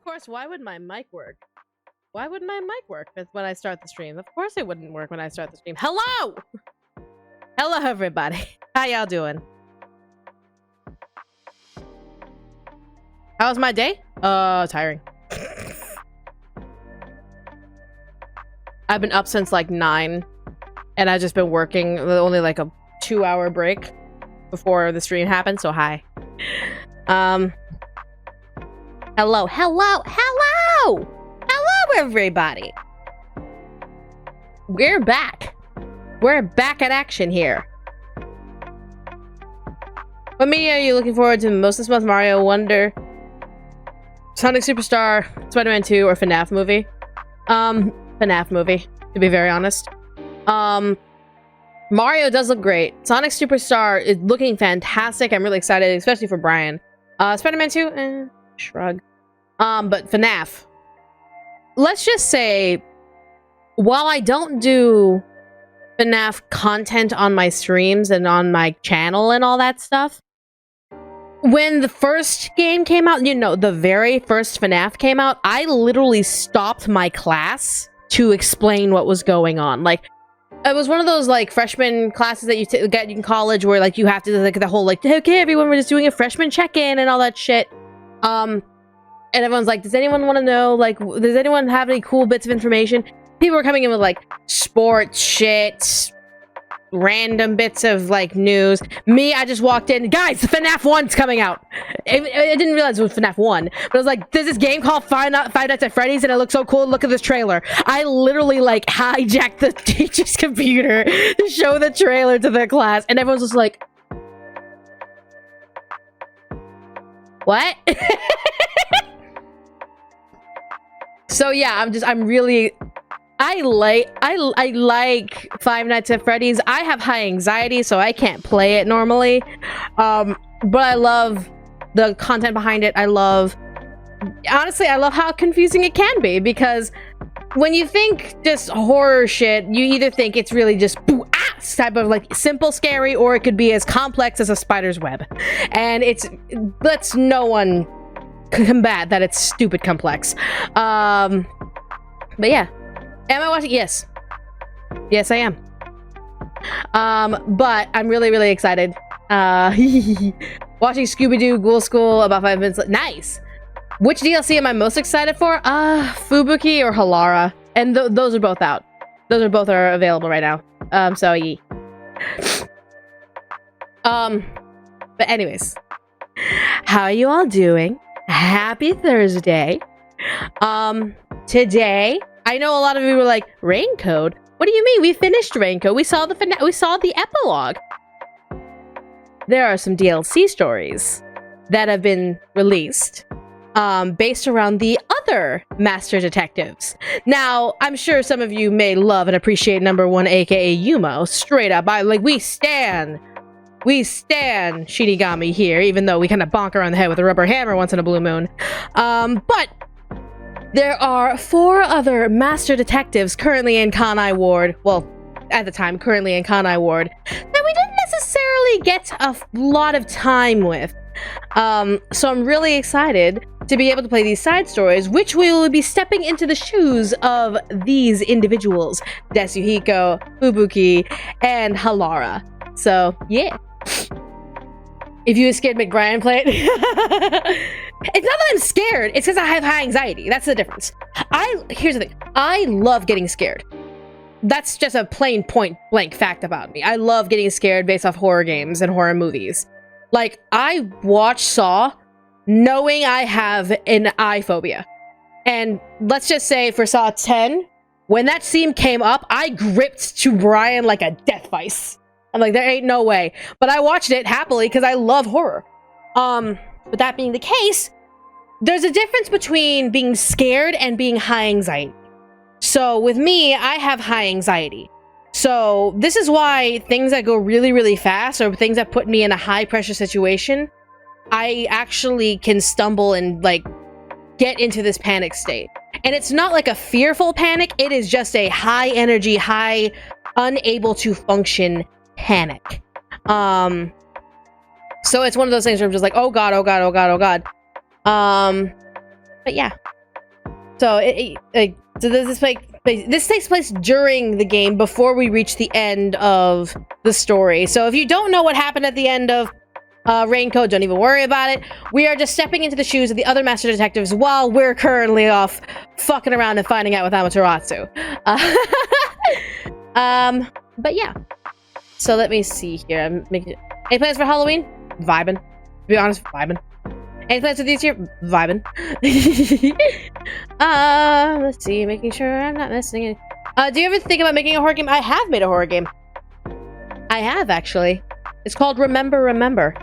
course, why would my mic work? Why wouldn't my mic work when I start the stream? Of course it wouldn't work when I start the stream. Hello! Hello, everybody. How y'all doing? How was my day? Tiring. I've been up since like 9, and I've just been working. Only like a 2-hour break before the stream happened, so hi. Hello, hello, hello! Hello, everybody! We're back. We're back at action here. What media are you looking forward to most this month? Mario Wonder, Sonic Superstar, Spider-Man 2, or FNAF movie? FNAF movie, to be very honest. Mario does look great. Sonic Superstar is looking fantastic. I'm really excited, especially for Brian. Spider-Man 2, shrug. But FNAF. Let's just say, while I don't do FNAF content on my streams and on my channel and all that stuff, when the first game came out, you know, the very first FNAF came out, I literally stopped my class to explain what was going on. Like, it was one of those, like, freshman classes that you get in college where, like, you have to, like, the whole, like, okay, everyone, we're just doing a freshman check-in and all that shit. And everyone's like, does anyone want to know, like, does anyone have any cool bits of information? People were coming in with, like, sports shit, random bits of, like, news. Me, I just walked in, guys, FNAF 1's coming out. I didn't realize it was FNAF 1, but I was like, there's this game called Five Nights at Freddy's, and it looks so cool, look at this trailer. I literally, like, hijacked the teacher's computer to show the trailer to the class, and everyone's just like, what? So yeah, I'm really, I like Five Nights at Freddy's. I have high anxiety, so I can't play it normally. But I love the content behind it. Honestly, I love how confusing it can be, because when you think just horror shit, you either think it's really just boo, ah, type of like simple scary, or it could be as complex as a spider's web. And lets no one combat that it's stupid complex. But yeah. Am I watching? Yes. Yes, I am. But I'm really, really excited. Watching Scooby-Doo Ghoul School about 5 minutes. Nice! Which DLC am I most excited for? Fubuki or Halara. And those are both out. Those are both available right now. So yeah. But anyways. How are you all doing? Happy Thursday. Today, I know a lot of you were like, RAINCODE? What do you mean? We finished RAINCODE. We saw the epilogue. There are some DLC stories that have been released, based around the other Master Detectives. Now, I'm sure some of you may love and appreciate number 1, aka Yumo. Straight up, we stan Shinigami here, even though we kind of bonk her on the head with a rubber hammer once in a blue moon. But there are 4 other Master Detectives currently in Kanai Ward. Well, at the time, currently in Kanai Ward, that we didn't necessarily get a lot of time with. So I'm really excited to be able to play these side stories, which will be stepping into the shoes of these individuals, Desuhiko, Fubuki, and Halara. So, yeah. If you were scared McBrien play it, it's not that I'm scared, it's because I have high anxiety. That's the difference. Here's the thing. I love getting scared. That's just a plain point blank fact about me. I love getting scared based off horror games and horror movies. Like, I watch Saw knowing I have an eye phobia. And let's just say for Saw 10, when that scene came up, I gripped to Brian like a death vice. I'm like, there ain't no way. But I watched it happily because I love horror. But that being the case, there's a difference between being scared and being high anxiety. So with me, I have high anxiety. So this is why things that go really, really fast, or things that put me in a high pressure situation, I actually can stumble and like get into this panic state. And it's not like a fearful panic. It is just a high energy, high, unable to function panic. So it's one of those things where I'm just like, oh god, oh god, oh god, oh god. But yeah, So this takes place during the game before we reach the end of the story. So if you don't know what happened at the end of RAINCODE, don't even worry about it. We are just stepping into the shoes of the other master detectives while we're currently off fucking around and finding out with Amaterasu. But yeah. So let me see here. I'm making any plans for Halloween? Vibing. To be honest, vibing. Any plans for this year? Vibing. Let's see. Making sure I'm not missing any. Do you ever think about making a horror game? I have made a horror game. I have, actually. It's called Remember, Remember.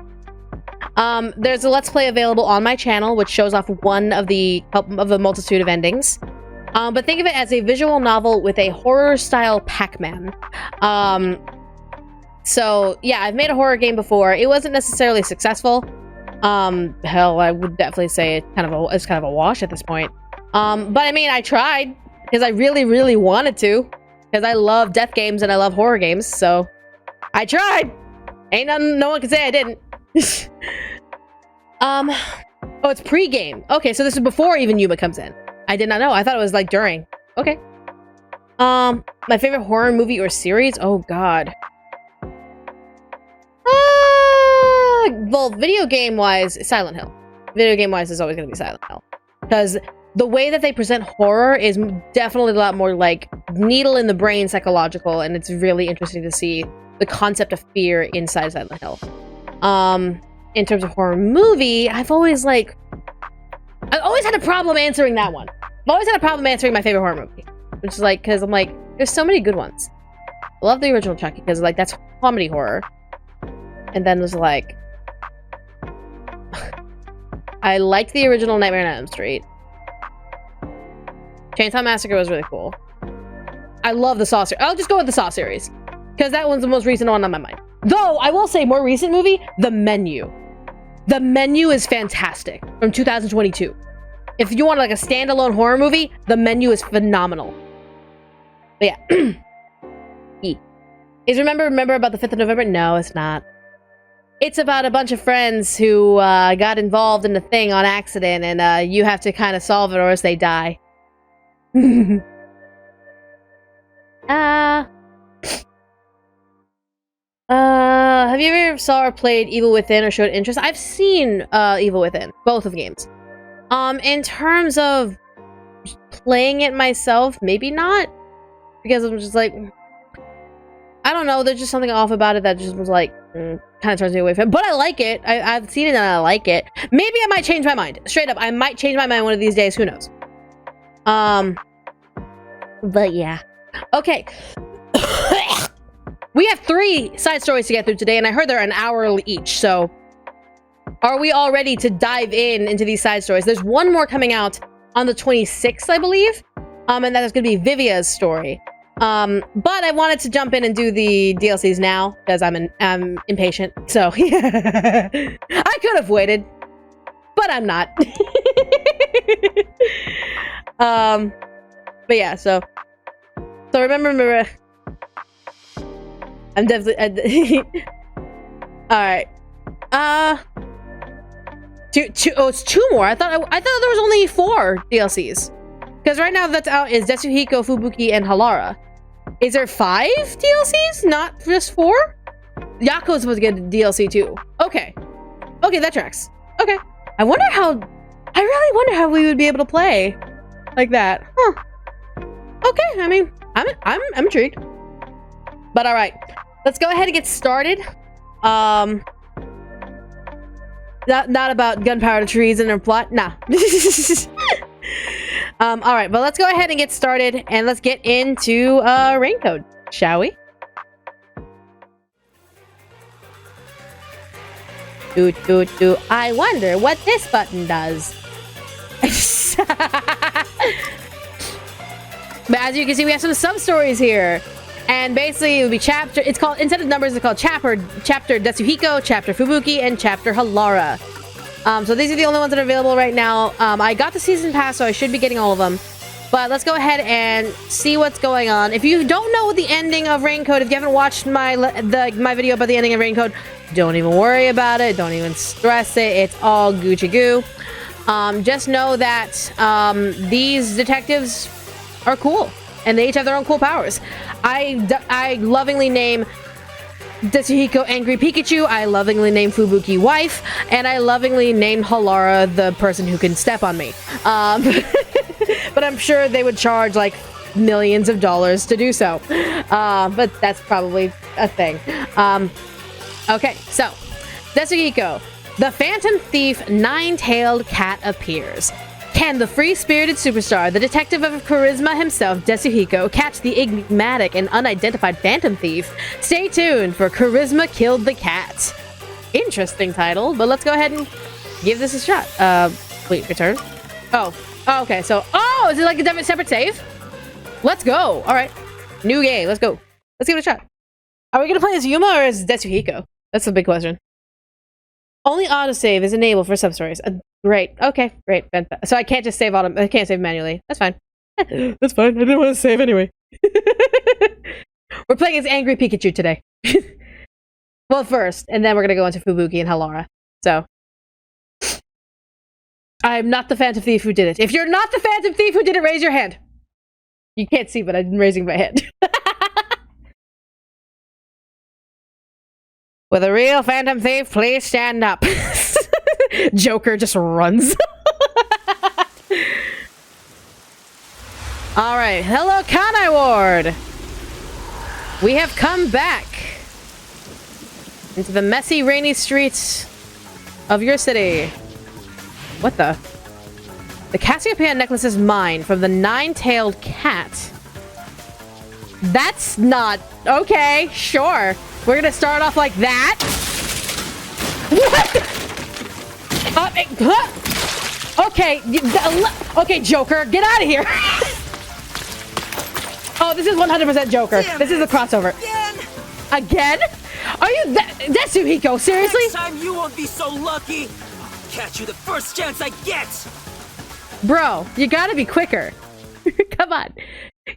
There's a Let's Play available on my channel, which shows off one of a multitude of endings. But think of it as a visual novel with a horror-style Pac-Man. So, yeah, I've made a horror game before. It wasn't necessarily successful. Hell, I would definitely say it's kind of a wash at this point. But I mean, I tried because I really, really wanted to, because I love death games and I love horror games. So I tried. Ain't nothing. No one can say I didn't. Oh, it's pre-game. Okay, so this is before even Yuma comes in. I did not know. I thought it was like during. Okay. My favorite horror movie or series? Oh God. Well, video game-wise, Silent Hill. Video game-wise is always going to be Silent Hill. Because the way that they present horror is definitely a lot more, like, needle in the brain psychological, and it's really interesting to see the concept of fear inside Silent Hill. In terms of horror movie, I've always had a problem answering that one. I've always had a problem answering my favorite horror movie. Which is, like, because I'm like, there's so many good ones. I love the original Chucky, because, like, that's comedy horror. And then there's, like... I liked the original Nightmare on Elm Street. Chainsaw Massacre was really cool. I love the Saw series. I'll just go with the Saw series. Because that one's the most recent one on my mind. Though, I will say, more recent movie, The Menu. The Menu is fantastic. From 2022. If you want like a standalone horror movie, The Menu is phenomenal. But yeah. E. Is Remember about the 5th of November? No, it's not. It's about a bunch of friends who got involved in the thing on accident, and you have to kind of solve it or else they die. Have you ever saw or played Evil Within or showed interest? I've seen Evil Within, both of games. In terms of playing it myself, maybe not, because I'm just like, I don't know, there's just something off about it that just was like, kind of turns me away from it. But I like it. I've seen it and I like it. Maybe I might change my mind. Straight up, I might change my mind one of these days. Who knows? But yeah. Okay. We have 3 side stories to get through today, and I heard they're an hour each, so... Are we all ready to dive into these side stories? There's one more coming out on the 26th, I believe. And that is going to be Vivia's story. But I wanted to jump in and do the DLCs now, because I'm impatient, so... I could have waited, but I'm not. But yeah, so remember... I'm definitely... Alright. It's 2 more. I thought there was only 4 DLCs. Because right now that's out is Detsuhiko, Fubuki, and Halara. Is there 5 DLCs? Not just 4? Yako's supposed to get a DLC too. Okay. Okay, that tracks. Okay. I really wonder how we would be able to play like that. Huh. Okay, I mean, I'm intrigued. But alright. Let's go ahead and get started. Not about gunpowder trees and their plot. Nah. Alright, but let's go ahead and get started, and let's get into RAINCODE, shall we? I wonder what this button does. But as you can see, we have some sub-stories here. And basically, it would be chapter... It's called... Instead of numbers, it's called chapter Detsuhiko, chapter Fubuki, and chapter Halara. So these are the only ones that are available right now. I got the season pass, so I should be getting all of them. But let's go ahead and see what's going on. If you don't know the ending of RAINCODE, if you haven't watched my video about the ending of RAINCODE, don't even worry about it. Don't even stress it. It's all Gucci goo. Just know that these detectives are cool, and they each have their own cool powers. I lovingly name Tetsuhiko Angry Pikachu, I lovingly name Fubuki Wife, and I lovingly named Halara the person who can step on me. But I'm sure they would charge like millions of dollars to do so. But that's probably a thing. Okay, so Tetsuhiko, the Phantom Thief Nine-Tailed Cat appears. Can the free-spirited superstar, the detective of charisma himself, Tetsuhiko, catch the enigmatic and unidentified Phantom Thief? Stay tuned for Charisma Killed the Cat. Interesting title, but let's go ahead and give this a shot. Wait, return? Oh, okay, so, is it like a separate save? Let's go. All right, new game, let's go. Let's give it a shot. Are we gonna play as Yuma or as Tetsuhiko? That's the big question. Only autosave is enabled for sub-stories. Great. Okay, great. So I can't just save I can't save manually. That's fine. That's fine. I didn't want to save anyway. We're playing as Angry Pikachu today. Well, first, and then we're gonna go into Fubuki and Halara. So I'm not the Phantom Thief who did it. If you're not the Phantom Thief who did it, raise your hand. You can't see, but I'm raising my hand. With a real Phantom Thief, please stand up. Joker just runs. Alright, hello Kanai Ward! We have come back into the messy, rainy streets of your city. What the? The Cassiopeia necklace is mine from the Nine-Tailed Cat. That's not... Okay, sure. We're gonna start off like that. What? Okay, okay, Joker, get out of here. Oh, this is 100% Joker. This is a crossover. Again? Are you Tetsuhiko? Seriously? Next time you won't be so lucky. I'll catch you the first chance I get. Bro, you gotta be quicker. Come on.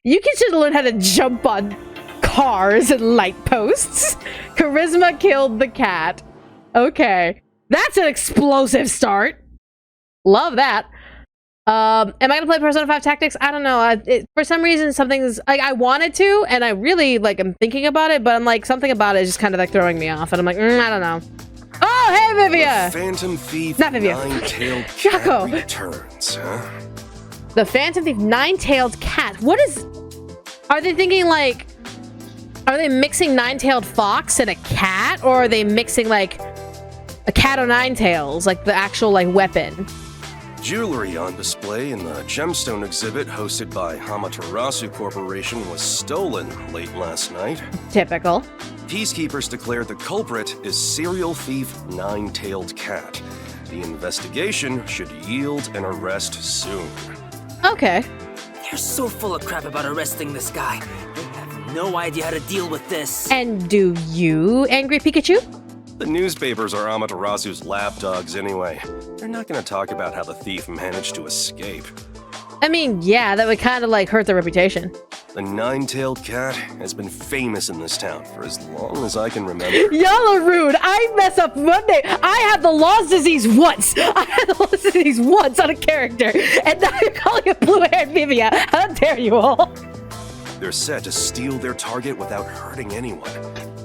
You can just learn how to jump on cars and light posts. Charisma killed the cat. Okay. That's an explosive start. Love that. Am I gonna play Persona 5 Tactics? I don't know. For some reason, something's like I wanted to, and I really like. I'm thinking about it, but I'm like something about it is just kind of like throwing me off, and I'm like, I don't know. Oh, hey, Vivia! The Phantom Thief, not Vivia. Nine-Tailed Cat returns, huh? The Phantom Thief Nine-Tailed Cat. What is? Are they thinking like? Are they mixing Nine-Tailed Fox and a cat, or are they mixing like a cat o' nine tails, like the actual like weapon? Jewelry on display in the gemstone exhibit hosted by Amaterasu Corporation was stolen late last night. Typical. Peacekeepers declared the culprit is serial thief Nine-Tailed Cat. The investigation should yield an arrest soon. Okay. They're so full of crap about arresting this guy. They have no idea how to deal with this. And do you, Angry Pikachu? The newspapers are Amaterasu's lapdogs anyway. They're not going to talk about how the thief managed to escape. I mean, yeah, that would kind of like hurt their reputation. The Nine-Tailed Cat has been famous in this town for as long as I can remember. Y'all are rude. I mess up Monday. I had the Lost Disease once. I had the Lost Disease once on a character. And now you're calling it blue-haired Vivia. How dare you all? They're set to steal their target without hurting anyone.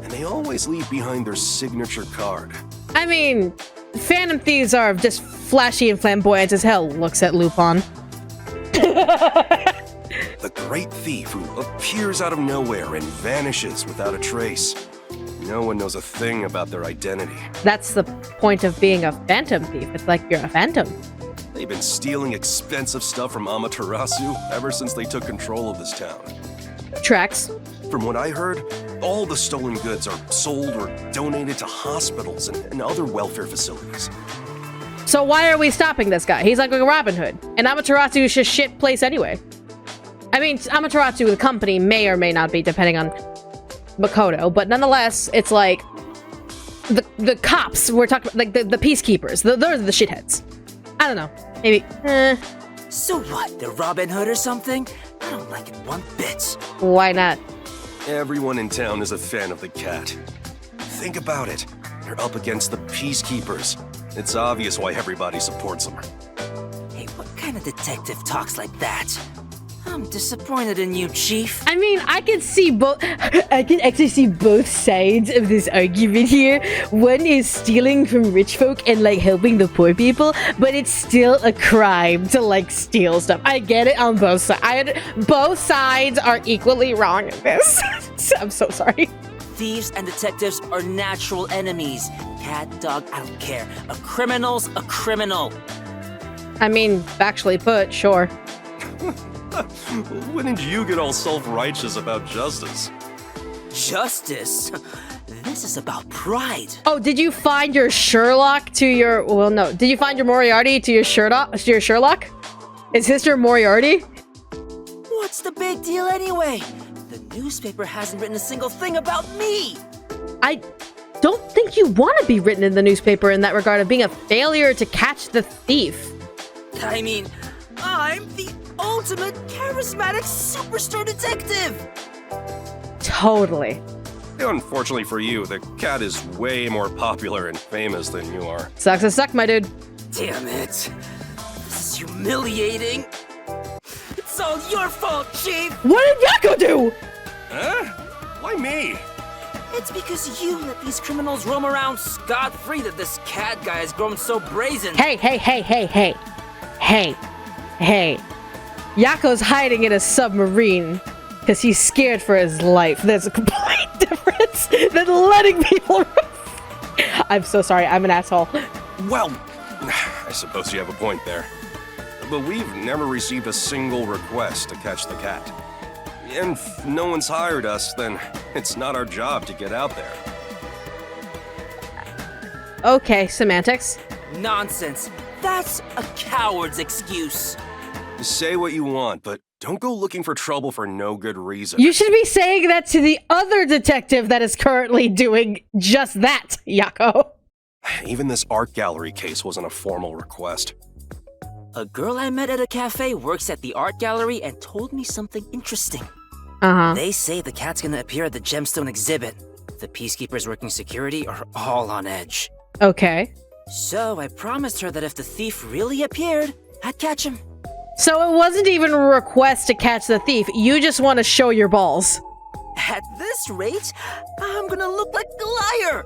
And they always leave behind their signature card. I mean, Phantom Thieves are just flashy and flamboyant as hell, looks at Lupin. The great thief who appears out of nowhere and vanishes without a trace. No one knows a thing about their identity. That's the point of being a phantom thief. It's like you're a phantom. They've been stealing expensive stuff from Amaterasu ever since they took control of this town. Tracks. From what I heard, all the stolen goods are sold or donated to hospitals and other welfare facilities. So why are we stopping this guy? He's like a Robin Hood. And Amaterasu is just shit place anyway. I mean, Amaterasu, the company, may or may not be, depending on Makoto. But nonetheless, it's like... The cops, we're talking about, like, the peacekeepers. Those are the shitheads. I don't know. Maybe, So what, the Robin Hood or something? I don't like it one bit. Why not? Everyone in town is a fan of the cat. Think about it. You're up against the peacekeepers. It's obvious why everybody supports him. Hey, what kind of detective talks like that? I'm disappointed in you, Chief. I mean, I can see both. I can actually see both sides of this argument here. One is stealing from rich folk and like helping the poor people, but it's still a crime to like steal stuff. I get it on both sides. Both sides are equally wrong in this. I'm so sorry. Thieves and detectives are natural enemies. Cat, dog, I don't care. A criminal's a criminal. I mean, factually put, sure. When did you get all self-righteous about justice? Justice? This is about pride. Oh, did you find your Sherlock to your... Well, no. Did you find your Moriarty to your Sherlock? Is his your Moriarty? What's the big deal anyway? The newspaper hasn't written a single thing about me. I don't think you want to be written in the newspaper in that regard of being a failure to catch the thief. I mean, I'm the ultimate charismatic superstar detective. Totally. Unfortunately for you, the cat is way more popular and famous than you are. Sucks to suck, my dude. Damn it. This is humiliating. It's all your fault, Chief. What did Yakko do? Huh? Why me? It's because you let these criminals roam around scot-free that this cat guy has grown so brazen. Hey. Yakko's hiding in a submarine because he's scared for his life. There's a complete difference than letting people... I'm so sorry. I'm an asshole. Well, I suppose you have a point there. But we've never received a single request to catch the cat. And if no one's hired us, then it's not our job to get out there. Okay, semantics. Nonsense. That's a coward's excuse. Say what you want, but don't go looking for trouble for no good reason. You should be saying that to the other detective that is currently doing just that, Yakko. Even this art gallery case wasn't a formal request. A girl I met at a cafe works at the art gallery and told me something interesting. Uh-huh. They say the cat's gonna appear at the gemstone exhibit. The peacekeepers working security are all on edge. Okay. So I promised her that if the thief really appeared, I'd catch him. So it wasn't even a request to catch the thief. You just want to show your balls. At this rate, I'm gonna look like a liar.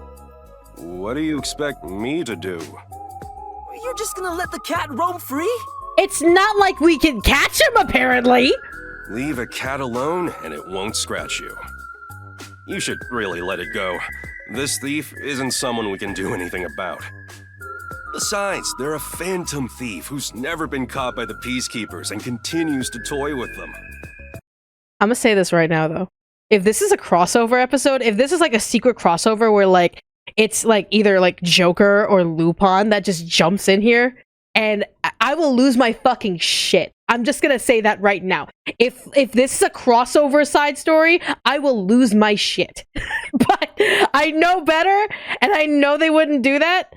What do you expect me to do? You're just gonna let the cat roam free? It's not like we can catch him, apparently. Leave a cat alone and it won't scratch you. You should really let it go. This thief isn't someone we can do anything about. Besides, they're a phantom thief who's never been caught by the peacekeepers and continues to toy with them. I'm gonna say this right now, though. If this is a crossover episode, if this is like a secret crossover where like it's like either like Joker or Lupin that just jumps in here, and I will lose my fucking shit. I'm just gonna say that right now. If this is a crossover side story, I will lose my shit. But I know better, and I know they wouldn't do that.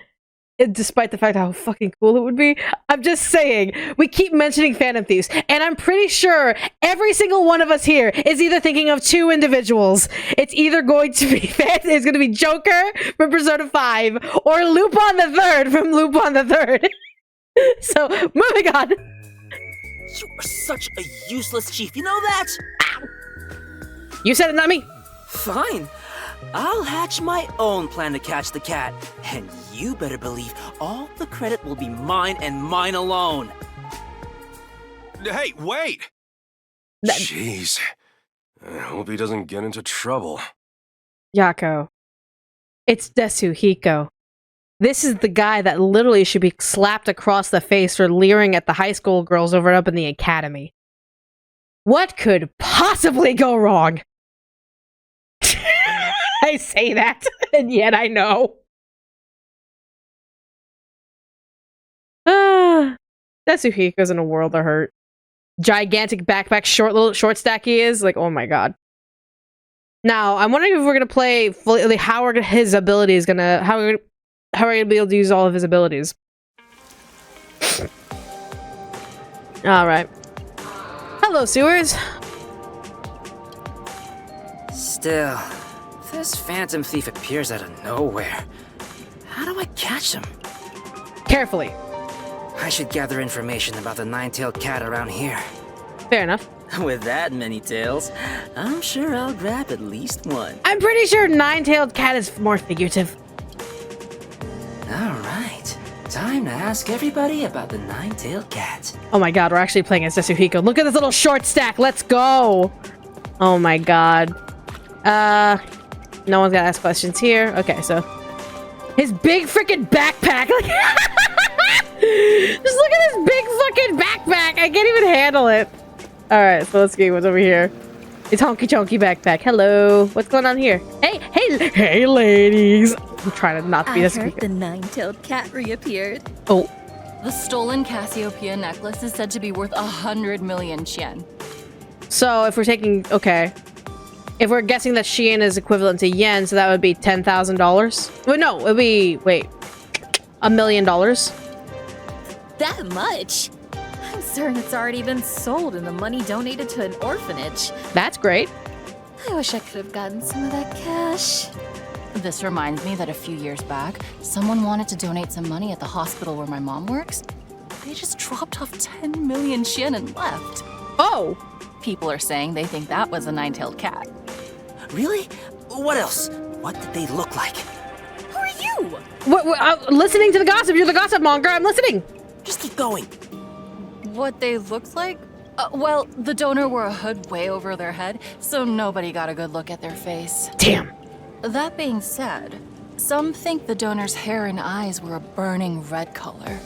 Despite the fact how fucking cool it would be. I'm just saying, we keep mentioning Phantom Thieves, and I'm pretty sure every single one of us here is either thinking of two individuals. It's either going to be it's going to be Joker from Persona 5 or Lupin the Third from Lupin the Third. So, moving on. You are such a useless chief, you know that? Ow. You said it, not me. Fine. I'll hatch my own plan to catch the cat, and you better believe all the credit will be mine and mine alone. Hey, wait! Jeez. I hope he doesn't get into trouble. Yakko. It's Desuhiko. This is the guy that literally should be slapped across the face for leering at the high school girls over up in the academy. What could possibly go wrong? I say that, and yet I know. Desuhiko's in a world of hurt. Gigantic backpack, short stack he is. Like, oh my god. Now, I'm wondering if we're gonna play fully, like, how are his abilities gonna, how are we gonna be able to use all of his abilities? Alright. Hello, sewers. Still, this phantom thief appears out of nowhere. How do I catch him? carefully. I should gather information about the nine-tailed cat around here. Fair enough. With that many tails, I'm sure I'll grab at least one. I'm pretty sure nine-tailed cat is more figurative. Alright, time to ask everybody about the nine-tailed cat. Oh my god, we're actually playing as Tetsuhiko. Look at this little short stack. Let's go. Oh my god. No one's gotta ask questions here. Okay, so his big freaking backpack. Just look at this big fucking backpack. I can't even handle it. All right, so let's see what's over here. It's honky chonky backpack. Hello. What's going on here? Hey, ladies. I'm trying to not be this. I heard the nine-tailed cat reappeared. Oh. The stolen Cassiopeia necklace is said to be worth 100 million yen. So if we're taking, okay. If we're guessing that Shein is equivalent to yen, so that would be $10,000. Wait, no, it would be, wait, $1 million. That much? I'm certain it's already been sold and the money donated to an orphanage. That's great. I wish I could have gotten some of that cash. This reminds me that a few years back, someone wanted to donate some money at the hospital where my mom works. They just dropped off 10 million yen and left. Oh. People are saying they think that was a nine-tailed cat. Really? What else? What did they look like? Who are you? What, listening to the gossip. You're the gossip monger. I'm listening. Just keep going. What they looked like? Well, the donor wore a hood way over their head, so nobody got a good look at their face. Damn. That being said, some think the donor's hair and eyes were a burning red color.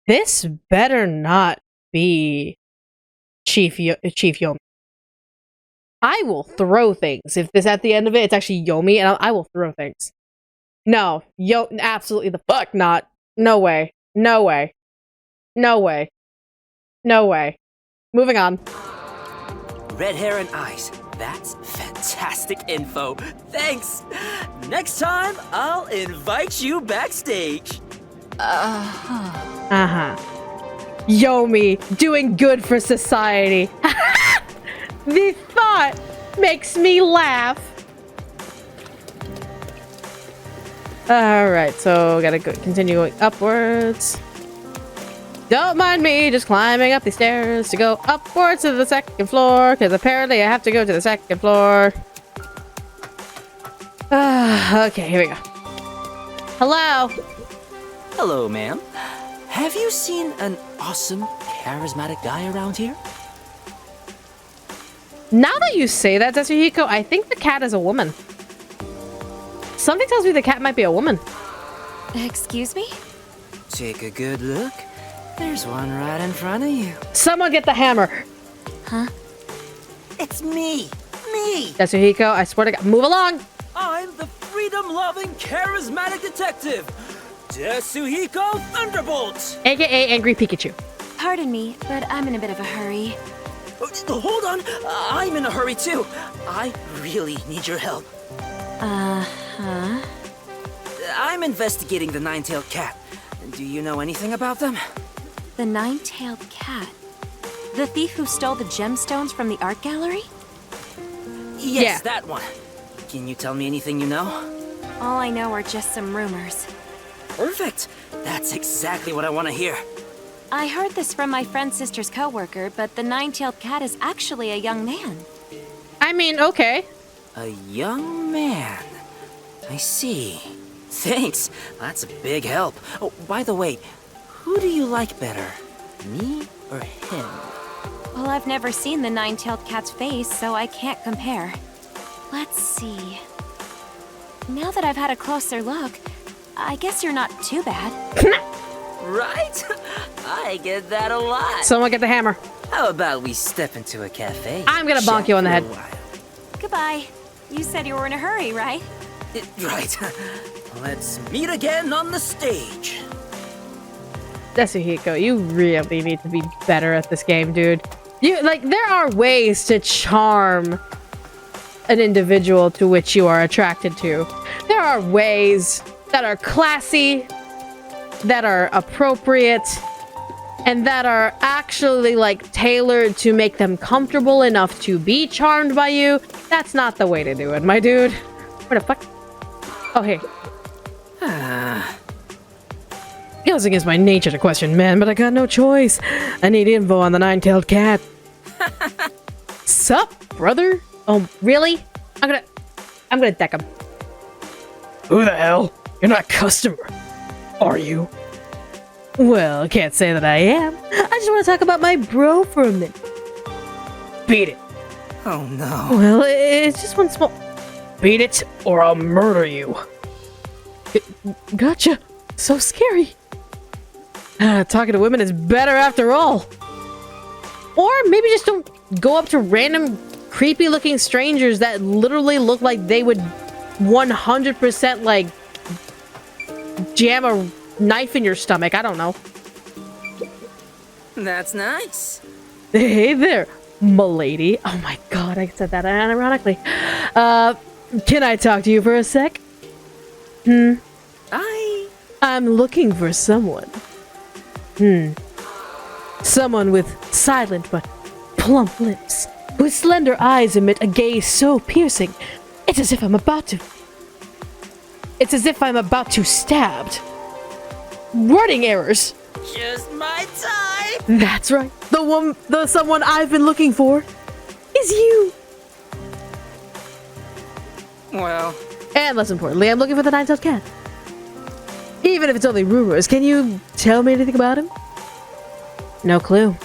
This better not be Chief Yomi. I will throw things. If this at the end of it, it's actually Yomi, and I will throw things. No, absolutely the fuck not. No way. No way. No way. No way. Moving on. Red hair and eyes. That's fantastic info. Thanks. Next time, I'll invite you backstage. Yomi, doing good for society. The thought makes me laugh. Alright, so gotta continue going upwards. Don't mind me just climbing up these stairs to go upwards to the second floor, because apparently I have to go to the second floor. Okay, here we go. Hello. Hello, ma'am. Have you seen an awesome, charismatic guy around here? Now that you say that, Tetsuhiko, I think the cat is a woman. Something tells me the cat might be a woman. Excuse me? Take a good look. There's one right in front of you. Someone get the hammer. Huh? It's me. Me. Tetsuhiko, I swear to God. Move along. I'm the freedom-loving, charismatic detective, Tetsuhiko Thunderbolt. AKA Angry Pikachu. Pardon me, but I'm in a bit of a hurry. Hold on. I'm in a hurry, too. I really need your help. Uh-huh. I'm investigating the nine-tailed cat. Do you know anything about them? The nine-tailed cat? The thief who stole the gemstones from the art gallery? Yes, Yeah. that one. Can you tell me anything you know? All I know are just some rumors. Perfect. That's exactly what I want to hear. I heard this from my friend's sister's coworker, but the nine-tailed cat is actually a young man. I mean, okay. A young man. I see. Thanks. That's a big help. Oh, by the way, who do you like better? Me or him? Well, I've never seen the nine-tailed cat's face, so I can't compare. Let's see. Now that I've had a closer look, I guess you're not too bad. Right? I get that a lot. Someone get the hammer. How about we step into a cafe? I'm gonna bonk you on the head. Chat for a while? Goodbye. You said you were in a hurry, right? Right. Let's meet again on the stage. Tetsuhiko, you really need to be better at this game, dude. There are ways to charm an individual to which you are attracted to. There are ways that are classy, that are appropriate, and that are actually, tailored to make them comfortable enough to be charmed by you. That's not the way to do it, my dude. Where the fuck? Oh, hey. Goes against my nature to question men, but I got no choice. I need info on the nine-tailed cat. Sup, brother? Oh, really? I'm gonna deck him. Who the hell? You're not a customer, are you? Well, I can't say that I am. I just want to talk about my bro for a minute. Beat it. Oh no. Well, it's just one small... Beat it, or I'll murder you. Gotcha. So scary. Talking to women is better after all. Or maybe just don't go up to random creepy-looking strangers that literally look like they would 100% like jam a knife in your stomach. I don't know. That's nice. Hey there, m'lady. Oh my god, I said that unironically. Can I talk to you for a sec? I'm looking for someone. Someone with silent but plump lips, whose slender eyes emit a gaze so piercing, it's as if I'm about to stabbed. Wording errors. Just my type. That's right. The someone I've been looking for is you. Well, And less importantly, I'm looking for the nine-tailed cat. Even if it's only rumors, can you tell me anything about him? No clue.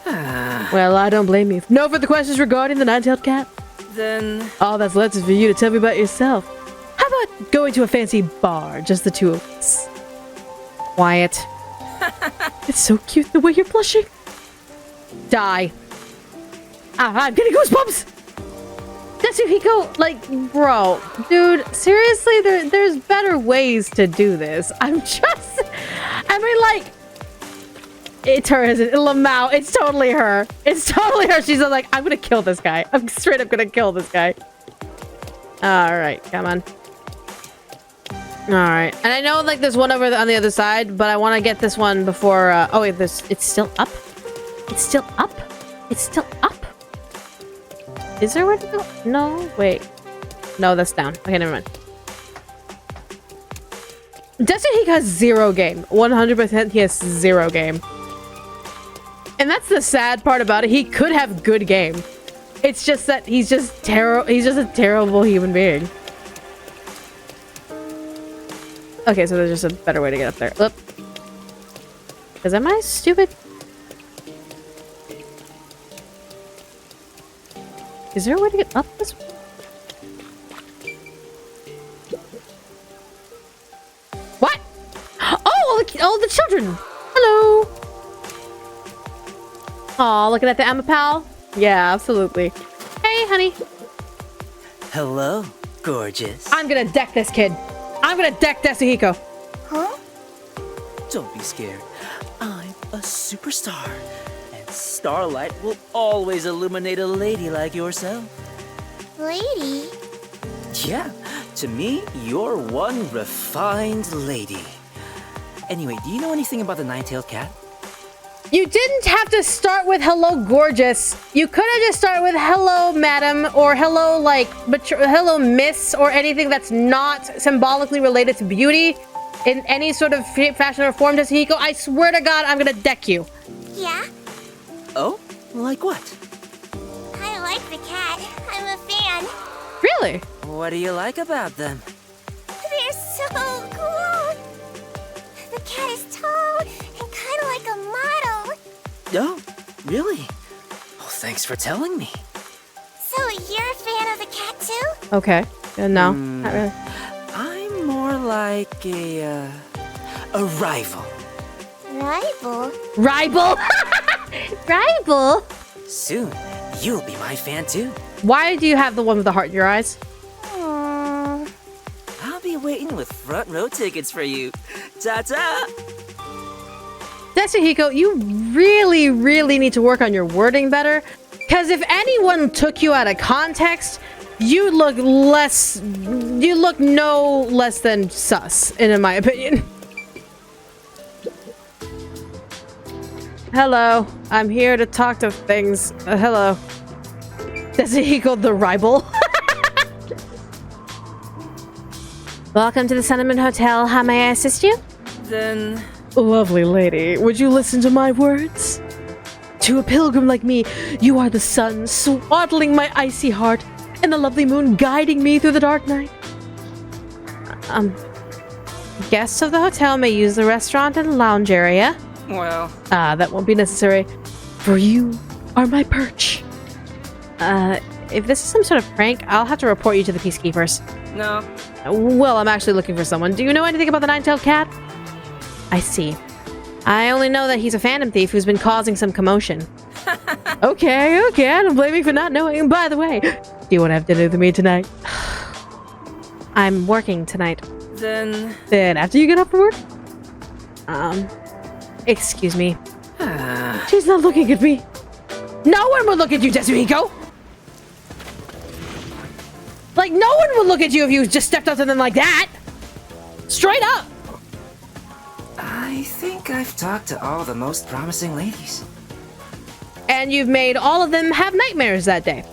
Well, I don't blame you. No further questions regarding the nine-tailed cat? then All that's left is for you to tell me about yourself. How about going to a fancy bar, just the two of us? Quiet. It's so cute the way you're blushing. Die. I'm getting goosebumps! Tetsuhiko, like, bro, dude, seriously, there's better ways to do this. I mean, like, it's her, isn't it? Lamau, it's totally her. It's totally her. She's like, I'm gonna kill this guy. I'm straight up gonna kill this guy. Alright, come on. Alright, and I know, like, there's one over on the other side, but I want to get this one before, oh wait, it's still up? It's still up? It's still up? Is there where to go? No, wait. No, that's down. Okay, never mind. Tetsuhiko has zero game. 100% he has zero game. And that's the sad part about it. He could have good game. It's just that he's just terrible. He's just a terrible human being. Okay, so there's just a better way to get up there. Look. Because am I stupid? Is there a way to get up this way? What? Oh, all the children. Hello. Aw, looking at the Emma pal? Yeah, absolutely. Hey, honey. hello, gorgeous. I'm gonna deck this kid. I'm gonna deck Tetsuhiko. Huh? Don't be scared. I'm a superstar, and starlight will always illuminate a lady like yourself. Lady? Yeah, to me, you're one refined lady. Anyway, do you know anything about the nine-tailed cat? You didn't have to start with hello, gorgeous. You could have just started with hello, madam, or hello, like, hello, miss, or anything that's not symbolically related to beauty in any sort of shape, fashion, or form, Tetsuhiko. I swear to God, I'm gonna deck you. Yeah? Oh, like what? I like the cat. I'm a fan. Really? What do you like about them? They're so cool. The cat is tall and kind of like a model. Oh, really? Oh, thanks for telling me. So you're a fan of the cat too? Okay. No, not really. I'm more like a rival. Rival? Rival? Rival? Soon, you'll be my fan too. Why do you have the one with the heart in your eyes? I'll be waiting with front row tickets for you. Ta-ta! Tetsuhiko, you really, really need to work on your wording better. Because if anyone took you out of context, you look no less than sus, in my opinion. Hello, I'm here to talk to things. Hello. Tetsuhiko the rival. Welcome to the Cinnamon Hotel. How may I assist you? Then, Lovely lady, would you listen to my words? To a pilgrim like me, you are the sun swaddling my icy heart, and the lovely moon guiding me through the dark night. Guests of the hotel may use the restaurant and lounge area. Well, That won't be necessary, for you are my perch. If this is some sort of prank, I'll have to report you to the peacekeepers. no. Well, I'm actually looking for someone. Do you know anything about the nine-tailed cat? I see. I only know that he's a phantom thief who's been causing some commotion. Okay, I don't blame you for not knowing. By the way, do you want to have dinner with me tonight? I'm working tonight. Then... Then after you get off from work? Excuse me. She's not looking at me. No one would look at you, Tetsuhiko! Like, no one would look at you if you just stepped up to them like that! Straight up! I think I've talked to all the most promising ladies. And you've made all of them have nightmares that day.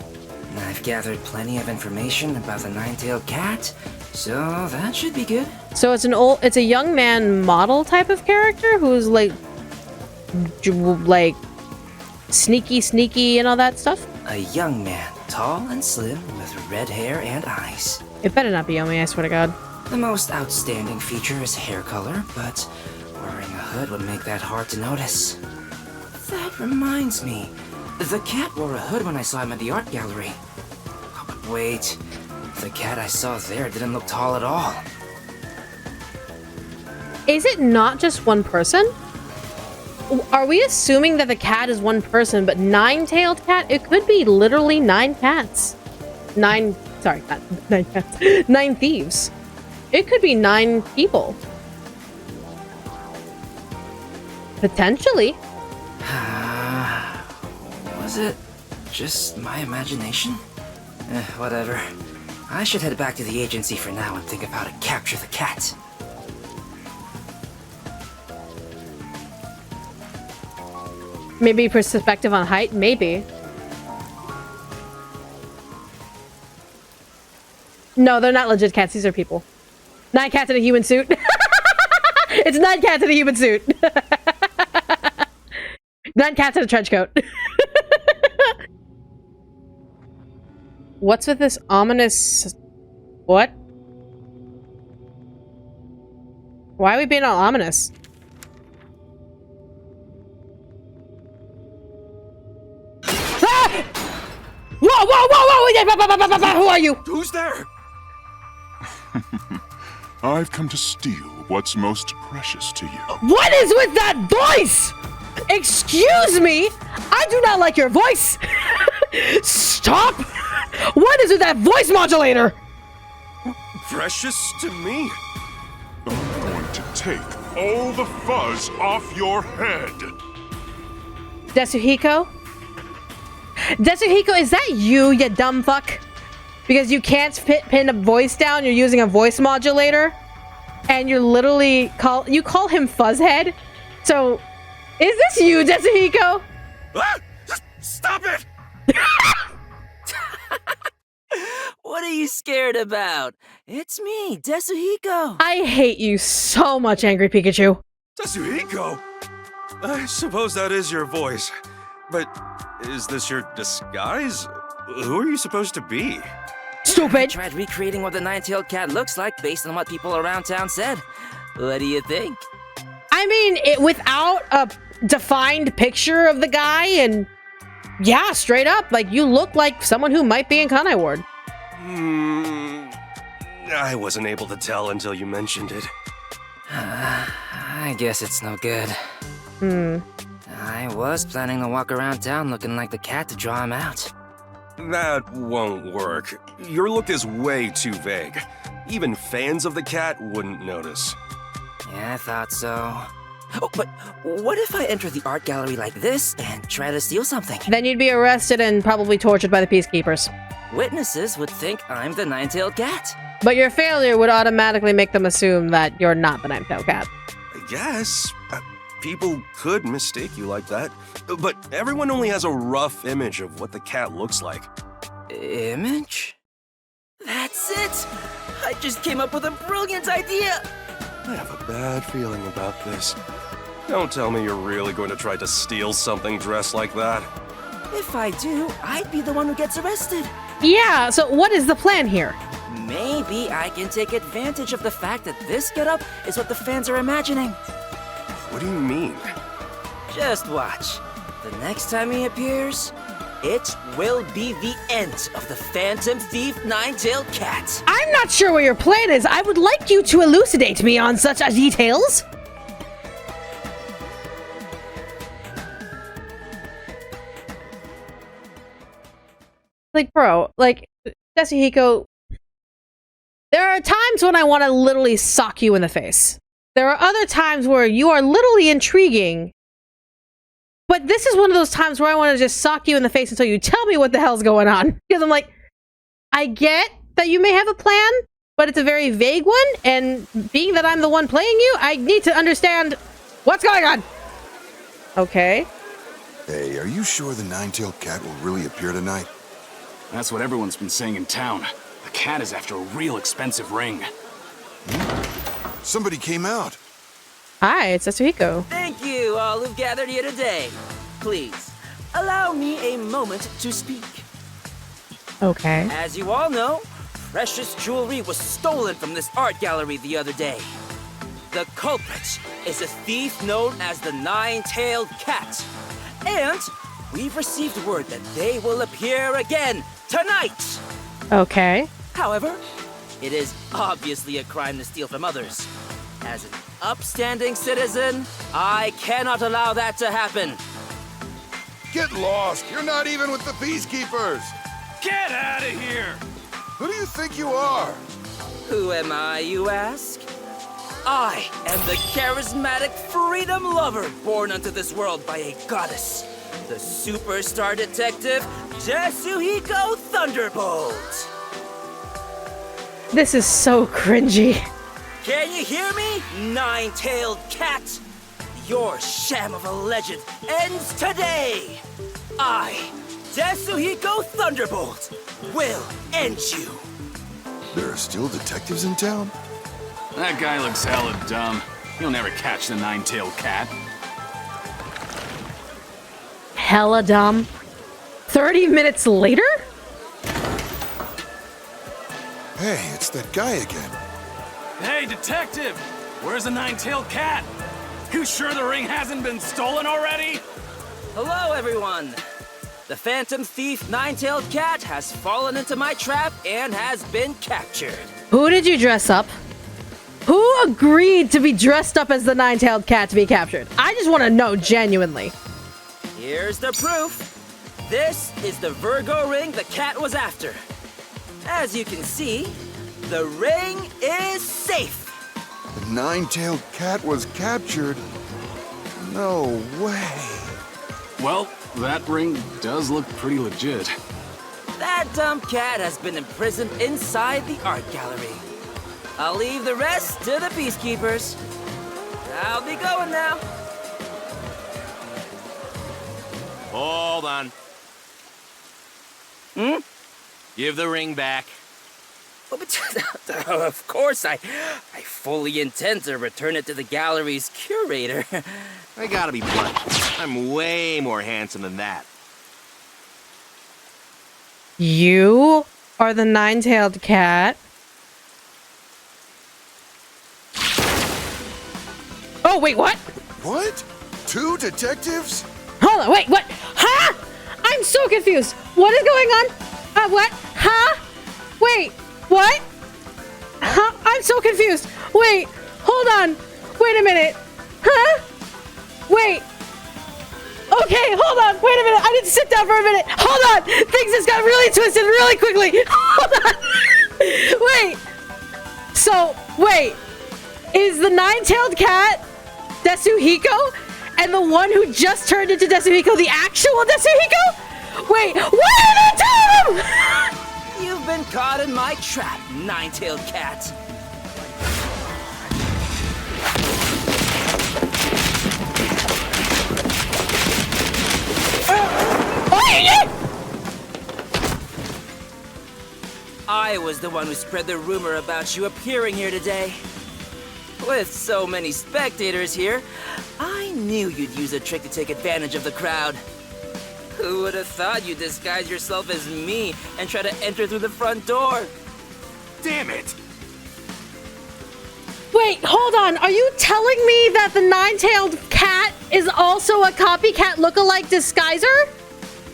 I've gathered plenty of information about the nine-tailed cat, so that should be good. So it's a young man model type of character who's like sneaky and all that stuff? A young man, tall and slim, with red hair and eyes. It better not be Yomi, I swear to God. The most outstanding feature is hair color, but wearing a hood would make that hard to notice. That reminds me, the cat wore a hood when I saw him at the art gallery. Oh, but wait, the cat I saw there didn't look tall at all. Is it not just one person? Are we assuming that the cat is one person, but nine-tailed cat? It could be literally 9 cats. Not 9 cats. 9 thieves. It could be 9 people. Potentially. Was it just my imagination? Whatever. I should head back to the agency for now and think of how to capture the cat. Maybe perspective on height? Maybe. No, they're not legit cats. These are people. 9 cats in a human suit. It's 9 cats in a human suit. 9 cats in a trench coat. What's with this ominous... What? Why are we being all ominous? Ah! Whoa! Who are you? Who's there? I've come to steal what's most precious to you. What is with that voice? Excuse me? I do not like your voice. Stop! What is with that voice modulator? Precious to me? I'm going to take all the fuzz off your head. Tetsuhiko? Tetsuhiko, is that you dumb fuck? Because you can't pin a voice down, you're using a voice modulator, and you literally call him Fuzzhead? So, is this you, Tetsuhiko? Ah! Stop it! What are you scared about? It's me, Tetsuhiko. I hate you so much, Angry Pikachu. Tetsuhiko? I suppose that is your voice. But is this your disguise? Who are you supposed to be? I Stupid! tried recreating what the nine-tailed cat looks like based on what people around town said. What do you think? I mean, without a defined picture of the guy, and yeah, straight up, like, you look like someone who might be in Kanai Ward. I wasn't able to tell until you mentioned it. I guess it's no good. I was planning to walk around town looking like the cat to draw him out. That won't work. Your look is way too vague. Even fans of the cat wouldn't notice. Yeah, I thought so. Oh, but what if I enter the art gallery like this and try to steal something? Then you'd be arrested and probably tortured by the peacekeepers. Witnesses would think I'm the nine-tailed cat. But your failure would automatically make them assume that you're not the nine-tailed cat. I guess. People could mistake you like that. But everyone only has a rough image of what the cat looks like. Image? That's it! I just came up with a brilliant idea! I have a bad feeling about this. Don't tell me you're really going to try to steal something dressed like that. If I do, I'd be the one who gets arrested. Yeah, so what is the plan here? Maybe I can take advantage of the fact that this getup is what the fans are imagining. What do you mean? Just watch. The next time he appears, it will be the end of the Phantom Thief Nine-Tailed Cat. I'm not sure what your plan is. I would like you to elucidate me on such details. Like, bro, like, Yasuhiko, there are times when I want to literally sock you in the face. There are other times where you are literally intriguing. But this is one of those times where I want to just sock you in the face until you tell me what the hell's going on. Because I'm like, I get that you may have a plan, but it's a very vague one. And being that I'm the one playing you, I need to understand what's going on. Okay. Hey, are you sure the Nine-Tailed Cat will really appear tonight? That's what everyone's been saying in town. The cat is after a real expensive ring. Somebody came out. Hi, it's Yasuhiko. Thank you, all who've gathered here today. Please, allow me a moment to speak. Okay. As you all know, precious jewelry was stolen from this art gallery the other day. The culprit is a thief known as the Nine-Tailed Cat. And we've received word that they will appear again tonight. Okay. However, it is obviously a crime to steal from others. As an upstanding citizen, I cannot allow that to happen. Get lost! You're not even with the Peacekeepers! Get out of here! Who do you think you are? Who am I, you ask? I am the charismatic freedom lover born unto this world by a goddess. The superstar detective, Yasuhiko Thunderbolt. This is so cringy. Can you hear me, Nine-Tailed Cat? Your sham of a legend ends today. I, Yasuhiko Thunderbolt, will end you. There are still detectives in town? That guy looks hella dumb. You'll never catch the Nine-Tailed Cat. Hella dumb. 30 minutes later? Hey, it's that guy again. Hey, detective! Where's the Nine-Tailed Cat? You sure the ring hasn't been stolen already? Hello, everyone. The Phantom Thief Nine-Tailed Cat has fallen into my trap and has been captured. Who did you dress up? Who agreed to be dressed up as the Nine-Tailed Cat to be captured? I just want to know genuinely. Here's the proof. This is the Virgo ring the cat was after. As you can see, the ring is safe. The Nine-Tailed Cat was captured? No way. Well, that ring does look pretty legit. That dumb cat has been imprisoned inside the art gallery. I'll leave the rest to the Peacekeepers. I'll be going now. Hold on. Give the ring back. Oh, but of course, I fully intend to return it to the gallery's curator. I gotta be blunt. I'm way more handsome than that. You are the Nine-Tailed Cat. Oh, wait, what? What? Two detectives? Hold on, wait, what? Huh? I'm so confused. What is going on? What? Huh? Wait, what? Huh? I'm so confused. Wait, hold on. Wait a minute. Huh? Wait. Okay, hold on. Wait a minute. I need to sit down for a minute. Hold on. Things just got really twisted really quickly. Hold on. Wait. So, wait. Is the Nine-Tailed Cat Yasuhiko? And the one who just turned into Yasuhiko the actual Yasuhiko? Wait, what are the two of them? You've been caught in my trap, Nine-Tailed Cat. I was the one who spread the rumor about you appearing here today. With so many spectators here, I knew you'd use a trick to take advantage of the crowd. Who would have thought you'd disguise yourself as me and try to enter through the front door? Damn it! Wait, hold on. Are you telling me that the nine-tailed cat is also a copycat lookalike disguiser?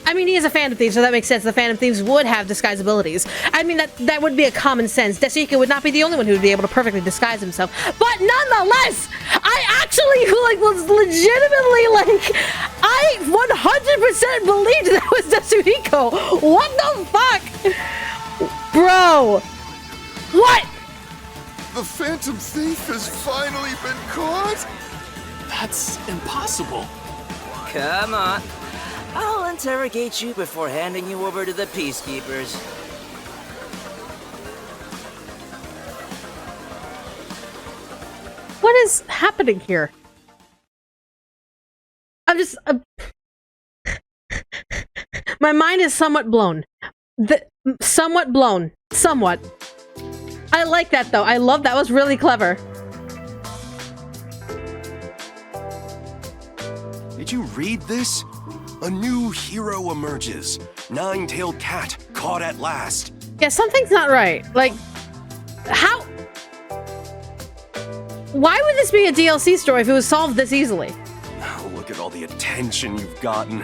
I mean, he is a Phantom Thief, so that makes sense. The Phantom Thieves would have disguise abilities. I mean, that would be a common sense. Desuhiko would not be the only one who would be able to perfectly disguise himself. But nonetheless, I actually, like, was legitimately, like, I 100% believed that was Desuhiko. What the fuck? Bro. What? The Phantom Thief has finally been caught? That's impossible. Come on. I'll interrogate you before handing you over to the Peacekeepers. What is happening here? I'm just... my mind is somewhat blown. Somewhat blown. Somewhat. I like that, though. I love that. Was really clever. Did you read this? A new hero emerges. Nine-tailed cat caught at last. Yeah, something's not right. Like, how... Why would this be a DLC story if it was solved this easily? Oh, look at all the attention you've gotten.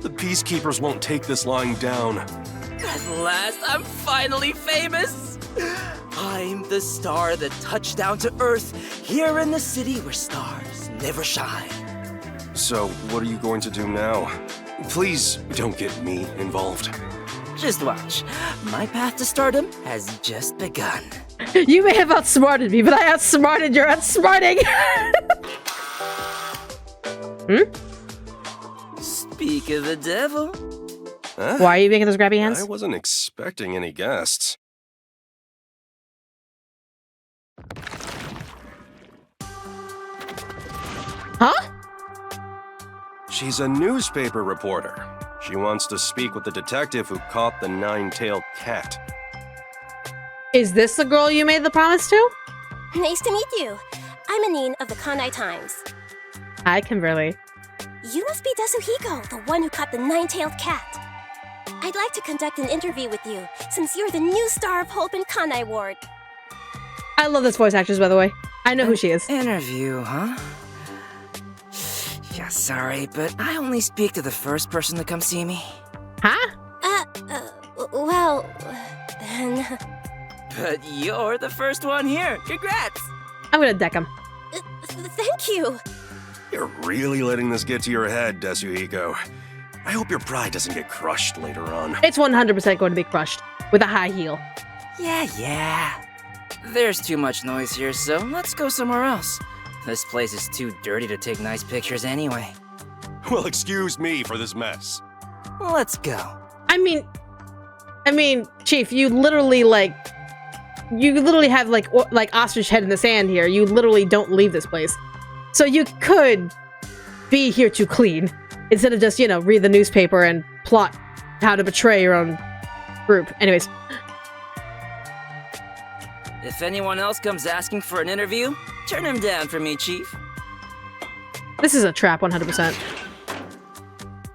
The Peacekeepers won't take this lying down. At last, I'm finally famous! I'm the star that touched down to Earth, here in the city where stars never shine. So, what are you going to do now? Please don't get me involved. Just watch. My path to stardom has just begun. You may have outsmarted me, but I outsmarted your outsmarting! Speak of the devil. Huh? Why are you making those grabby hands? I wasn't expecting any guests. Huh? She's a newspaper reporter. She wants to speak with the detective who caught the nine-tailed cat. Is this the girl you made the promise to? Nice to meet you. I'm Anine of the Kanai Times. Hi, Kimberly. You must be Desuhiko, the one who caught the nine-tailed cat. I'd like to conduct an interview with you, since you're the new star of Hope in Kanai Ward. I love this voice actress, by the way. I know who she is. Interview, huh? Yeah, sorry, but I only speak to the first person to come see me. Huh? Well, then... But you're the first one here. Congrats! I'm gonna deck him. Thank you. You're really letting this get to your head, Desuhiko. I hope your pride doesn't get crushed later on. It's 100% going to be crushed with a high heel. Yeah. There's too much noise here, so let's go somewhere else. This place is too dirty to take nice pictures anyway. Well, excuse me for this mess. Let's go. I mean, Chief, you literally have like ostrich head in the sand here. You literally don't leave this place. So you could be here to clean instead of just, read the newspaper and plot how to betray your own group. Anyways. If anyone else comes asking for an interview, turn him down for me, Chief. This is a trap, 100%.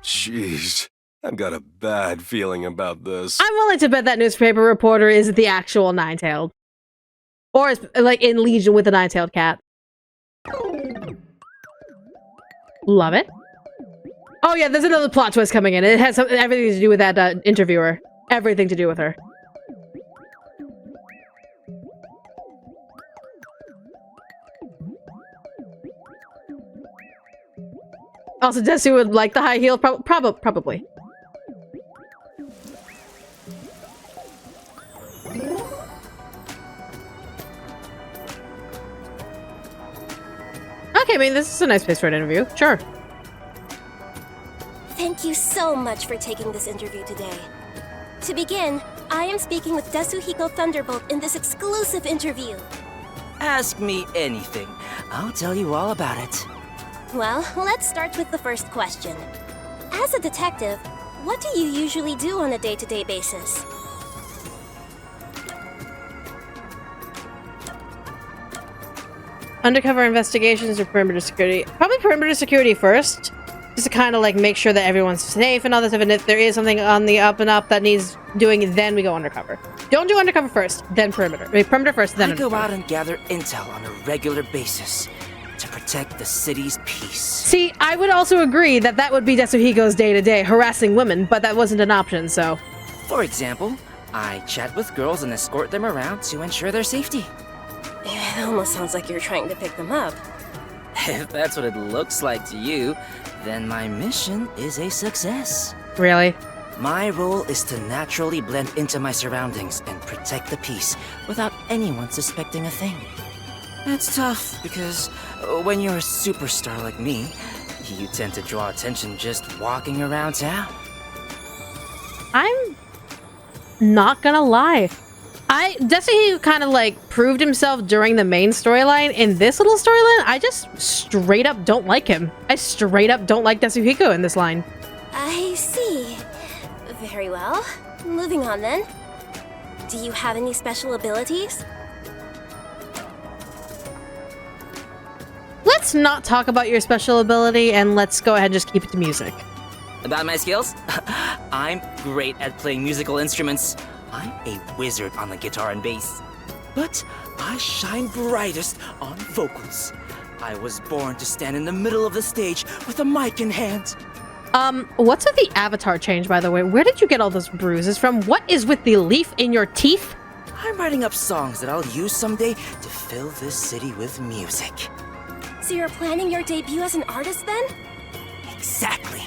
Jeez, I've got a bad feeling about this. I'm willing to bet that newspaper reporter is the actual nine-tailed. Or is, like, in legion with the nine-tailed cat. Love it. Oh yeah, there's another plot twist coming in. It has everything to do with that interviewer. Everything to do with her. Also, Desu would like the high heel, probably. Okay, I mean, this is a nice place for an interview. Sure. Thank you so much for taking this interview today. To begin, I am speaking with Desuhiko Thunderbolt in this exclusive interview. Ask me anything. I'll tell you all about it. Well, let's start with the first question. As a detective, what do you usually do on a day-to-day basis? Undercover investigations or perimeter security? Probably perimeter security first. Just to kind of like make sure that everyone's safe and all this stuff. And if there is something on the up and up that needs doing, then we go undercover. Don't do undercover first, then perimeter. Perimeter first, then undercover. I go out and gather intel on a regular basis to protect the city's peace. See, I would also agree that that would be Tetsuhiko's day-to-day, harassing women, but that wasn't an option, so... For example, I chat with girls and escort them around to ensure their safety. It almost sounds like you're trying to pick them up. If that's what it looks like to you, then my mission is a success. Really? My role is to naturally blend into my surroundings and protect the peace without anyone suspecting a thing. It's tough because when you're a superstar like me, you tend to draw attention just walking around town. I'm not gonna lie. Tetsuhiko kind of like proved himself during the main storyline. In this little storyline, I just straight up don't like him. I straight up don't like Tetsuhiko in this line. I see. Very well. Moving on then. Do you have any special abilities? Let's not talk about your special ability and let's go ahead and just keep it to music. About my skills? I'm great at playing musical instruments. I'm a wizard on the guitar and bass. But I shine brightest on vocals. I was born to stand in the middle of the stage with a mic in hand. What's with the avatar change, by the way? Where did you get all those bruises from? What is with the leaf in your teeth? I'm writing up songs that I'll use someday to fill this city with music. So you're planning your debut as an artist then? Exactly.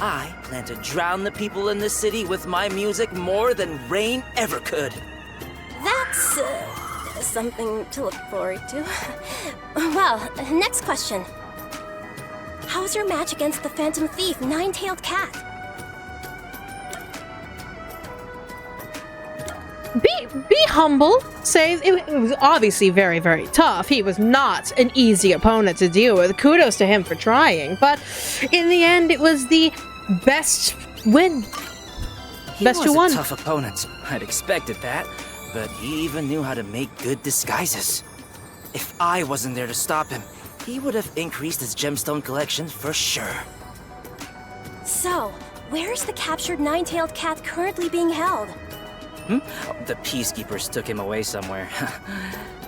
I plan to drown the people in this city with my music more than rain ever could. That's something to look forward to. Well, next question. How's your match against the Phantom Thief, Nine-Tailed Cat? Be humble. Say it was obviously very, very tough. He was not an easy opponent to deal with. Kudos to him for trying. But in the end, it was the best win. Best who won. He was a tough opponent. I'd expected that. But he even knew how to make good disguises. If I wasn't there to stop him, he would have increased his gemstone collection for sure. So, where's the captured Nine-Tailed Cat currently being held? The peacekeepers took him away somewhere.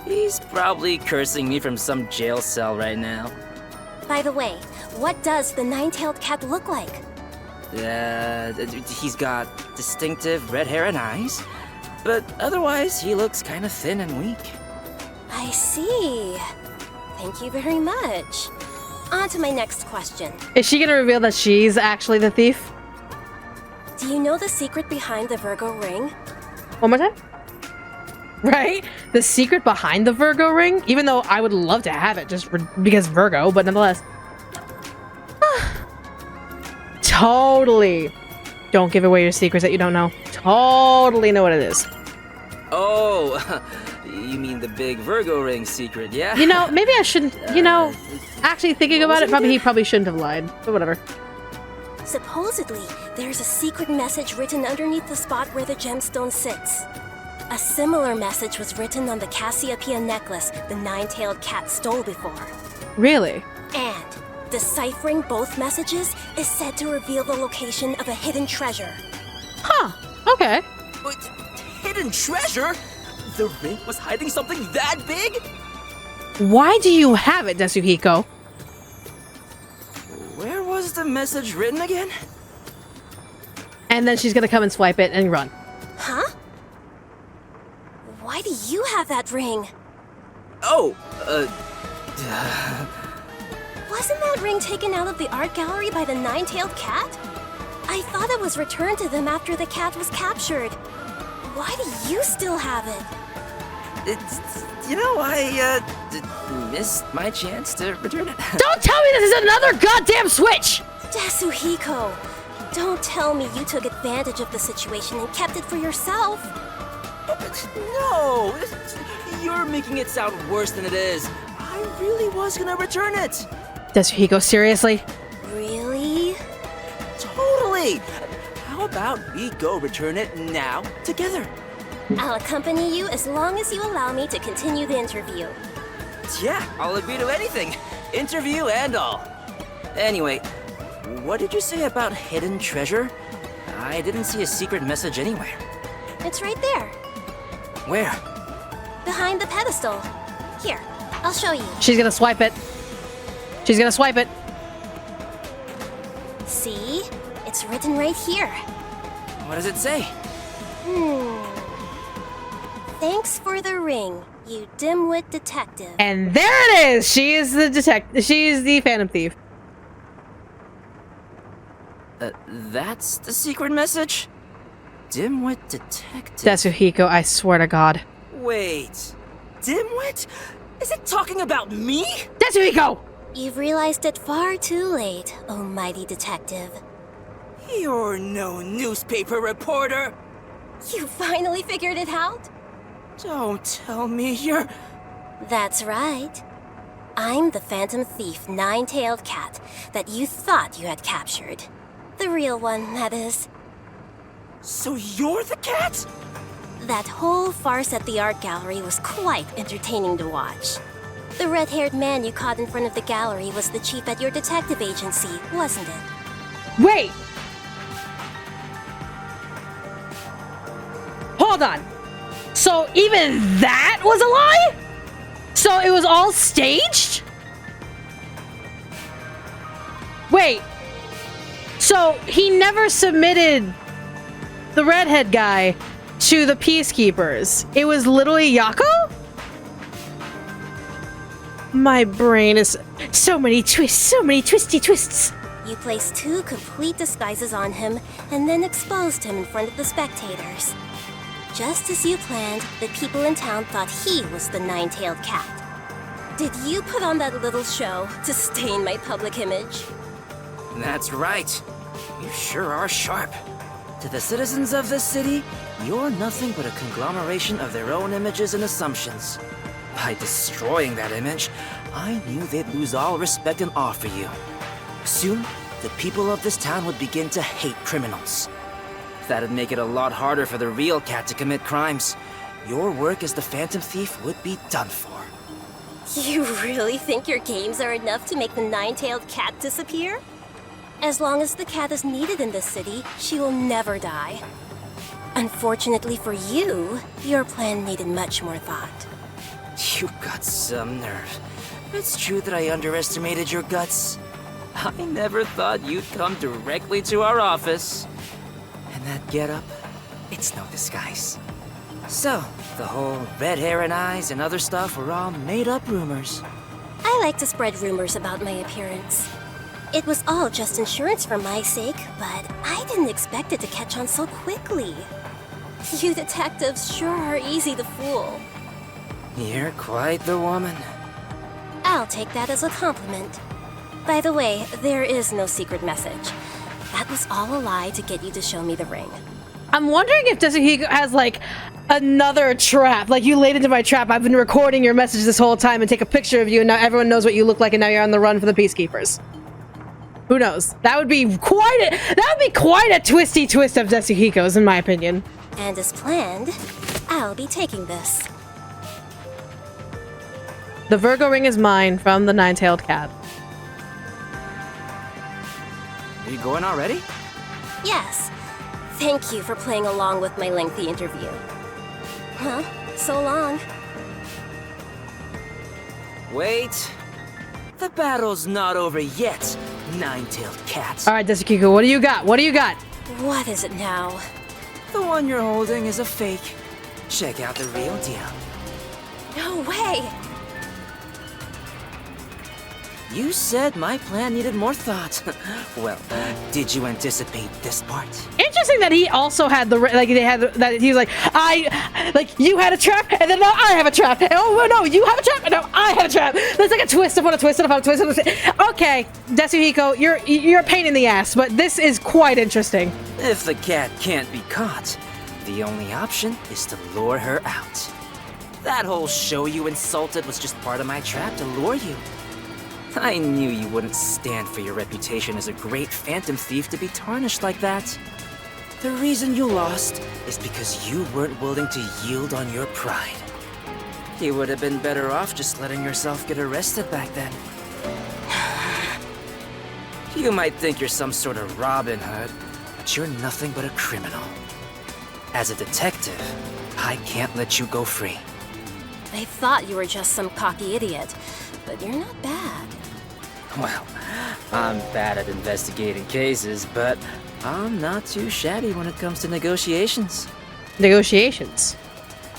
He's probably cursing me from some jail cell right now. By the way, what does the Nine-Tailed Cat look like? He's got distinctive red hair and eyes, but otherwise he looks kind of thin and weak. I see. Thank you very much. On to my next question. Is she gonna reveal that she's actually the thief? Do you know the secret behind the Virgo ring? One more time? Right? The secret behind the Virgo ring? Even though I would love to have it just because Virgo, but nonetheless. Totally. Don't give away your secrets that you don't know. Totally know what it is. Oh, you mean the big Virgo ring secret, yeah? You know, maybe I shouldn't, actually thinking about it, he probably shouldn't have lied, but whatever. Supposedly, there's a secret message written underneath the spot where the gemstone sits. A similar message was written on the Cassiopeia necklace the Nine-Tailed Cat stole before. Really? And deciphering both messages is said to reveal the location of a hidden treasure. Huh, okay. But hidden treasure? The ring was hiding something that big? Why do you have it, Tetsuhiko? Where was the message written again? And then she's gonna come and swipe it and run. Huh? Why do you have that ring? Oh, Wasn't that ring taken out of the art gallery by the Nine-Tailed Cat? I thought it was returned to them after the cat was captured. Why do you still have it? I missed my chance to return it. Don't tell me this is another goddamn switch! Tetsuhiko, don't tell me you took advantage of the situation and kept it for yourself. No, you're making it sound worse than it is. I really was gonna return it. Tetsuhiko, seriously? Really? Totally. How about we go return it now together? I'll accompany you as long as you allow me to continue the interview. Yeah, I'll agree to anything. Interview and all. Anyway, what did you say about hidden treasure? I didn't see a secret message anywhere. It's right there, Where? behind the pedestal. Here, I'll show you. She's gonna swipe it. She's gonna swipe it. See? It's written right here. What does it say? Thanks for the ring, you dimwit detective. And there it is! She is the she is the Phantom Thief. That's the secret message? Dimwit detective. Tetsuhiko, I swear to God. Wait. Dimwit? Is it talking about me? Tetsuhiko! You've realized it far too late, oh mighty detective. You're no newspaper reporter. You finally figured it out? Don't tell me you're... That's right. I'm the Phantom Thief, nine-tailed cat that you thought you had captured. The real one, that is. So you're the cat? That whole farce at the art gallery was quite entertaining to watch. The red-haired man you caught in front of the gallery was the chief at your detective agency, wasn't it? Wait! Hold on. So even that was a lie? So it was all staged? Wait. So he never submitted the redhead guy to the Peacekeepers. It was literally Yako? My brain is so many twists, so many twisty twists. You placed 2 complete disguises on him and then exposed him in front of the spectators. Just as you planned, the people in town thought he was the nine-tailed cat. Did you put on that little show to stain my public image? That's right. You sure are sharp. To the citizens of this city, you're nothing but a conglomeration of their own images and assumptions. By destroying that image, I knew they'd lose all respect and awe for you. Soon, the people of this town would begin to hate criminals. That'd make it a lot harder for the real cat to commit crimes. Your work as the Phantom Thief would be done for. You really think your games are enough to make the nine-tailed cat disappear? As long as the cat is needed in this city, she will never die. Unfortunately for you, your plan needed much more thought. You got some nerve. It's true that I underestimated your guts. I never thought you'd come directly to our office. And that getup, it's no disguise. So, the whole red hair and eyes and other stuff were all made-up rumors. I like to spread rumors about my appearance. It was all just insurance for my sake, but I didn't expect it to catch on so quickly. You detectives sure are easy to fool. You're quite the woman. I'll take that as a compliment. By the way, there is no secret message. That was all a lie to get you to show me the ring. I'm wondering if Tetsuhiko has, like, another trap. Like, you laid into my trap. I've been recording your message this whole time and take a picture of you, and now everyone knows what you look like, and now you're on the run for the Peacekeepers. Who knows? That would be quite a twisty twist of Tetsuhiko's, in my opinion. And as planned, I'll be taking this. The Virgo ring is mine from the nine-tailed cat. Are you going already? Yes. Thank you for playing along with my lengthy interview. Well, so long. Wait. The battle's not over yet, nine-tailed cat. All right, Tetsuhiko, what do you got? What do you got? What is it now? The one you're holding is a fake. Check out the real deal. No way! You said my plan needed more thought. Well, did you anticipate this part? Interesting that he also had the that he was like, you had a trap, and then now I have a trap. And, oh no, you have a trap, and now I have a trap. There's like a twist upon a twist upon a twist. Okay, Tetsuhiko, you're a pain in the ass, but this is quite interesting. If the cat can't be caught, the only option is to lure her out. That whole show you insulted was just part of my trap to lure you. I knew you wouldn't stand for your reputation as a great Phantom Thief to be tarnished like that. The reason you lost is because you weren't willing to yield on your pride. He would have been better off just letting yourself get arrested back then. You might think you're some sort of Robin Hood, but you're nothing but a criminal. As a detective, I can't let you go free. I thought you were just some cocky idiot, but you're not bad. Well, I'm bad at investigating cases, but I'm not too shabby when it comes to negotiations. Negotiations?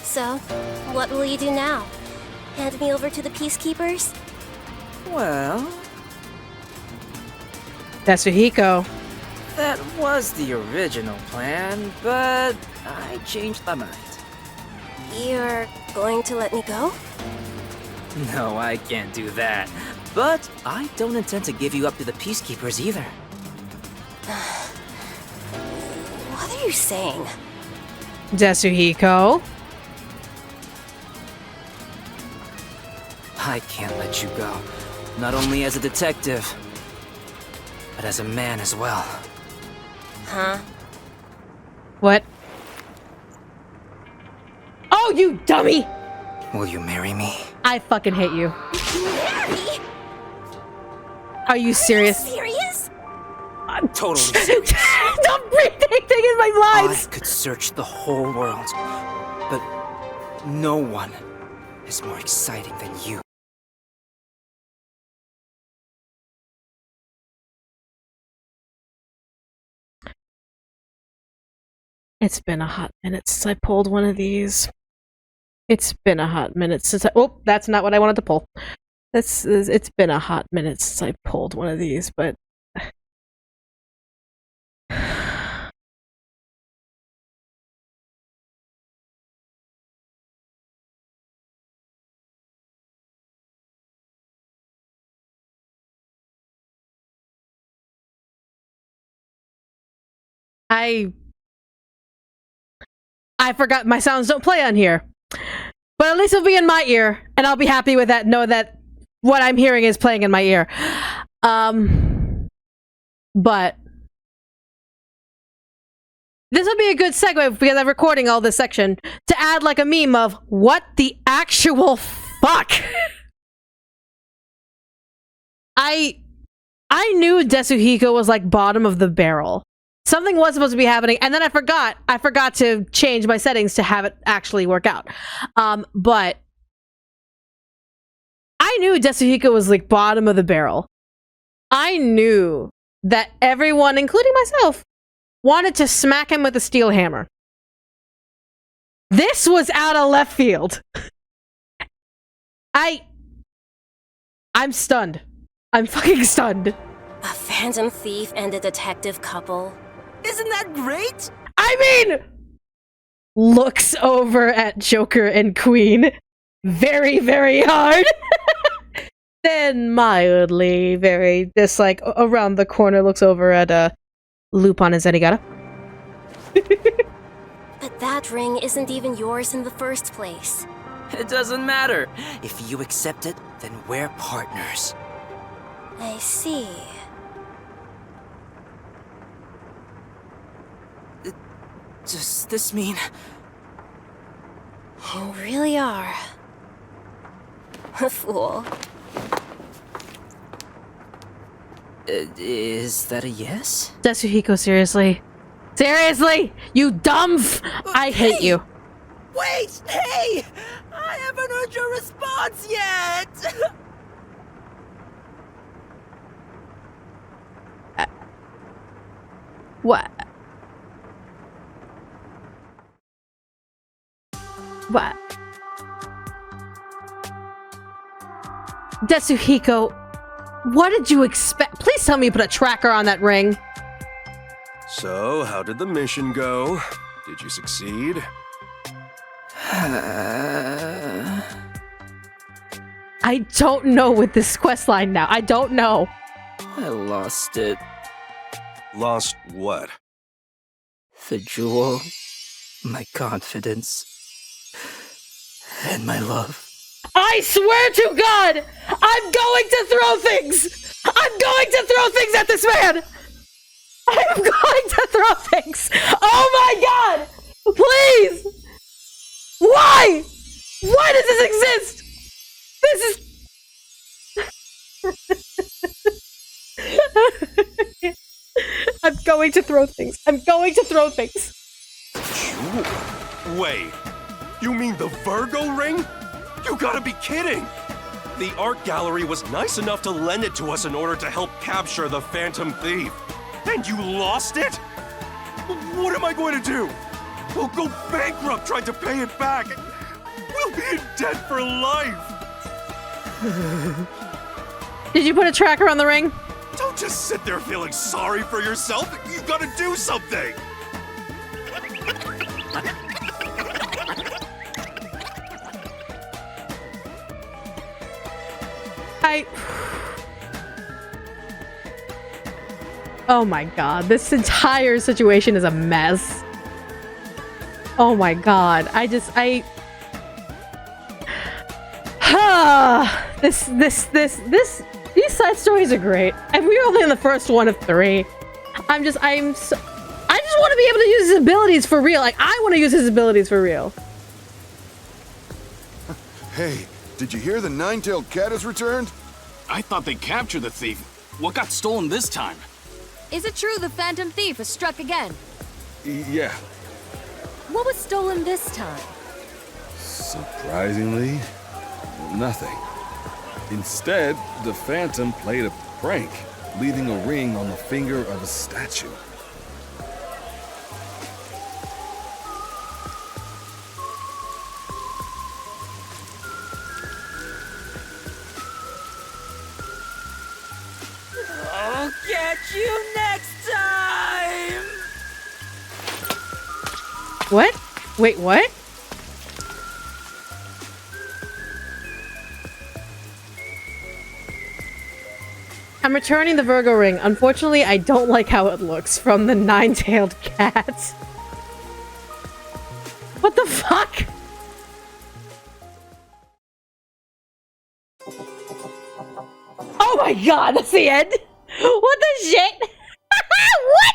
So, what will you do now? Hand me over to the peacekeepers? Well, Tetsuhiko. that was the original plan, but I changed my mind. You're going to let me go? No, I can't do that. But I don't intend to give you up to the peacekeepers either. What are you saying? Tetsuhiko. I can't let you go. Not only as a detective, but as a man as well. Huh? What? Oh, you dummy! Will you marry me? I fucking hate you. Marry? Are you serious? Serious? I'm totally serious. Stop breathing in my lines! I could search the whole world, but no one is more exciting than you. It's been a hot minute since I pulled one of these. It's been a hot minute since I— oh, that's not what I wanted to pull. It's been a hot minute since I pulled one of these, but... I forgot my sounds don't play on here. But at least it'll be in my ear, and I'll be happy with that, know that what I'm hearing is playing in my ear. But this would be a good segue, because I'm recording all this section, to add like a meme of, what the actual fuck? I knew Tetsuhiko was like bottom of the barrel. Something was supposed to be happening, and then I forgot to change my settings to have it actually work out. But I knew Tetsuhiko was like bottom of the barrel. I knew that everyone, including myself, wanted to smack him with a steel hammer. This was out of left field. I'm stunned. I'm fucking stunned. A phantom thief and a detective couple. Isn't that great? I mean, looks over at Joker and Queen very, very hard. Then mildly, very, just like around the corner, looks over at Lupin and Zenigata. But that ring isn't even yours in the first place. It doesn't matter. If you accept it, then we're partners. I see. Does this mean... You really are a fool. Is that a yes? Tetsuhiko, seriously? Seriously? You dumb I hate you. Wait! Hey! I haven't heard your response yet! What? What? Tetsuhiko, what did you expect? Please tell me you put a tracker on that ring. So, how did the mission go? Did you succeed? I don't know with this quest line now. I don't know. I lost it. Lost what? The jewel, my confidence, and my love. I swear to God, I'm going to throw things! I'm going to throw things at this man! I'm going to throw things! Oh my God! Please! Why? Why does this exist? This is... I'm going to throw things. I'm going to throw things. Wait, you mean the Virgo ring? You gotta be kidding! The art gallery was nice enough to lend it to us in order to help capture the Phantom Thief. And you lost it? What am I going to do? We'll go bankrupt trying to pay it back. We'll be in debt for life. Did you put a tracker on the ring? Don't just sit there feeling sorry for yourself. You gotta do something. Oh my god, this entire situation is a mess. Oh my god, these side stories are great. And we're only in the first one of 3. I just want to be able to use his abilities for real. Like, I want to use his abilities for real. Hey, did you hear the nine-tailed cat has returned? I thought they captured the thief. What got stolen this time? Is it true the Phantom Thief has struck again? Yeah. What was stolen this time? Surprisingly, nothing. Instead, the Phantom played a prank, leaving a ring on the finger of a statue. I'll catch you next time! What? Wait, what? I'm returning the Virgo ring. Unfortunately, I don't like how it looks from the nine-tailed cat. What the fuck? Oh my god, that's the end? What the shit? What?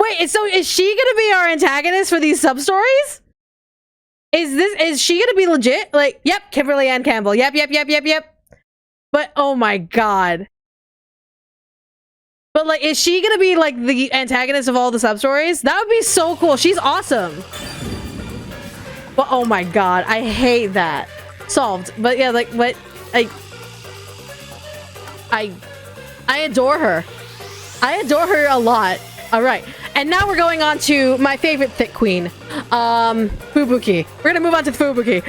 Wait, so is she gonna be our antagonist for these sub-stories? Is she gonna be legit? Like, yep, Kimberly Ann Campbell. Yep. But, oh my god. But, like, is she gonna be, like, the antagonist of all the sub-stories? That would be so cool. She's awesome. But, oh my god. I hate that. Solved. But, yeah, like, but, I adore her. I adore her a lot. Alright. And now we're going on to my favorite thick queen. Fubuki. We're gonna move on to Fubuki.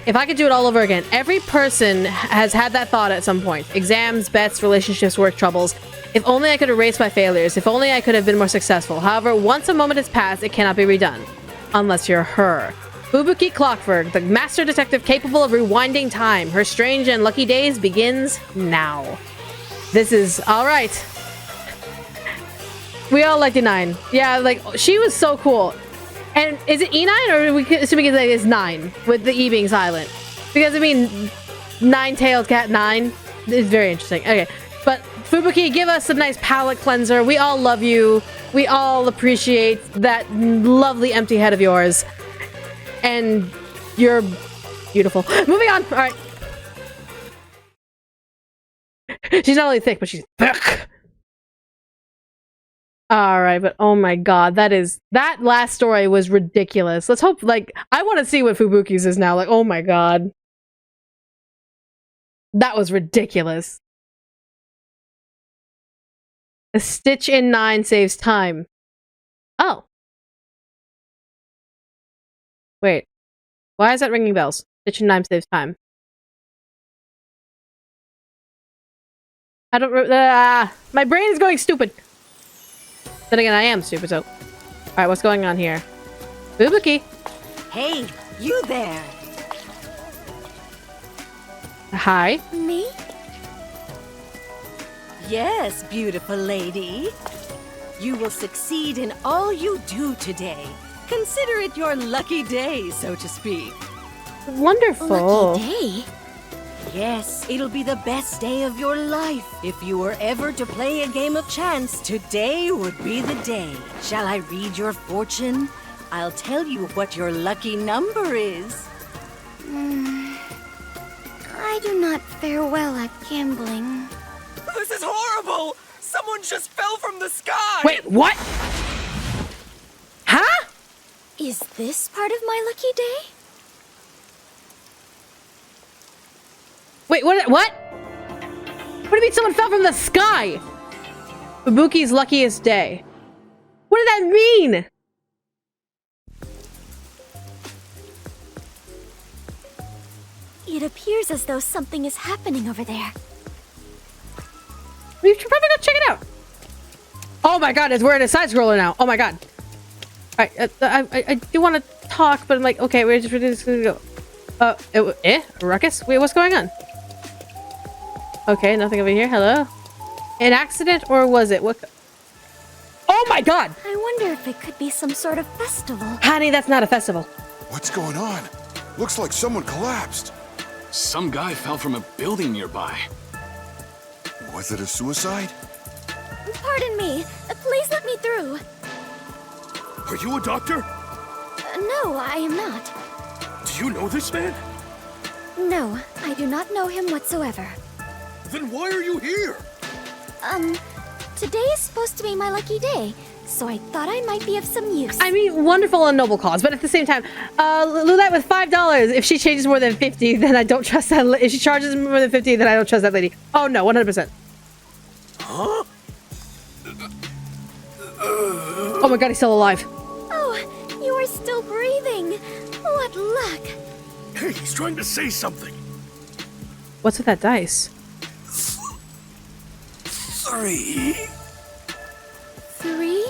If I could do it all over again. Every person has had that thought at some point. Exams, bets, relationships, work troubles. If only I could erase my failures. If only I could have been more successful. However, once a moment has passed, it cannot be redone. Unless you're her. Fubuki Clockwork, the master detective capable of rewinding time. Her strange and lucky days begins now. This is... alright. We all liked E9. Yeah, like, she was so cool. And is it E9 or are we assuming it's 9 with the E being silent? Because, I mean, nine-tailed cat 9 is very interesting. Okay, but Fubuki, give us a nice palate cleanser. We all love you. We all appreciate that lovely empty head of yours. And you're beautiful. Moving on. All right. She's not only thick, but she's thick. Alright, but oh my god, that last story was ridiculous. Let's hope, like, I want to see what Fubuki's is now. Like, oh my god. That was ridiculous. A stitch in 9 saves time. Oh. Wait. Why is that ringing bells? Stitch in 9 saves time. I don't... my brain is going stupid. Then again, I am stupid, so... Alright, what's going on here? Fubuki! Hey, you there! Hi? Me? Yes, beautiful lady. You will succeed in all you do today. Consider it your lucky day, so to speak. Wonderful. Lucky day? Yes, it'll be the best day of your life. If you were ever to play a game of chance, today would be the day. Shall I read your fortune? I'll tell you what your lucky number is. I do not fare well at gambling. This is horrible! Someone just fell from the sky! Wait, what? Huh? Is this part of my lucky day? Wait, what? What? What do you mean someone fell from the sky? Fubuki's luckiest day. What did that mean? It appears as though something is happening over there. We should probably go check it out. Oh my god, we're in a side scroller now. Oh my god. Alright, I do want to talk, but I'm like, okay, we're just gonna go. A ruckus? Wait, what's going on? Okay, nothing over here. Hello? An accident, or was it? What? Oh my god! I wonder if it could be some sort of festival. Honey, that's not a festival. What's going on? Looks like someone collapsed. Some guy fell from a building nearby. Was it a suicide? Pardon me. Please let me through. Are you a doctor? No, I am not. Do you know this man? No, I do not know him whatsoever. Then why are you here? Today is supposed to be my lucky day, so I thought I might be of some use. I mean, wonderful and noble cause, but at the same time, Lulette with $5. If she changes more than 50, then I don't trust that. If she charges more than 50, then I don't trust that lady. Oh no, 100%. Huh? Oh my god, he's still alive. Oh, you are still breathing. What luck. Hey, he's trying to say something. What's with that dice? 3. 3?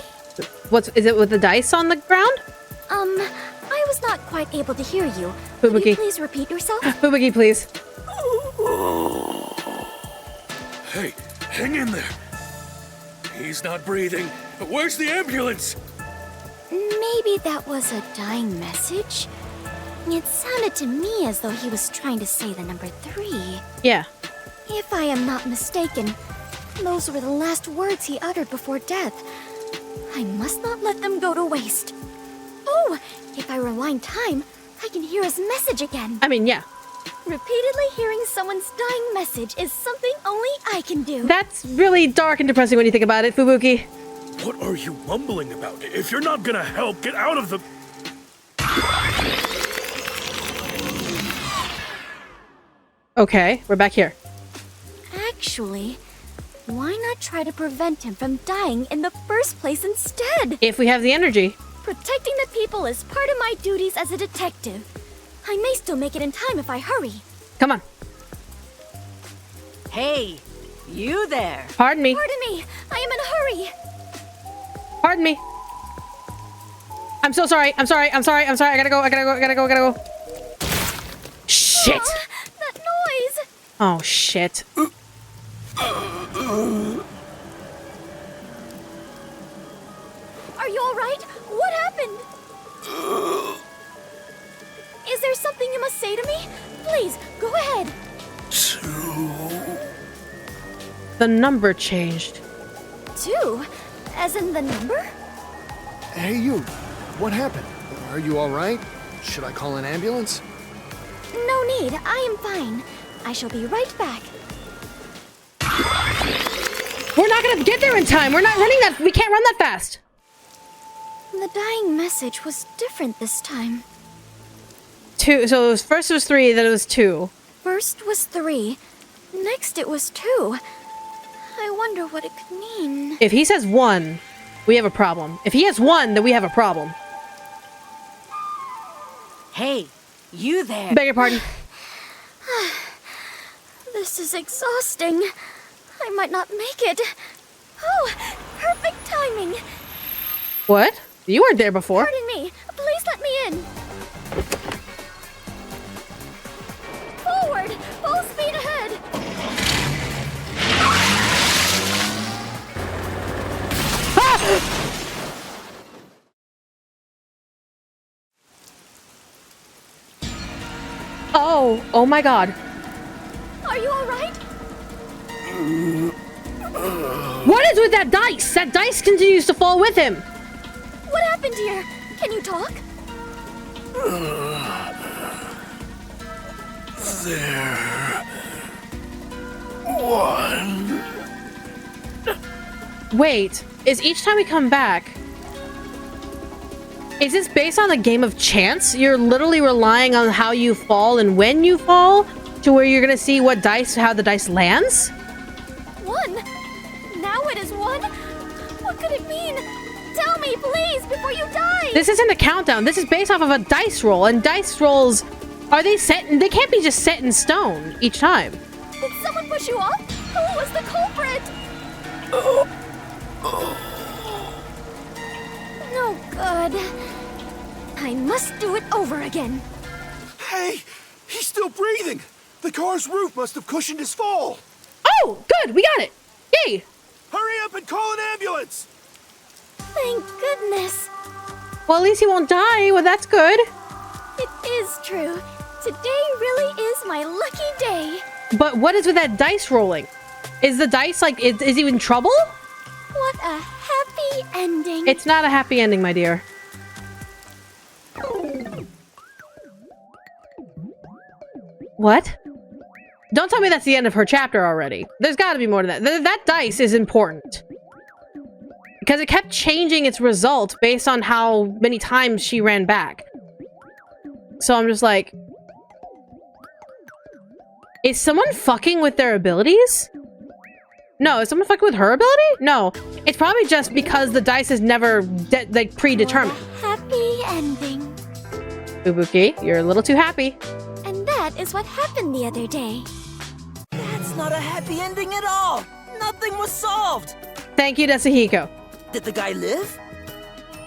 Is it with the dice on the ground? I was not quite able to hear you. Fubuki. Could you please repeat yourself? Fubuki, please. Hey, hang in there. He's not breathing. Where's the ambulance? Maybe that was a dying message? It sounded to me as though he was trying to say the number 3. Yeah. If I am not mistaken, those were the last words he uttered before death. I must not let them go to waste. Oh, if I rewind time, I can hear his message again. I mean, yeah. Repeatedly hearing someone's dying message is something only I can do. That's really dark and depressing when you think about it, Fubuki. What are you mumbling about? If you're not gonna help, get out of the... Okay, we're back here. Actually, why not try to prevent him from dying in the first place instead? If we have the energy. Protecting the people is part of my duties as a detective. I may still make it in time if I hurry. Come on. Hey, you there. Pardon me. Pardon me, I am in a hurry. Pardon me. I'm so sorry. I'm sorry. I gotta go. Shit. That noise. Oh, shit. Are you all right? What happened? Is there something you must say to me? Please, go ahead. 2. The number changed. 2? As in the number? Hey, you. What happened? Are you all right? Should I call an ambulance? No need. I am fine. I shall be right back. We're not gonna get there in time. We're not running that. We can't run that fast. The dying message was different this time. 2. So it was, first it was 3, then it was 2. First was 3. Next it was 2. I wonder what it could mean. If he says 1, we have a problem. If he has 1, then we have a problem. Hey, you there. Beg your pardon. This is exhausting. I might not make it. Oh, perfect timing. What? You weren't there before. Pardon me. Please let me in. Forward! Full speed ahead! Oh my god. Are you alright? What is with that dice? That dice continues to fall with him. What happened here? Can you talk? There. One. Wait, is each time we come back... Is this based on a game of chance? You're literally relying on how you fall and when you fall to where you're gonna see how the dice lands? 1? Now it is 1? What could it mean? Tell me, please, before you die! This isn't a countdown. This is based off of a dice roll, and dice rolls, are they set? They can't be just set in stone each time. Did someone push you off? Who was the culprit? No good. I must do it over again. Hey, he's still breathing. The car's roof must have cushioned his fall. Oh, good, we got it. Yay. Hurry up and call an ambulance. Thank goodness. Well, at least he won't die. Well, that's good. It is true. Today really is my lucky day. But what is with that dice rolling? Is the dice, like, is he in trouble? What a happy ending. It's not a happy ending, my dear. What? Don't tell me that's the end of her chapter already. There's got to be more to that. That dice is important. Because it kept changing its result based on how many times she ran back. So I'm just like... Is someone fucking with their abilities? No, is someone fucking with her ability? No. It's probably just because the dice is never, like, predetermined. What a happy ending. Fubuki, you're a little too happy. And that is what happened the other day. That's not a happy ending at all. Nothing was solved. Thank you, Desahiko. Did the guy live?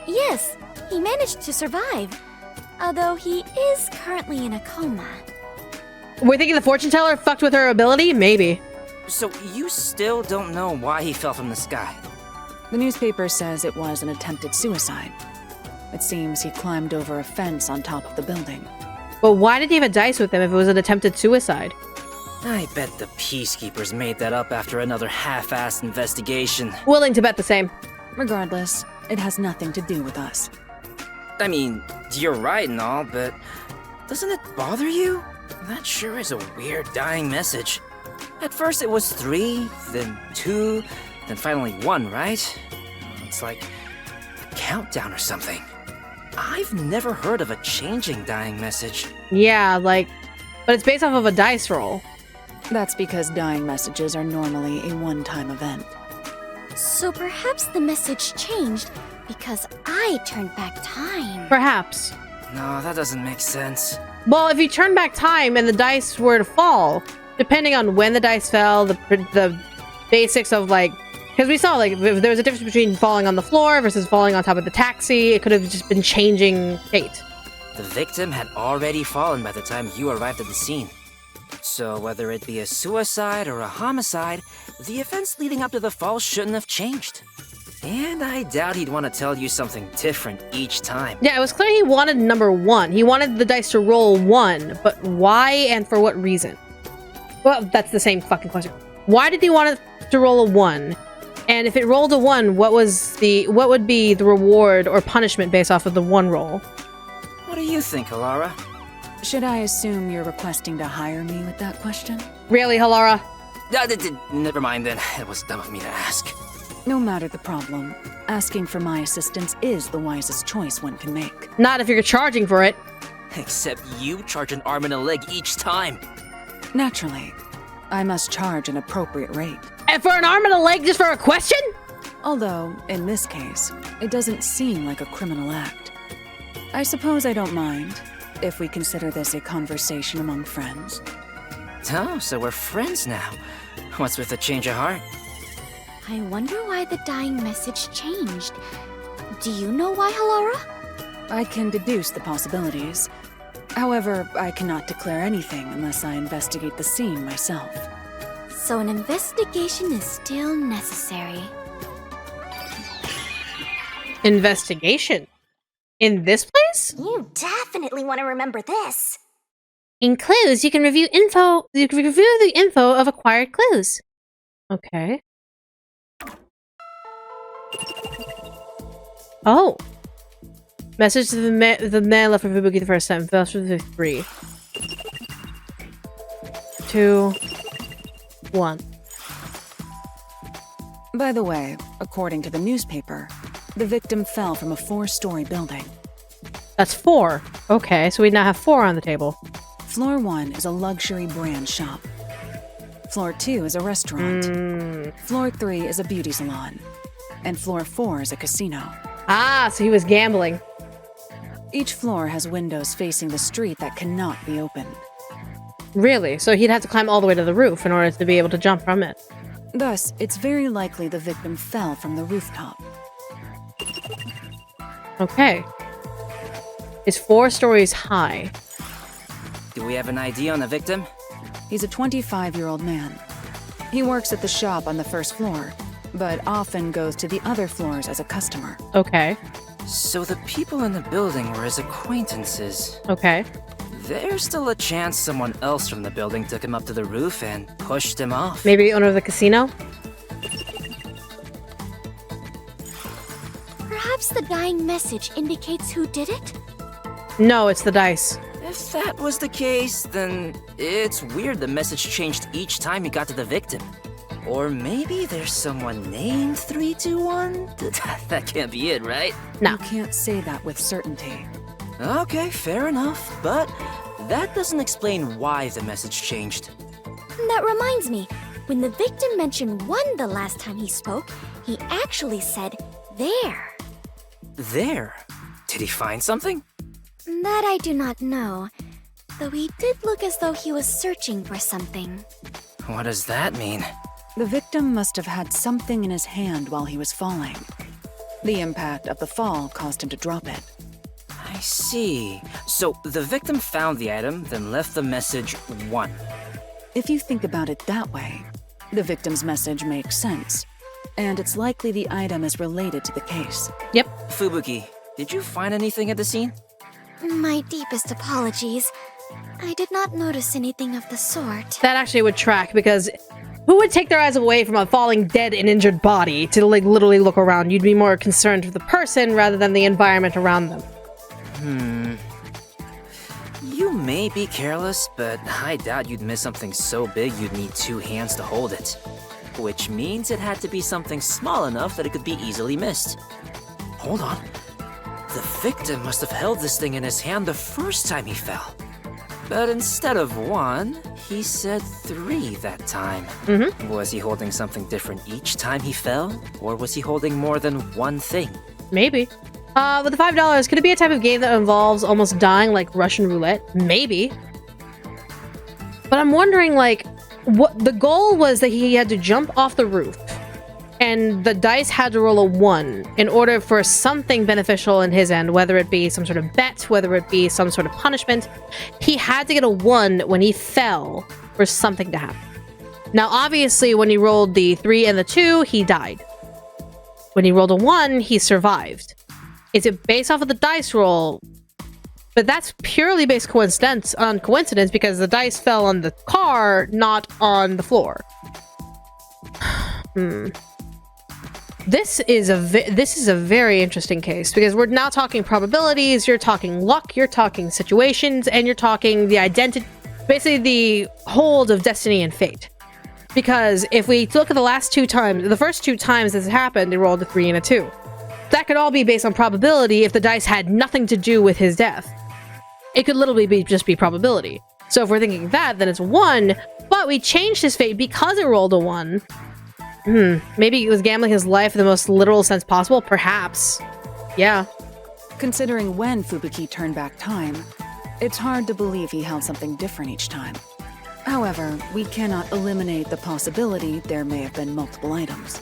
Yes, he managed to survive. Although he is currently in a coma. We're thinking the fortune teller fucked with her ability? Maybe. So you still don't know why he fell from the sky? The newspaper says it was an attempted suicide. It seems he climbed over a fence on top of the building. But why did he have a dice with him if it was an attempted suicide? I bet the Peacekeepers made that up after another half-assed investigation. Willing to bet the same. Regardless, it has nothing to do with us. I mean, you're right and all, but doesn't it bother you? That sure is a weird dying message. At first it was 3, then 2, then finally 1, right? It's like a countdown or something. I've never heard of a changing dying message. Yeah, like, but it's based off of a dice roll. That's because dying messages are normally a one-time event. So perhaps the message changed because I turned back time. Perhaps. No, that doesn't make sense. Well, if you turn back time and the dice were to fall, depending on when the dice fell, the basics of, like, because we saw, like, if there was a difference between falling on the floor versus falling on top of the taxi. It could have just been changing fate. The victim had already fallen by the time you arrived at the scene. So whether it be a suicide or a homicide, the events leading up to the fall shouldn't have changed. And I doubt he'd want to tell you something different each time. Yeah, it was clear he wanted number 1. He wanted the dice to roll 1, but why and for what reason? Well, that's the same fucking question. Why did he want it to roll a 1? And if it rolled a 1, what would be the reward or punishment based off of the 1 roll? What do you think, Alara? Should I assume you're requesting to hire me with that question? Really, Halara? Never mind then. It was dumb of me to ask. No matter the problem, asking for my assistance is the wisest choice one can make. Not if you're charging for it. Except you charge an arm and a leg each time. Naturally, I must charge an appropriate rate. And for an arm and a leg just for a question? Although, in this case, it doesn't seem like a criminal act. I suppose I don't mind, if we consider this a conversation among friends. Oh, so we're friends now. What's with the change of heart? I wonder why the dying message changed. Do you know why, Halara? I can deduce the possibilities. However, I cannot declare anything unless I investigate the scene myself. So an investigation is still necessary. Investigation? In this place? You definitely want to remember this. In clues, you can review info. You can review the info of acquired clues. Okay. Oh. Message to the man left for Fubuki the first time. Fell through the 3. 2, 1. By the way, according to the newspaper, the victim fell from a 4-story building. That's 4. Okay, so we now have 4 on the table. Floor 1 is a luxury brand shop. Floor 2 is a restaurant. Floor 3 is a beauty salon. And floor 4 is a casino. Ah, so he was gambling. Each floor has windows facing the street that cannot be opened. Really? So he'd have to climb all the way to the roof in order to be able to jump from it. Thus, it's very likely the victim fell from the rooftop. Okay. It's 4 stories high. Do we have an ID on the victim? He's a 25-year-old man. He works at the shop on the 1st floor, but often goes to the other floors as a customer. Okay. So the people in the building were his acquaintances. Okay. There's still a chance someone else from the building took him up to the roof and pushed him off. Maybe the owner of the casino? Perhaps the dying message indicates who did it? No, it's the dice. If that was the case, then it's weird the message changed each time he got to the victim. Or maybe there's someone named 321? That can't be it, right? No. You can't say that with certainty. Okay, fair enough, but that doesn't explain why the message changed. That reminds me, when the victim mentioned 1 the last time he spoke, he actually said, there. There? Did he find something? That I do not know, though he did look as though he was searching for something. What does that mean? The victim must have had something in his hand while he was falling. The impact of the fall caused him to drop it. I see. So the victim found the item, then left the message 1. If you think about it that way, the victim's message makes sense. And it's likely the item is related to the case. Yep. Fubuki, did you find anything at the scene? My deepest apologies. I did not notice anything of the sort. That actually would track, because who would take their eyes away from a falling dead and injured body to like literally look around? You'd be more concerned with the person rather than the environment around them. You may be careless, but I doubt you'd miss something so big you'd need 2 hands to hold it. Which means it had to be something small enough that it could be easily missed. Hold on. The victim must have held this thing in his hand the first time he fell. But instead of 1, he said 3 that time. Was he holding something different each time he fell? Or was he holding more than 1 thing? Maybe. With the $5, could it be a type of game that involves almost dying like Russian roulette? Maybe. But I'm wondering, like, what the goal was that he had to jump off the roof, and the dice had to roll a 1 in order for something beneficial in his end, whether it be some sort of bet, whether it be some sort of punishment. He had to get a 1 when he fell for something to happen. Now, obviously, when he rolled the 3 and the 2, he died. When he rolled a 1, he survived. Is it based off of the dice roll? But that's purely based on coincidence because the dice fell on the car, not on the floor. This is a very interesting case because we're now talking probabilities, you're talking luck, you're talking situations, and you're talking the identity, basically the hold of destiny and fate. Because if we look at the first 2 times this happened, they rolled a 3 and a 2. That could all be based on probability if the dice had nothing to do with his death. It could literally just be probability. So if we're thinking that, then it's 1, but we changed his fate because it rolled a 1. Maybe he was gambling his life in the most literal sense possible? Perhaps. Yeah. Considering when Fubuki turned back time, it's hard to believe he held something different each time. However, we cannot eliminate the possibility there may have been multiple items.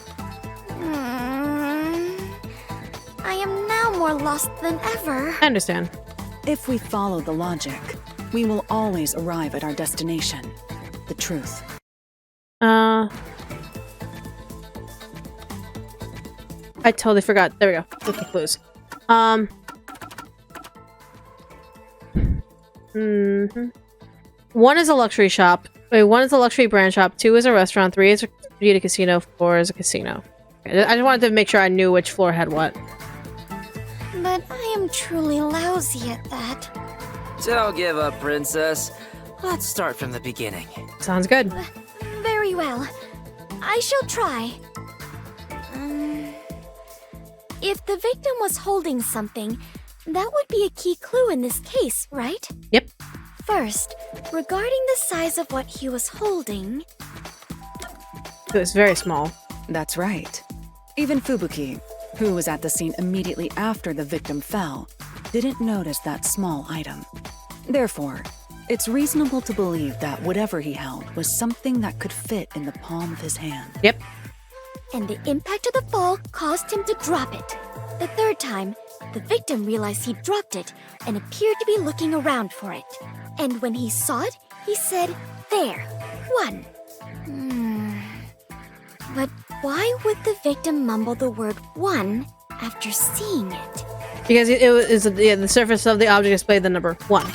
I am now more lost than ever. I understand. If we follow the logic, we will always arrive at our destination, the truth. I totally forgot. There we go. Look at clues. One is a luxury shop. Wait, 1 is a luxury brand shop. 2 is a restaurant. 3 is a beauty casino. 4 is a casino. Okay, I just wanted to make sure I knew which floor had what. But I am truly lousy at that. Don't give up, princess. Let's start from the beginning. Sounds good. Very well. I shall try. If the victim was holding something, that would be a key clue in this case, right? Yep. First, regarding the size of what he was holding... It was very small. That's right. Even Fubuki, who was at the scene immediately after the victim fell, didn't notice that small item. Therefore, it's reasonable to believe that whatever he held was something that could fit in the palm of his hand. Yep. And the impact of the fall caused him to drop it. The third time, the victim realized he dropped it and appeared to be looking around for it. And when he saw it, he said, "There, 1." But why would the victim mumble the word 1 after seeing it? Because the surface of the object displayed the number 1.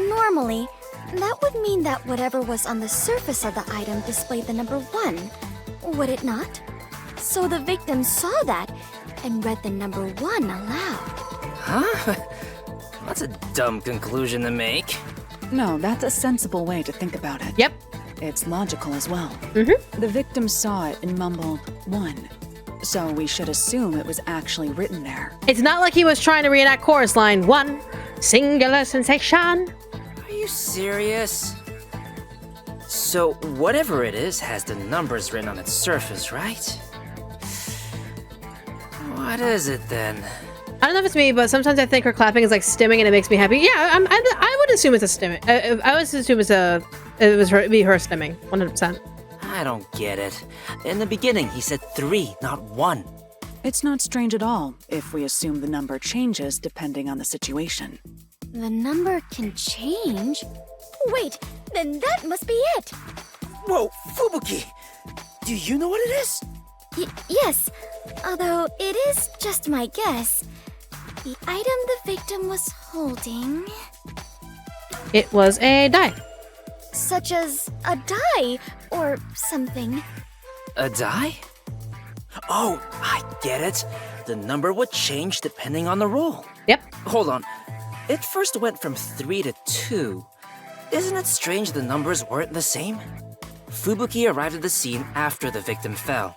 Normally, that would mean that whatever was on the surface of the item displayed the number 1, would it not? So the victim saw that and read the number 1 aloud. Huh? That's a dumb conclusion to make. No, that's a sensible way to think about it. Yep. It's logical as well. Mm-hmm. The victim saw it and mumbled 1. So we should assume it was actually written there. It's not like he was trying to reenact chorus line 1, singular sensation. Are you serious? So whatever it is has the numbers written on its surface, right? What is it then? I don't know if it's me, but sometimes I think her clapping is like stimming and it makes me happy. Yeah, I would assume it's a stimming. I would assume it'd be her stimming, 100%. I don't get it. In the beginning, he said 3, not 1. It's not strange at all if we assume the number changes depending on the situation. The number can change? Wait, then that must be it. Whoa, Fubuki! Do you know what it is? Yes, although it is just my guess. The item the victim was holding... It was a die. Such as a die or something. A die? Oh, I get it. The number would change depending on the roll. Yep. Hold on. It first went from 3 to 2. Isn't it strange the numbers weren't the same? Fubuki arrived at the scene after the victim fell.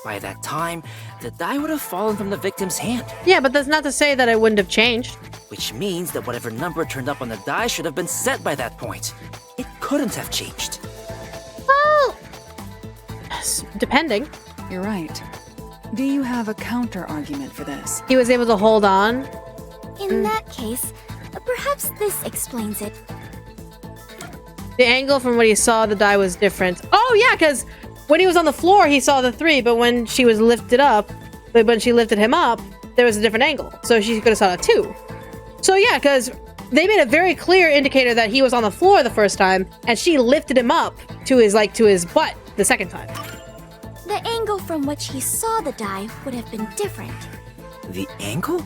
By that time, the die would have fallen from the victim's hand. Yeah, but that's not to say that it wouldn't have changed. Which means that whatever number turned up on the die should have been set by that point. It couldn't have changed. Well, depending. You're right. Do you have a counter-argument for this? He was able to hold on. In that case, perhaps this explains it. The angle from when he saw the die was different. Oh yeah, because when he was on the floor, he saw the 3, but when she was lifted up, when she lifted him up, there was a different angle. So she could have saw a 2. So yeah, because they made a very clear indicator that he was on the floor the first time, and she lifted him up to his butt the second time. The angle from which he saw the die would have been different. The angle?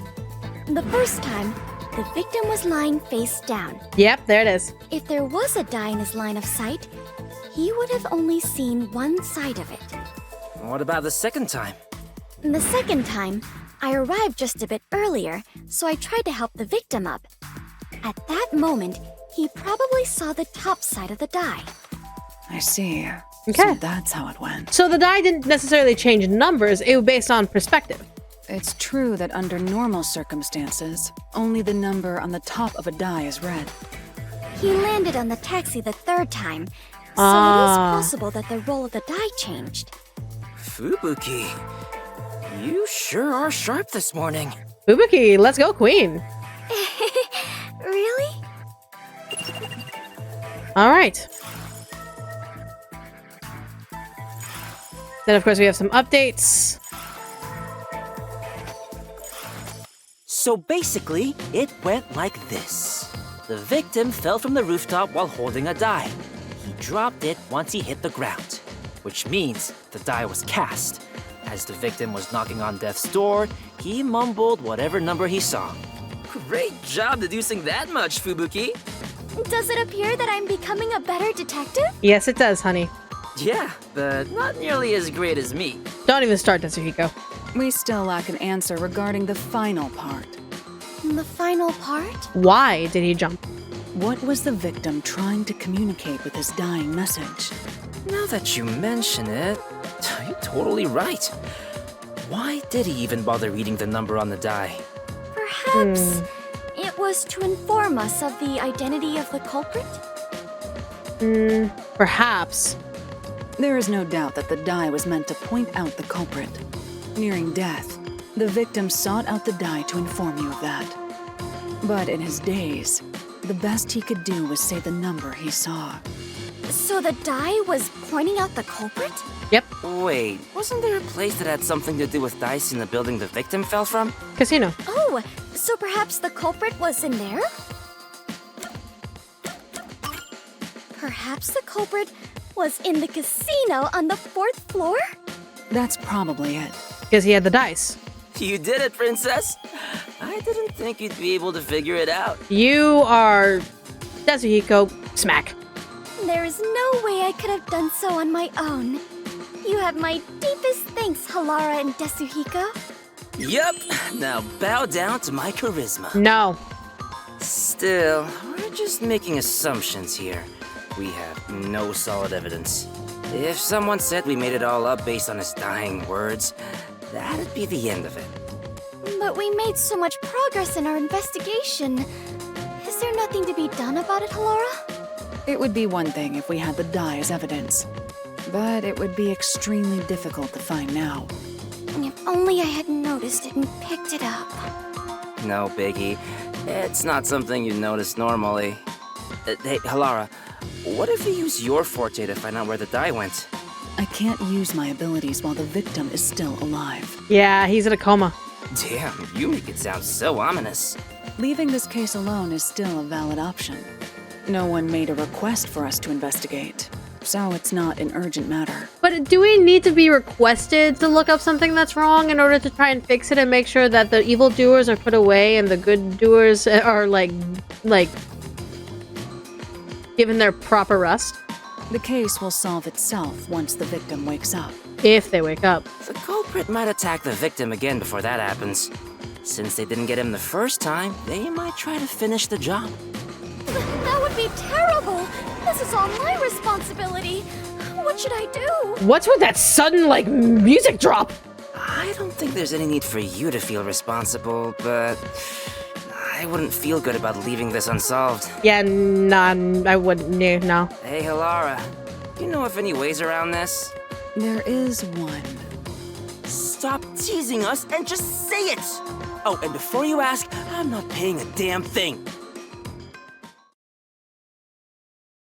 The first time, the victim was lying face down. Yep, there it is. If there was a die in his line of sight, he would have only seen one side of it. What about the second time? The second time, I arrived just a bit earlier, so I tried to help the victim up. At that moment, he probably saw the top side of the die. I see. Okay. So that's how it went. So the die didn't necessarily change numbers, it was based on perspective. It's true that under normal circumstances, only the number on the top of a die is read. He landed on the taxi the third time, so it is possible that the roll of the die changed. Fubuki, you sure are sharp this morning. Fubuki, let's go, queen. Really? All right. Then, of course, we have some updates. So basically, it went like this. The victim fell from the rooftop while holding a die. He dropped it once he hit the ground, which means the die was cast. As the victim was knocking on death's door, he mumbled whatever number he saw. Great job deducing that much, Fubuki. Does it appear that I'm becoming a better detective? Yes, it does, honey. Yeah, but not nearly as great as me. Don't even start, Tetsuhiko. We still lack an answer regarding the final part. The final part? Why did he jump? What was the victim trying to communicate with his dying message? Now that you mention it, you're totally right. Why did he even bother reading the number on the die? Perhaps it was to inform us of the identity of the culprit? Perhaps. There is no doubt that the die was meant to point out the culprit. Nearing death, the victim sought out the die to inform you of that. But in his daze, the best he could do was say the number he saw. So the die was pointing out the culprit? Yep. Wait, wasn't there a place that had something to do with dice in the building the victim fell from? Casino. Oh, so perhaps the culprit was in there? Perhaps the culprit was in the casino on the 4th floor? That's probably it. Because he had the dice. You did it, Princess! I didn't think you'd be able to figure it out. You are... Yasuhiko. Smack. There is no way I could have done so on my own. You have my deepest thanks, Halara and Desuhiko. Yup, now bow down to my charisma. No. Still, we're just making assumptions here. We have no solid evidence. If someone said we made it all up based on his dying words, that'd be the end of it. But we made so much progress in our investigation. Is there nothing to be done about it, Halara? It would be one thing if we had the die as evidence, but it would be extremely difficult to find now. If only I had noticed it and picked it up. No biggie. It's not something you notice normally. Hey, Halara, what if we use your forte to find out where the die went? I can't use my abilities while the victim is still alive. Yeah, he's in a coma. Damn, you make it sound so ominous. Leaving this case alone is still a valid option. No one made a request for us to investigate, so it's not an urgent matter. But do we need to be requested to look up something that's wrong in order to try and fix it and make sure that the evildoers are put away and the good doers are like given their proper rest? The case will solve itself once the victim wakes up. If they wake up. The culprit might attack the victim again before that happens. Since they didn't get him the first time, they might try to finish the job. That would be terrible! This is all my responsibility! What should I do? What's with that sudden, music drop? I don't think there's any need for you to feel responsible, but I wouldn't feel good about leaving this unsolved. Yeah, none. I wouldn't. No. Hey, Halara, you know of any ways around this? There is one. Stop teasing us and just say it! Oh, and before you ask, I'm not paying a damn thing.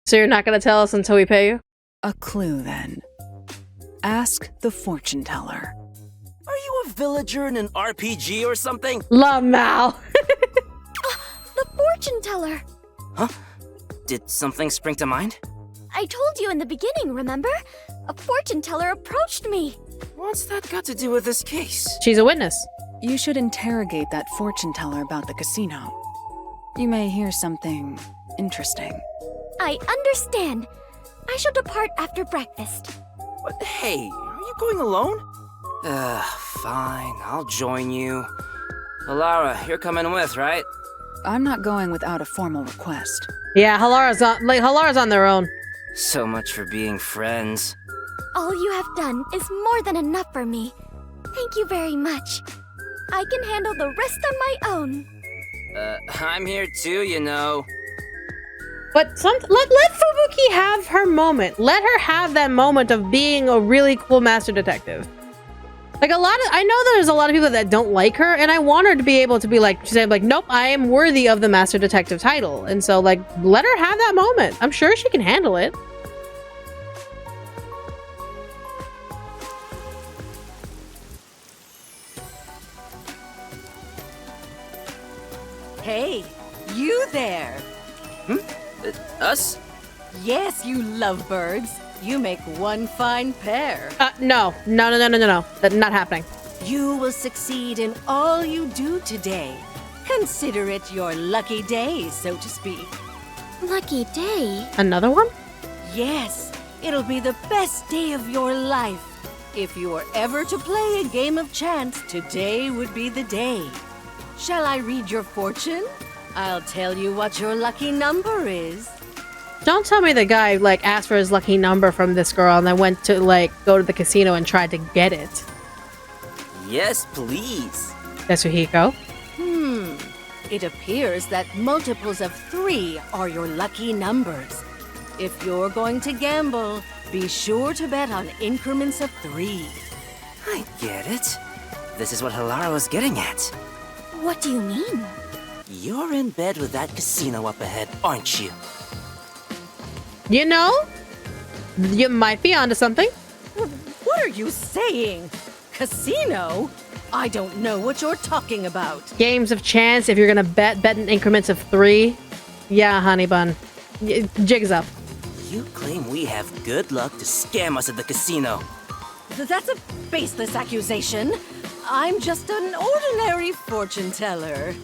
So you're not gonna tell us until we pay you? A clue, then. Ask the fortune teller. Are you a villager in an RPG or something? Lamau. The fortune teller! Huh? Did something spring to mind? I told you in the beginning, remember? A fortune teller approached me. What's that got to do with this case? She's a witness. You should interrogate that fortune teller about the casino. You may hear something interesting. I understand. I shall depart after breakfast. But hey, are you going alone? Fine, I'll join you. Halara, you're coming with, right? I'm not going without a formal request. Yeah, Halara's on their own. So much for being friends. All you have done is more than enough for me. Thank you very much. I can handle the rest on my own. I'm here too, you know. But let Fubuki have her moment. Let her have that moment of being a really cool master detective. I know that there's a lot of people that don't like her, and I want her to be able to be nope, I am worthy of the master detective title. And so, let her have that moment. I'm sure she can handle it. Hey, you there! Us? Yes, you lovebirds. You make one fine pair. No. That's not happening. You will succeed in all you do today. Consider it your lucky day, so to speak. Lucky day? Another one? Yes, it'll be the best day of your life. If you are ever to play a game of chance, today would be the day. Shall I read your fortune? I'll tell you what your lucky number is. Don't tell me the guy, like, asked for his lucky number from this girl and then went to, like, go to the casino and tried to get it. Yes, please. Tetsuhiko. It appears that multiples of 3 are your lucky numbers. If you're going to gamble, be sure to bet on increments of 3. I get it. This is what Halara was getting at. What do you mean? You're in bed with that casino up ahead, aren't you? You know, you might be onto something. What are you saying? Casino? I don't know what you're talking about. Games of chance, if you're gonna bet in increments of 3. Yeah, honey bun. Jig's up. You claim we have good luck to scam us at the casino. That's a baseless accusation. I'm just an ordinary fortune teller.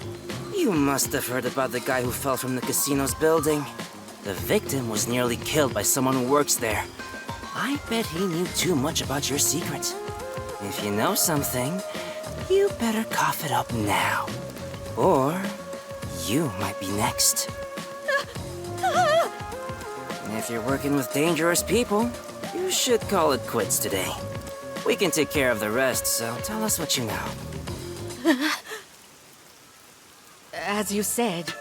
You must have heard about the guy who fell from the casino's building. The victim was nearly killed by someone who works there. I bet he knew too much about your secret. If you know something, you better cough it up now. Or you might be next. If you're working with dangerous people, you should call it quits today. We can take care of the rest, so tell us what you know. As you said,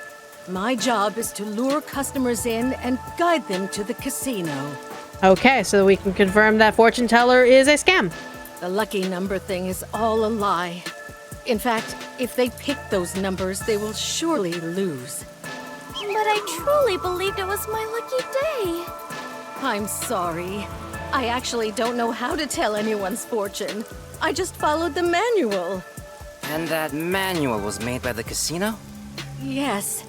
my job is to lure customers in and guide them to the casino. Okay, so we can confirm that fortune teller is a scam. The lucky number thing is all a lie. In fact, if they pick those numbers, they will surely lose. But I truly believed it was my lucky day. I'm sorry. I actually don't know how to tell anyone's fortune. I just followed the manual. And that manual was made by the casino? Yes.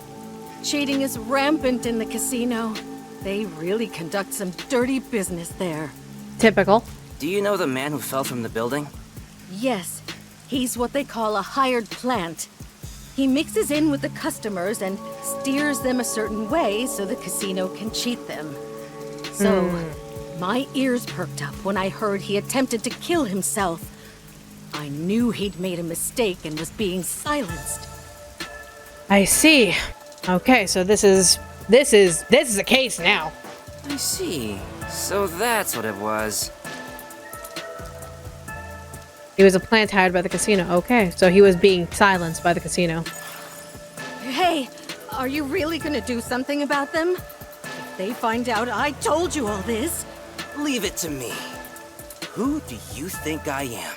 Cheating is rampant in the casino. They really conduct some dirty business there. Typical. Do you know the man who fell from the building? Yes. He's what they call a hired plant. He mixes in with the customers and steers them a certain way so the casino can cheat them. So, my ears perked up when I heard he attempted to kill himself. I knew he'd made a mistake and was being silenced. I see. Okay, so this is a case now. I see. So that's what it was. He was a plant hired by the casino. Okay, so he was being silenced by the casino. Hey, are you really gonna do something about them? If they find out I told you all this... Leave it to me. Who do you think I am?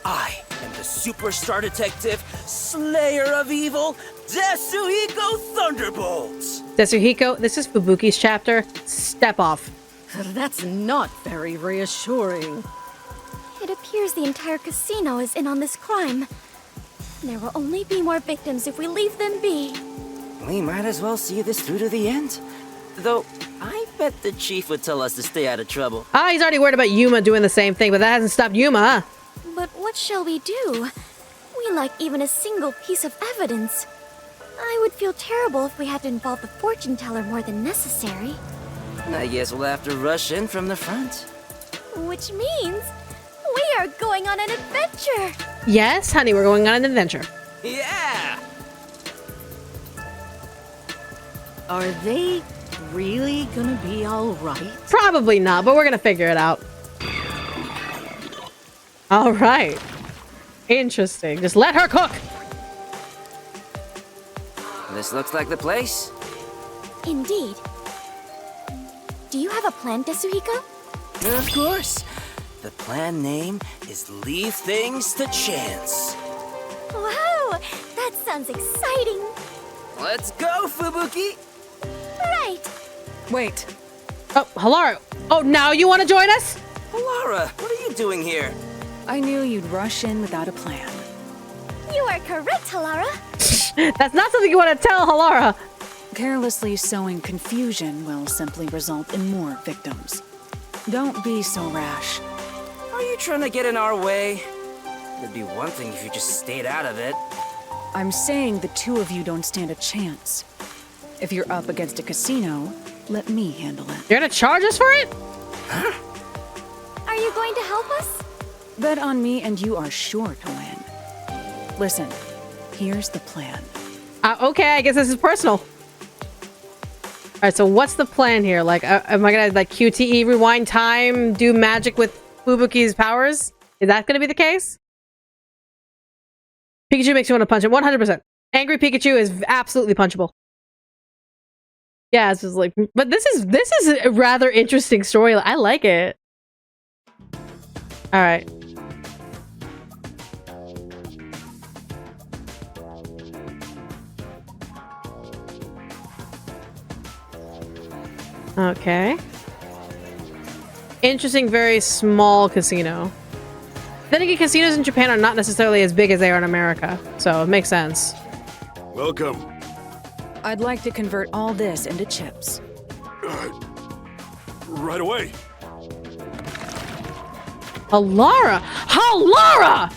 I am the superstar detective, slayer of evil, Tetsuhiko Thunderbolts! Tetsuhiko, this is Fubuki's chapter. Step off. That's not very reassuring. It appears the entire casino is in on this crime. There will only be more victims if we leave them be. We might as well see this through to the end. Though, I bet the chief would tell us to stay out of trouble. Ah, he's already worried about Yuma doing the same thing, but that hasn't stopped Yuma, huh? But what shall we do? We lack even a single piece of evidence. I would feel terrible if we had to involve the fortune teller more than necessary. I guess we'll have to rush in from the front. Which means we are going on an adventure! Yes, honey, we're going on an adventure. Yeah! Are they really gonna be all right? Probably not, but we're gonna figure it out. All right. Interesting. Just let her cook! This looks like the place. Indeed. Do you have a plan, Tetsuhiko? Of course. The plan name is Leave Things to Chance. Wow! That sounds exciting! Let's go, Fubuki! Right! Wait. Oh, Halara. Oh, now you want to join us? Halara, what are you doing here? I knew you'd rush in without a plan. You are correct, Halara. That's not something you want to tell Halara. Carelessly sowing confusion will simply result in more victims. Don't be so rash. Are you trying to get in our way? It'd be one thing if you just stayed out of it. I'm saying the two of you don't stand a chance. If you're up against a casino, let me handle it. You're gonna charge us for it? Huh? Are you going to help us? Bet on me and you are sure to win. Listen, here's the plan. Okay, I guess this is personal. Alright, so what's the plan here? Like, am I gonna, like, QTE rewind time, do magic with Fubuki's powers? Is that gonna be the case? Pikachu makes you want to punch him. 100%. Angry Pikachu is absolutely punchable. Yeah, it's just like... But this is a rather interesting story. I like it. Alright. Okay. Interesting, very small casino. Then again, casinos in Japan are not necessarily as big as they are in America, so it makes sense. Welcome. I'd like to convert all this into chips. Right away. Halara! Halara!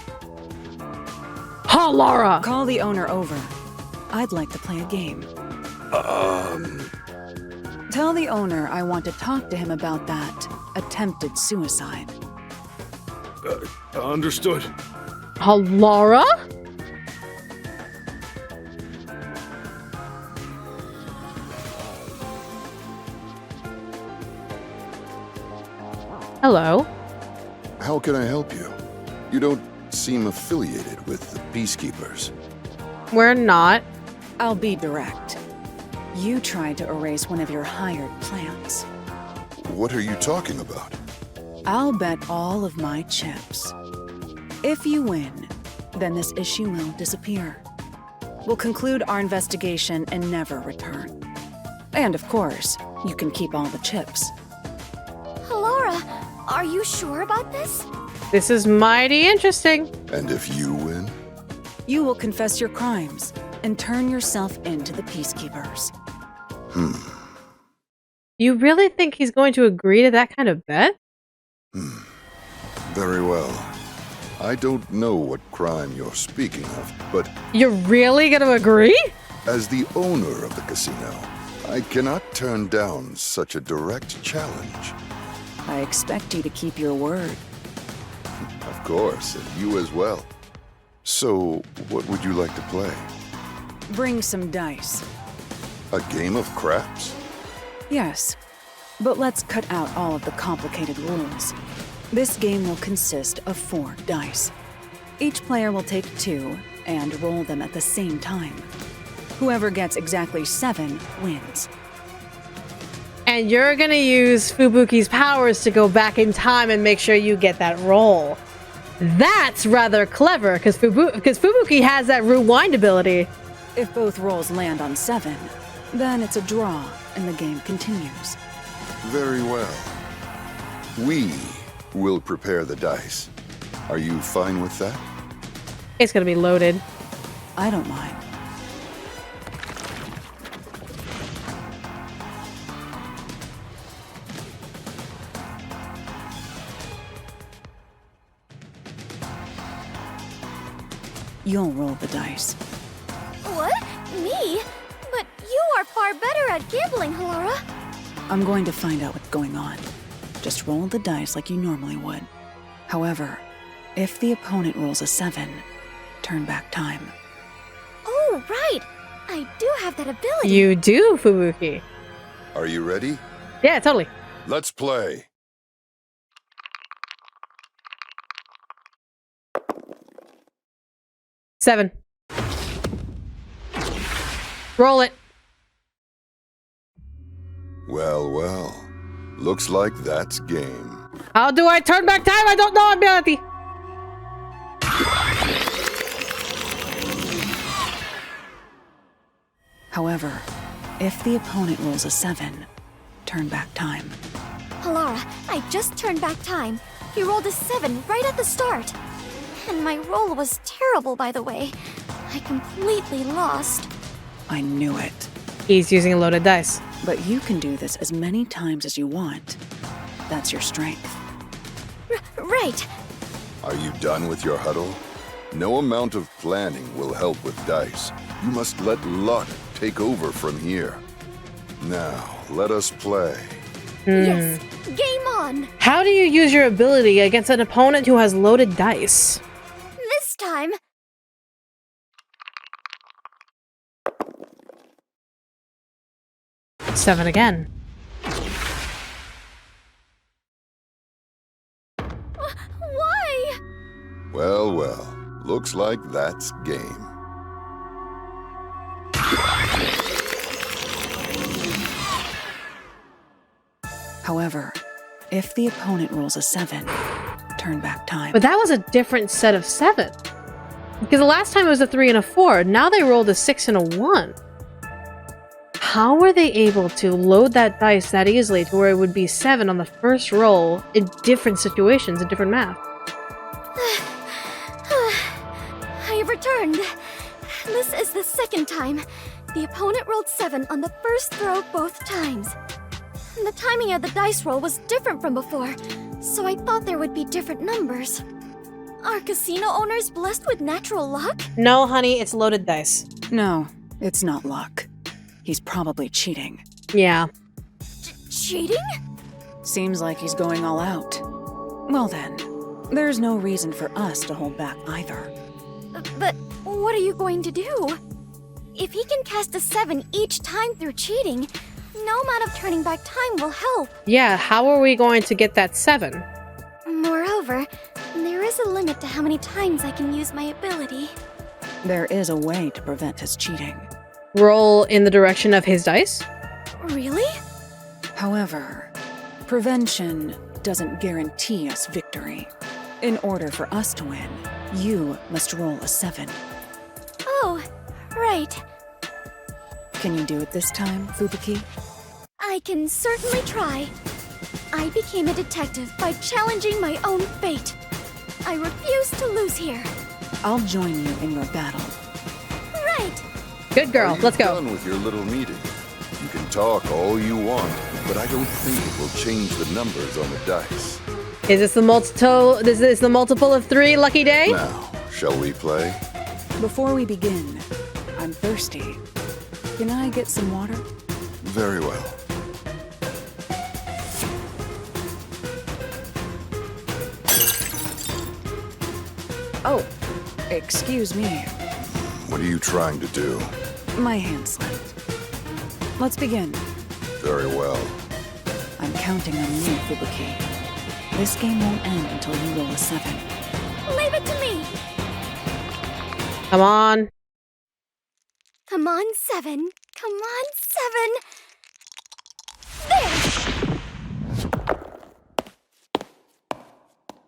Halara! Call the owner over. I'd like to play a game. Tell the owner I want to talk to him about that attempted suicide. Understood. Halara? Hello. How can I help you? You don't seem affiliated with the Peacekeepers. We're not. I'll be direct. You tried to erase one of your hired plants. What are you talking about? I'll bet all of my chips. If you win, then this issue will disappear. We'll conclude our investigation and never return. And of course, you can keep all the chips. Laura, are you sure about this? This is mighty interesting. And if you win? You will confess your crimes and turn yourself into the Peacekeepers. You really think he's going to agree to that kind of bet? Very well. I don't know what crime you're speaking of, but... You're really gonna agree? As the owner of the casino, I cannot turn down such a direct challenge. I expect you to keep your word. Of course, and you as well. So, what would you like to play? Bring some dice. A game of craps? Yes, but let's cut out all of the complicated rules. This game will consist of 4 dice. Each player will take 2 and roll them at the same time. Whoever gets exactly 7 wins. And you're gonna use Fubuki's powers to go back in time and make sure you get that roll. That's rather clever, because Fubuki has that rewind ability. If both rolls land on 7, then it's a draw and the game continues. Very well. We will prepare the dice. Are you fine with that? It's gonna be loaded. I don't mind. You'll roll the dice. What? Me? But you are far better at gambling, Halara. I'm going to find out what's going on. Just roll the dice like you normally would. However, if the opponent rolls a 7, turn back time. Oh, right. I do have that ability. You do, Fubuki. Are you ready? Yeah, totally. Let's play. Seven. Roll it. Well, well. Looks like that's game. How do I turn back time? I don't know ability. However, if the opponent rolls a 7, turn back time. Halara, I just turned back time. You rolled a 7 right at the start. And my roll was terrible, by the way. I completely lost. I knew it. He's using a loaded dice. But you can do this as many times as you want. That's your strength. Right. Are you done with your huddle? No amount of planning will help with dice. You must let luck take over from here. Now, let us play. Yes, game on. How do you use your ability against an opponent who has loaded dice? This time. 7 again. Why? Well, well. Looks like that's game. However, if the opponent rolls a 7, turn back time. But that was a different set of 7. Because the last time it was a 3 and a 4. Now they rolled a 6 and a 1. How were they able to load that dice that easily to where it would be 7 on the first roll in different situations, in different math? I have returned. This is the second time. The opponent rolled 7 on the first throw both times. The timing of the dice roll was different from before, so I thought there would be different numbers. Are casino owners blessed with natural luck? No, honey, it's loaded dice. No, it's not luck. He's probably cheating. Yeah. Cheating? Seems like he's going all out. Well then, there's no reason for us to hold back either. But what are you going to do? If he can cast a 7 each time through cheating, no amount of turning back time will help. Yeah, how are we going to get that 7? Moreover, there is a limit to how many times I can use my ability. There is a way to prevent his cheating. Roll in the direction of his dice? Really? However, prevention doesn't guarantee us victory. In order for us to win, you must roll a 7. Oh, right. Can you do it this time, Fubuki? I can certainly try. I became a detective by challenging my own fate. I refuse to lose here. I'll join you in your battle. Right. Good girl, let's go. Done with your little meeting. You can talk all you want, but I don't think it will change the numbers on the dice. Is this the multiple? Is this the multiple of 3 lucky day? Now, shall we play? Before we begin, I'm thirsty. Can I get some water? Very well. Oh, excuse me. What are you trying to do? My hand slipped. Let's begin. Very well. I'm counting on you, Fubuki. This game won't end until you roll a 7. Leave it to me. Come on. Come on, 7. Come on, 7.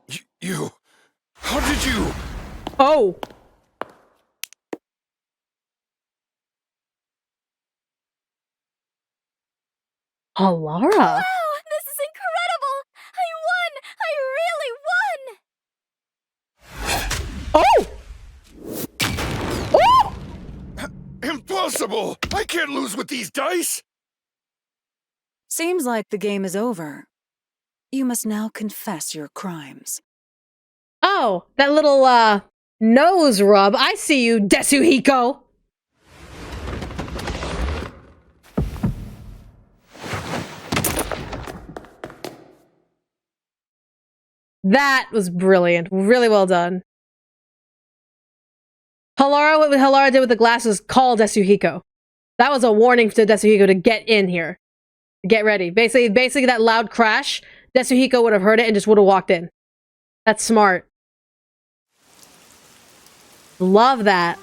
There! You... How did you... Oh! Alara. Wow, this is incredible! I won! I really won! Oh! Oh! Impossible! I can't lose with these dice! Seems like the game is over. You must now confess your crimes. Oh, that little, nose rub. I see you, Desuhiko! That was brilliant. Really well done. Halara, what Halara did with the glasses, call Desuhiko. That was a warning to Desuhiko to get in here. Get ready. Basically that loud crash, Desuhiko would have heard it and just would have walked in. That's smart. Love that.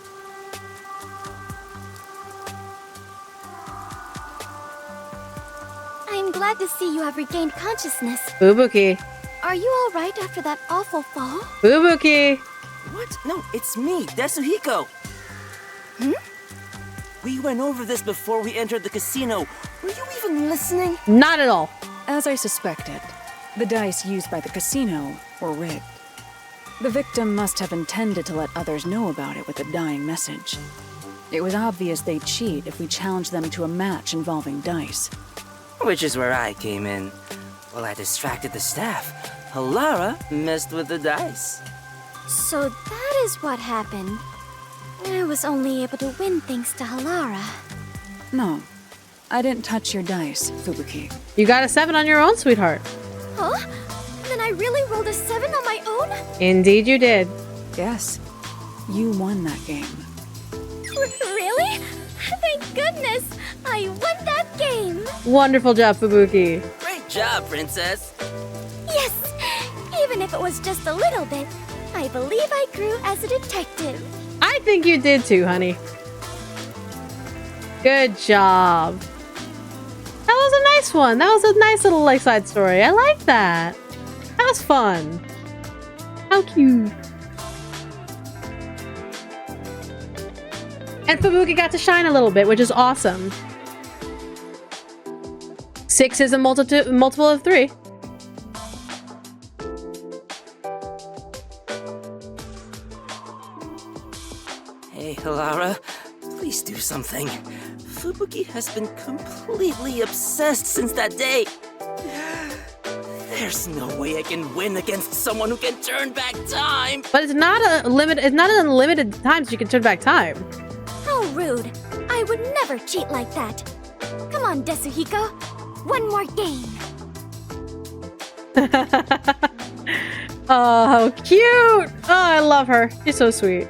I'm glad to see you have regained consciousness. Fubuki. Are you alright after that awful fall? Fubuki. What? No, it's me, Desuhiko. We went over this before we entered the casino. Were you even listening? Not at all. As I suspected, the dice used by the casino were rigged. The victim must have intended to let others know about it with a dying message. It was obvious they'd cheat if we challenged them to a match involving dice. Which is where I came in. While I distracted the staff, Halara messed with the dice. So that is what happened. I was only able to win thanks to Halara. No, I didn't touch your dice, Fubuki. You got a 7 on your own, sweetheart. Huh? Then I really rolled a 7 on my own? Indeed you did. Yes, you won that game. Really? Thank goodness! I won that game! Wonderful job, Fubuki. Great job, Princess. Yes! Even if it was just a little bit, I believe I grew as a detective. I think you did too, honey. Good job. That was a nice one. That was a nice little like side story. I like that. That was fun. How cute. And Fubuki got to shine a little bit, which is awesome. 6 is a multiple of 3. Hey, Halara, please do something. Fubuki has been completely obsessed since that day. There's no way I can win against someone who can turn back time. But it's not a limit. It's not an unlimited times you can turn back time. How rude! I would never cheat like that. Come on, Desuhiko. One more game. Oh, how cute! Oh, I love her. She's so sweet.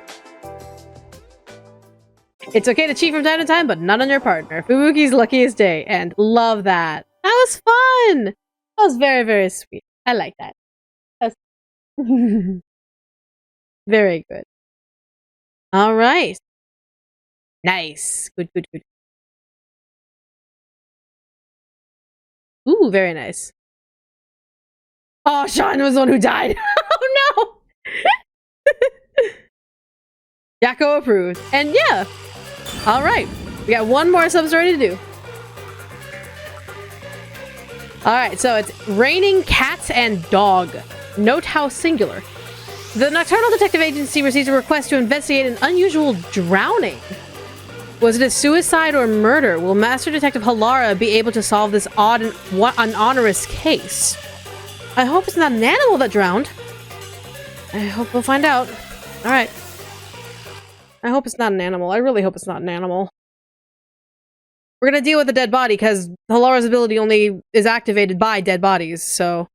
It's okay to cheat from time to time, but not on your partner. Fubuki's luckiest day, and love that. That was fun! That was very, very sweet. I like that. That's very good. All right. Nice. Good, good, good. Ooh, very nice. Oh, Sean was the one who died. Oh, no! Yako approved. And yeah. All right. We got one more sub-story to do. All right, so it's raining cats and dog. Note how singular. The Nocturnal Detective Agency receives a request to investigate an unusual drowning. Was it a suicide or murder? Will Master Detective Halara be able to solve this odd and onerous case? I hope it's not an animal that drowned. I hope we'll find out. All right. I hope it's not an animal. I really hope it's not an animal. We're gonna deal with the dead body because Halara's ability only is activated by dead bodies, so...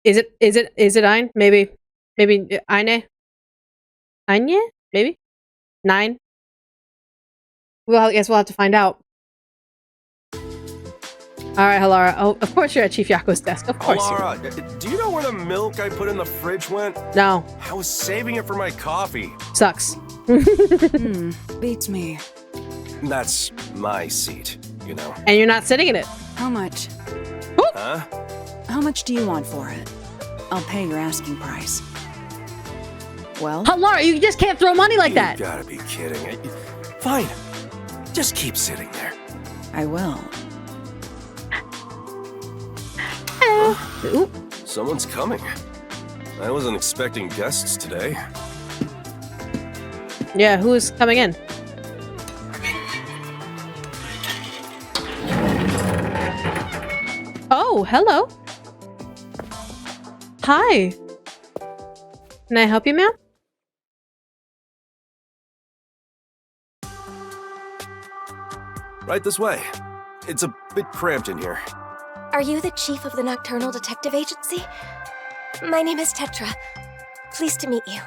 Is it Ein? Maybe Eine? Anya? Maybe? 9? Well, I guess we'll have to find out. Alright, Halara. Oh, of course you're at Chief Yako's desk. Of course Halara, do you know where the milk I put in the fridge went? No. I was saving it for my coffee. Sucks. Beats me. That's my seat, you know. And you're not sitting in it. How much? Huh? How much do you want for it? I'll pay your asking price. Well? Halara, you just can't throw money like that! You gotta be kidding. Fine. Just keep sitting there. I will. Ooh. Someone's coming. I wasn't expecting guests today. Yeah, who's coming in? Oh, hello. Hi. Can I help you, ma'am? Right this way. It's a bit cramped in here. Are you the chief of the Nocturnal Detective Agency? My name is Tetra. Pleased to meet you.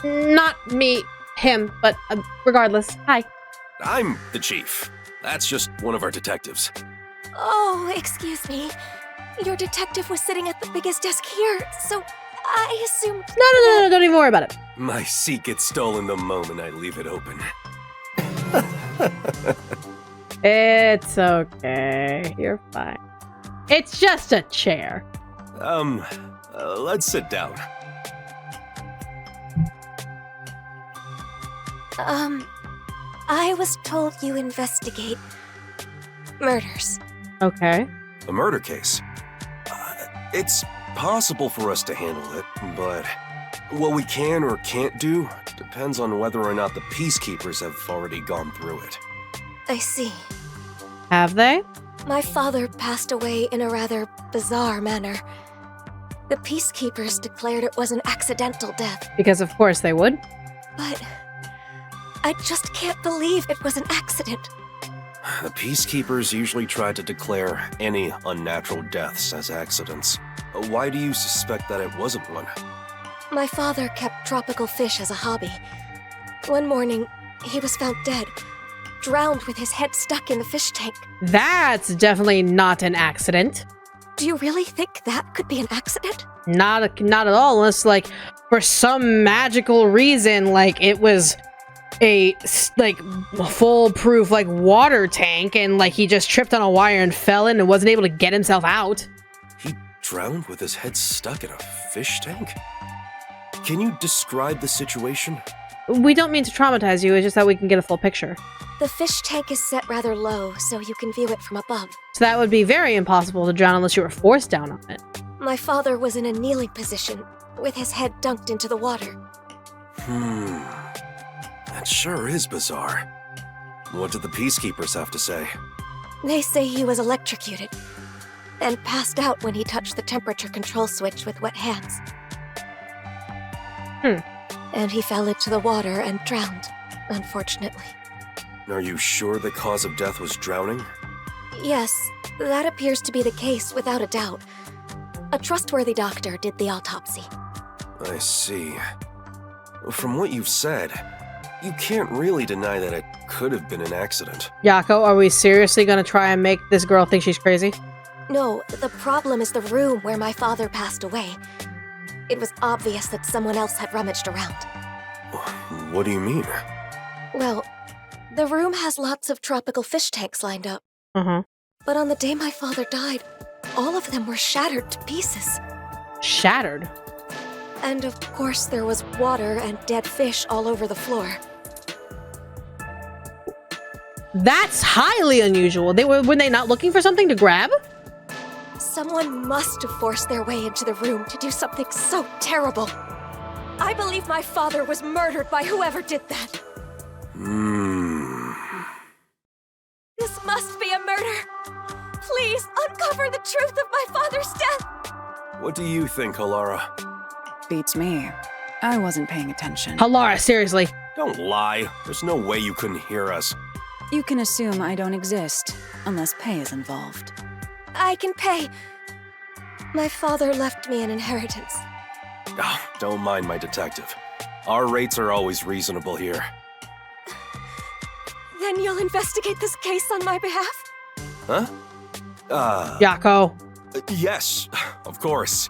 Not me, him, but regardless. Hi. I'm the chief. That's just one of our detectives. Oh, excuse me. Your detective was sitting at the biggest desk here, so I assumed... No, don't even worry about it. My seat gets stolen the moment I leave it open. It's okay. You're fine. It's just a chair. Let's sit down. I was told you investigate murders. Okay. A murder case. It's possible for us to handle it, but what we can or can't do depends on whether or not the peacekeepers have already gone through it. I see. Have they? My father passed away in a rather bizarre manner. The peacekeepers declared it was an accidental death. Because of course they would. But I just can't believe it was an accident. The peacekeepers usually try to declare any unnatural deaths as accidents. Why do you suspect that it wasn't one? My father kept tropical fish as a hobby. One morning, he was found dead, drowned with his head stuck in the fish tank. That's definitely not an accident. Do you really think that could be an accident? Not at all, unless, like, for some magical reason, like, it was a, like, foolproof, like, water tank, and, like, he just tripped on a wire and fell in and wasn't able to get himself out. He drowned with his head stuck in a fish tank? Can you describe the situation? We don't mean to traumatize you, it's just that we can get a full picture. The fish tank is set rather low, so you can view it from above. So that would be very impossible to drown unless you were forced down on it. My father was in a kneeling position, with his head dunked into the water. That sure is bizarre. What did the peacekeepers have to say? They say he was electrocuted, and passed out when he touched the temperature control switch with wet hands. And he fell into the water and drowned, unfortunately. Are you sure the cause of death was drowning? Yes, that appears to be the case without a doubt. A trustworthy doctor did the autopsy. I see. From what you've said, you can't really deny that it could have been an accident. Yako, are we seriously gonna try and make this girl think she's crazy? No, the problem is the room where my father passed away. It was obvious that someone else had rummaged around. What do you mean? Well, the room has lots of tropical fish tanks lined up. But on the day my father died, all of them were shattered to pieces. Shattered? And of course there was water and dead fish all over the floor. That's highly unusual. Were they not looking for something to grab? Someone must have forced their way into the room to do something so terrible. I believe my father was murdered by whoever did that. This must be a murder. Please uncover the truth of my father's death. What do you think, Halara? Beats me. I wasn't paying attention. Halara, seriously. Don't lie. There's no way you couldn't hear us. You can assume I don't exist, unless pay is involved. I can pay. My father left me an inheritance. Oh, don't mind my detective. Our rates are always reasonable here. Then you'll investigate this case on my behalf? Huh? Yako. Yes, of course.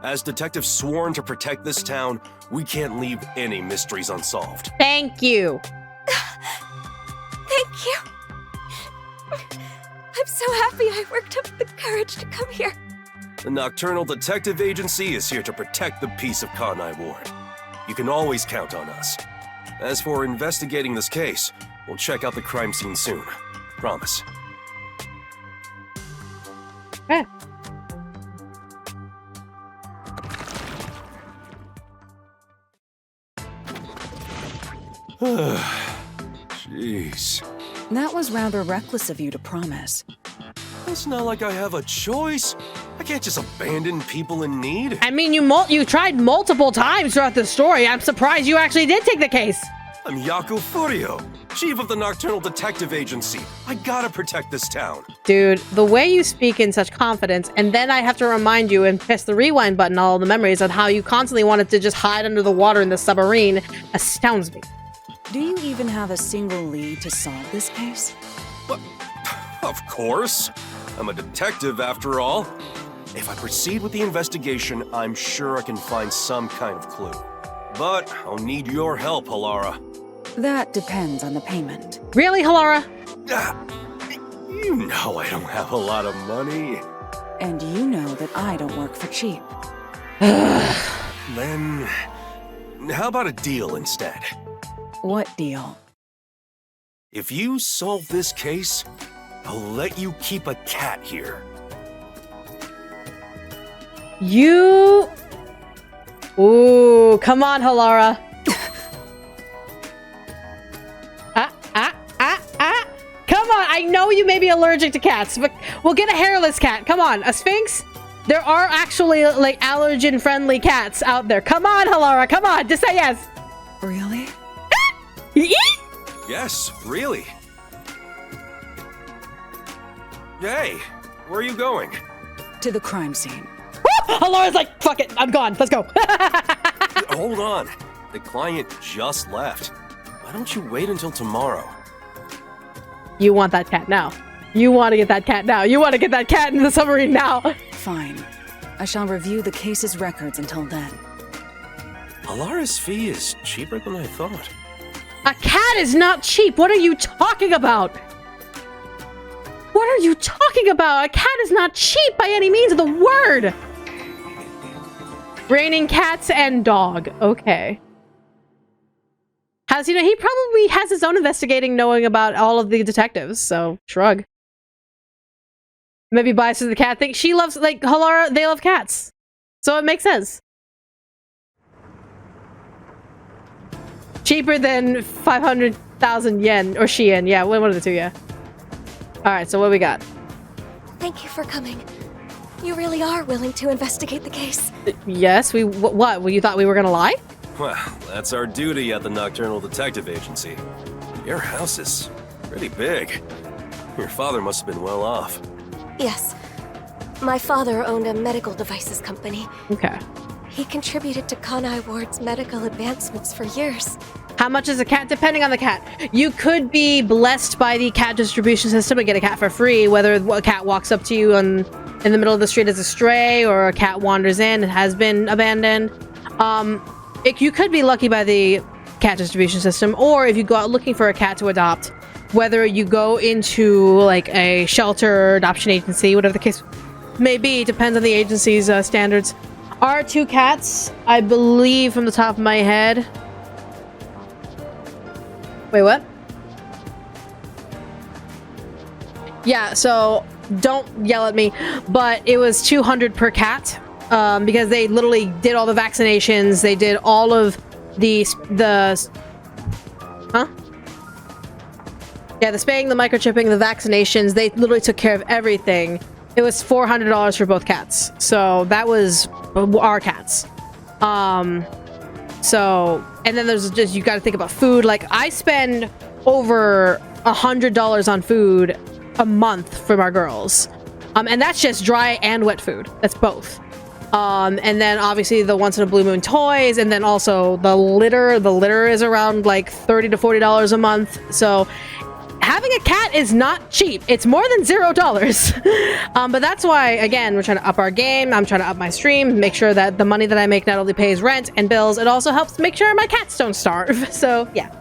As detectives sworn to protect this town, we can't leave any mysteries unsolved. Thank you. Thank you. I'm so happy I worked up the courage to come here. The Nocturnal Detective Agency is here to protect the peace of Kanai Ward. You can always count on us. As for investigating this case, we'll check out the crime scene soon. Promise. Eh. Jeez. That was rather reckless of you to promise. It's not like I have a choice. I can't just abandon people in need. I mean, you tried multiple times throughout the story. I'm surprised you actually did take the case. I'm Yaku Furio, chief of the Nocturnal Detective Agency. I gotta protect this town. Dude, the way you speak in such confidence, and then I have to remind you and press the rewind button all the memories on how you constantly wanted to just hide under the water in the submarine astounds me. Do you even have a single lead to solve this case? What? Of course. I'm a detective after all. If I proceed with the investigation, I'm sure I can find some kind of clue. But I'll need your help, Halara. That depends on the payment. Really, Halara? You know I don't have a lot of money. And you know that I don't work for cheap. Then, how about a deal instead? What deal? If you solve this case, I'll let you keep a cat here. You... Ooh, come on, Halara. Come on, I know you may be allergic to cats, but we'll get a hairless cat. Come on, a Sphinx? There are actually, like, allergen-friendly cats out there. Come on, Halara, come on, just say yes. Really? Yes, really. Hey, where are you going? To the crime scene. Halara's like, fuck it, I'm gone, let's go. Hold on. The client just left. Why don't you wait until tomorrow? You want that cat now. You want to get that cat now. You want to get that cat in the submarine now. Fine. I shall review the case's records until then. Alara's fee is cheaper than I thought. A cat is not cheap. What are you talking about? What are you talking about? A cat is not cheap by any means of the word. Raining cats and dog. Okay. He probably has his own investigating knowing about all of the detectives, so shrug. Maybe biased to the cat thing. She loves, like, Halara, they love cats. So it makes sense. Cheaper than 500,000 yen, or Shien. Yeah, one of the two, yeah. Alright, so what we got? Thank you for coming. You really are willing to investigate the case. Yes, what? You thought we were gonna lie? Well, that's our duty at the Nocturnal Detective Agency. Your house is pretty big. Your father must have been well off. Yes. My father owned a medical devices company. Okay. He contributed to Kanai Ward's medical advancements for years. How much is a cat? Depending on the cat. You could be blessed by the cat distribution system and get a cat for free, whether a cat walks up to you in the middle of the street as a stray, or a cat wanders in and has been abandoned. You could be lucky by the cat distribution system, or if you go out looking for a cat to adopt, whether you go into like a shelter, adoption agency, whatever the case may be, depends on the agency's standards. Our two cats, I believe from the top of my head. Wait, what? Yeah, so don't yell at me, but it was 200 per cat. Because they literally did all the vaccinations, they did all of the spaying, the microchipping, the vaccinations, they literally took care of everything. It was $400 for both cats. So that was our cats. So, and then there's just, you gotta think about food. Like, I spend over $100 on food a month from our girls. And that's just dry and wet food. That's both. And then obviously the once in a blue moon toys, and then also the litter. The litter is around like $30 to $40 a month. So having a cat is not cheap. It's more than $0. But that's why, again, we're trying to up our game. I'm trying to up my stream, make sure that the money that I make not only pays rent and bills, it also helps make sure my cats don't starve. So yeah.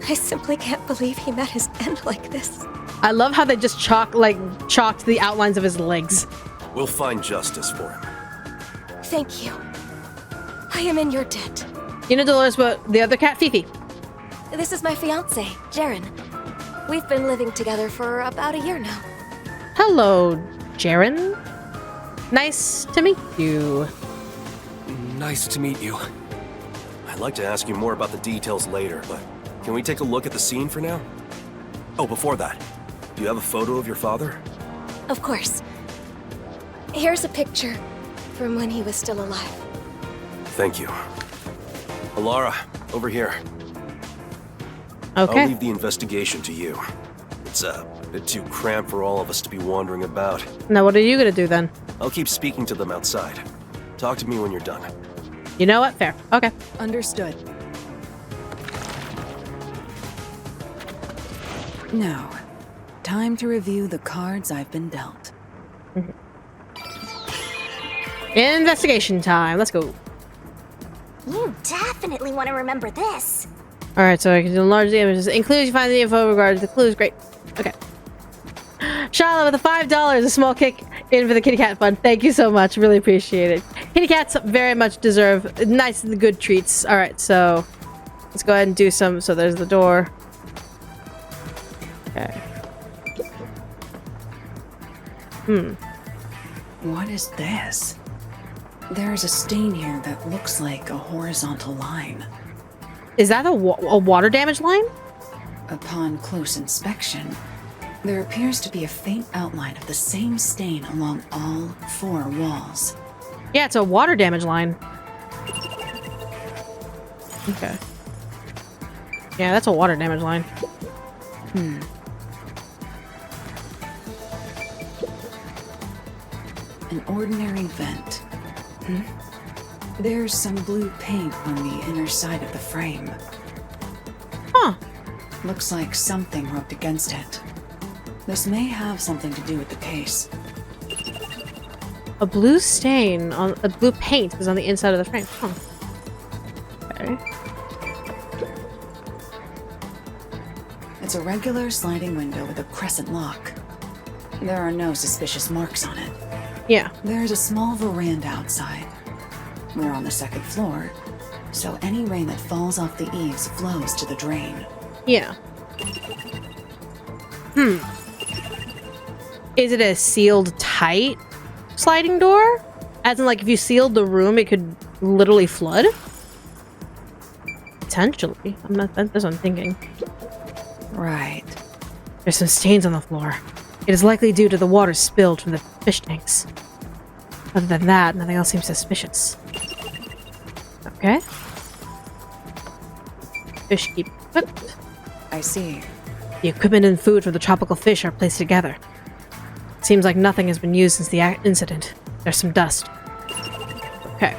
I simply can't believe he met his end like this. I love how they just chalked the outlines of his legs. We'll find justice for him. Thank you. I am in your debt. You know, Dolores, but the other cat, Fifi. This is my fiance, Jaren. We've been living together for about a year now. Hello, Jaren. Nice to meet you. Nice to meet you. I'd like to ask you more about the details later, but can we take a look at the scene for now? Oh, before that, do you have a photo of your father? Of course. Here's a picture from when he was still alive. Thank you. Alara, over here. Okay. I'll leave the investigation to you. It's a bit too cramped for all of us to be wandering about. Now what are you gonna do then? I'll keep speaking to them outside. Talk to me when you're done. You know what? Fair. Okay. Understood. Now, time to review the cards I've been dealt. Investigation time. Let's go. You definitely want to remember this. Alright, so I can enlarge the images. Includes you find the info regarding the clues. Great. Okay. Charlotte with the $5, a small kick in for the kitty cat fund. Thank you so much. Really appreciate it. Kitty cats very much deserve nice and good treats. Alright, so let's go ahead and do some. So there's the door. Okay. What is this? There's a stain here that looks like a horizontal line. Is that a water damage line? Upon close inspection, there appears to be a faint outline of the same stain along all 4 walls. Yeah, it's a water damage line. Okay. Yeah, that's a water damage line. An ordinary vent. There's some blue paint on the inner side of the frame. Huh. Looks like something rubbed against it. This may have something to do with the case. A blue stain on a blue paint is on the inside of the frame. Huh. Okay. It's a regular sliding window with a crescent lock. There are no suspicious marks on it. Yeah. There's a small veranda outside. We're on the second floor, so any rain that falls off the eaves flows to the drain. Yeah. Is it a sealed tight sliding door? As in, like, if you sealed the room, it could literally flood? Potentially. That's what I'm thinking. Right. There's some stains on the floor. It is likely due to the water spilled from the fish tanks. Other than that, nothing else seems suspicious. Okay. Fish keep equipped. I see. The equipment and food for the tropical fish are placed together. Seems like nothing has been used since the incident. There's some dust. Okay.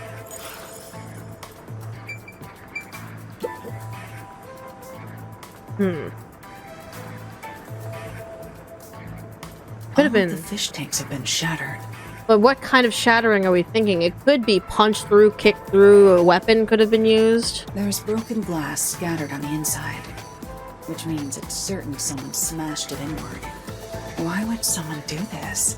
Could have been. The fish tanks have been shattered. But what kind of shattering are we thinking? It could be punched through, kicked through, a weapon could have been used. There's broken glass scattered on the inside, which means it's certain someone smashed it inward. Why would someone do this?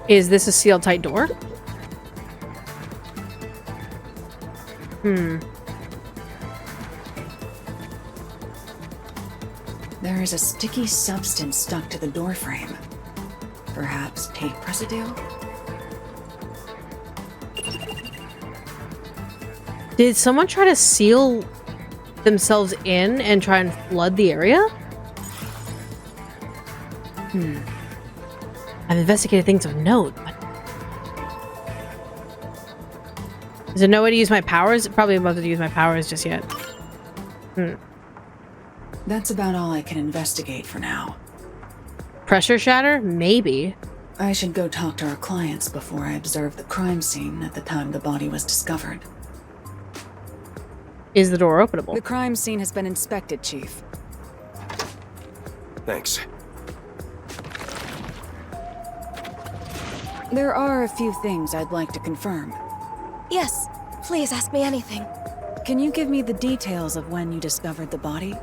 Is this a sealed tight door? There is a sticky substance stuck to the door frame. Perhaps tape residue? Did someone try to seal themselves in and try and flood the area? I've investigated things of note, but... Is there no way to use my powers? Probably about to use my powers just yet. That's about all I can investigate for now. Pressure shatter? Maybe. I should go talk to our clients before I observe the crime scene at the time the body was discovered. Is the door openable? The crime scene has been inspected, Chief. Thanks. There are a few things I'd like to confirm. Yes, please ask me anything. Can you give me the details of when you discovered the body?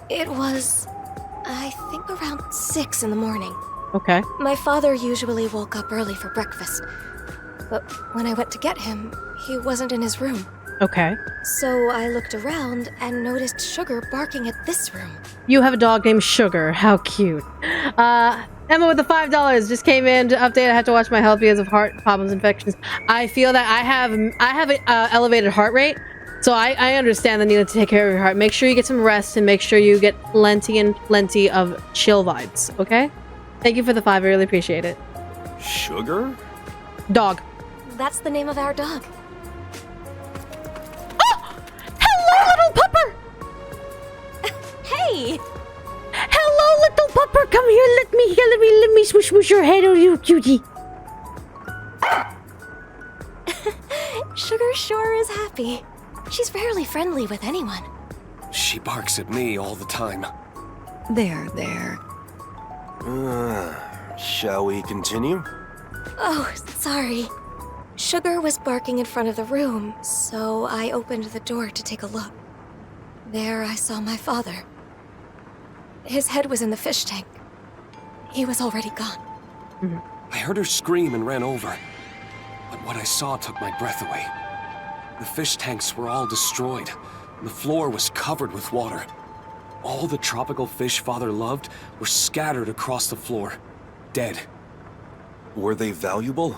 It was, I think, around 6 in the morning. Okay. My father usually woke up early for breakfast, but when I went to get him, he wasn't in his room. Okay. So I looked around and noticed Sugar barking at this room. You have a dog named Sugar. How cute. Emma with the $5 just came in to update. I have to watch my health because of heart problems, infections. I feel that I have an elevated heart rate, so I understand the need to take care of your heart. Make sure you get some rest and make sure you get plenty and plenty of chill vibes, okay? Thank you for the 5. I really appreciate it. Sugar? Dog. That's the name of our dog. Oh! Hello, little pupper! Hey! Hello, little pupper! Come here, let me smush your head, oh you cutie. Sugar sure is happy. She's rarely friendly with anyone. She barks at me all the time. There. Shall we continue? Oh, sorry. Sugar was barking in front of the room, so I opened the door to take a look. There I saw my father. His head was in the fish tank. He was already gone. I heard her scream and ran over. But what I saw took my breath away. The fish tanks were all destroyed. The floor was covered with water. All the tropical fish Father loved were scattered across the floor, dead. Were they valuable?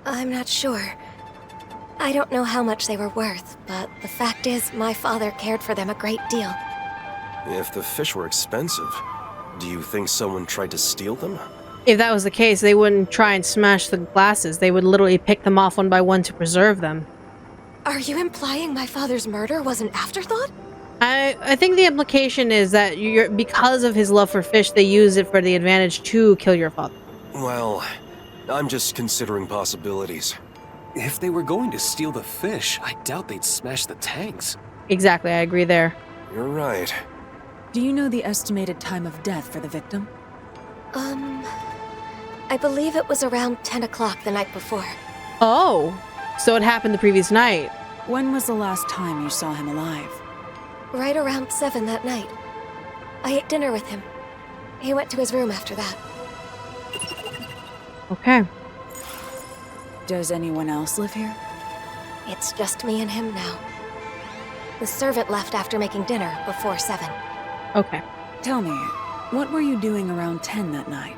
I'm not sure. I don't know how much they were worth, but the fact is, my father cared for them a great deal. If the fish were expensive, do you think someone tried to steal them? If that was the case, they wouldn't try and smash the glasses. They would literally pick them off one by one to preserve them. Are you implying my father's murder was an afterthought? I think the implication is that because of his love for fish, they use it for the advantage to kill your father. Well, I'm just considering possibilities. If they were going to steal the fish, I doubt they'd smash the tanks. Exactly, I agree there. You're right. Do you know the estimated time of death for the victim? I believe it was around 10 o'clock the night before. Oh, so it happened the previous night. When was the last time you saw him alive? Right around 7 that night. I ate dinner with him. He went to his room after that. Okay. Does anyone else live here? It's just me and him now. The servant left after making dinner before 7. Okay. Tell me, what were you doing around 10 that night?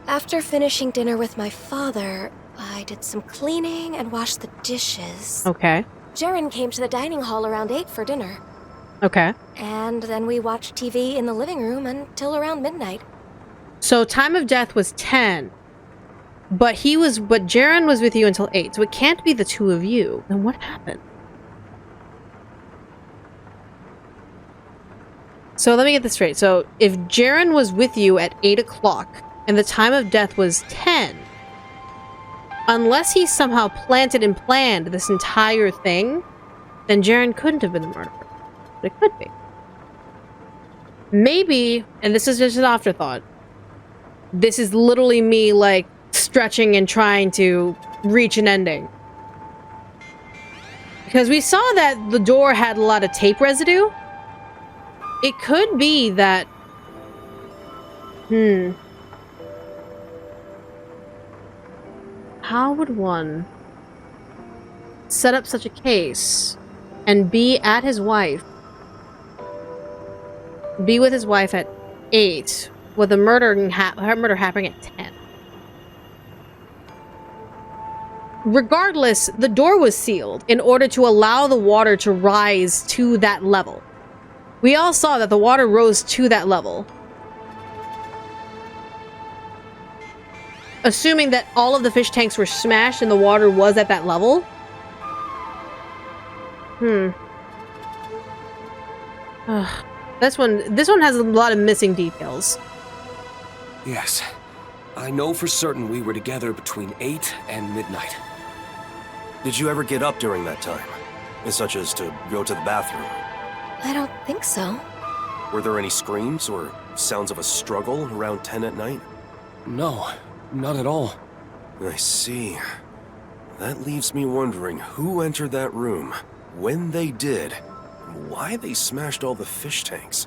After finishing dinner with my father, I did some cleaning and washed the dishes. Okay. Jaren came to the dining hall around 8 for dinner. Okay. And then we watched TV in the living room until around midnight. So time of death was 10. But Jaren was with you until 8, so it can't be the two of you. Then what happened? So let me get this straight. So if Jaren was with you at 8 o'clock and the time of death was 10, unless he somehow planted and planned this entire thing, then Jaren couldn't have been the murderer. But it could be. Maybe, and this is just an afterthought, this is literally me, like, stretching and trying to reach an ending. Because we saw that the door had a lot of tape residue. It could be that... How would one set up such a case and be with his wife at 8 with a murder happening at 10? Regardless, the door was sealed in order to allow the water to rise to that level. We all saw that the water rose to that level. Assuming that all of the fish tanks were smashed and the water was at that level. This one has a lot of missing details. Yes. I know for certain we were together between 8 and midnight. Did you ever get up during that time? Such as to go to the bathroom? I don't think so. Were there any screams or sounds of a struggle around 10 at night? No, not at all. I see. That leaves me wondering who entered that room, when they did, and why they smashed all the fish tanks.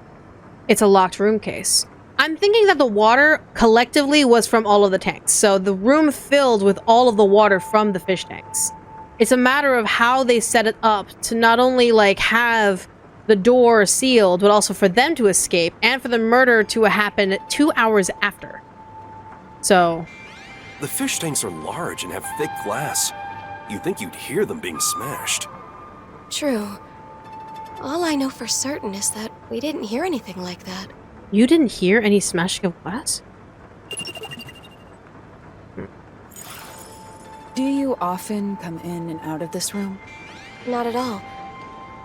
It's a locked room case. I'm thinking that the water collectively was from all of the tanks. So the room filled with all of the water from the fish tanks. It's a matter of how they set it up to not only like have the door sealed, but also for them to escape and for the murder to happen 2 hours after. So... The fish tanks are large and have thick glass. You'd think you'd hear them being smashed. True. All I know for certain is that we didn't hear anything like that. You didn't hear any smashing of glass? Do you often come in and out of this room? Not at all.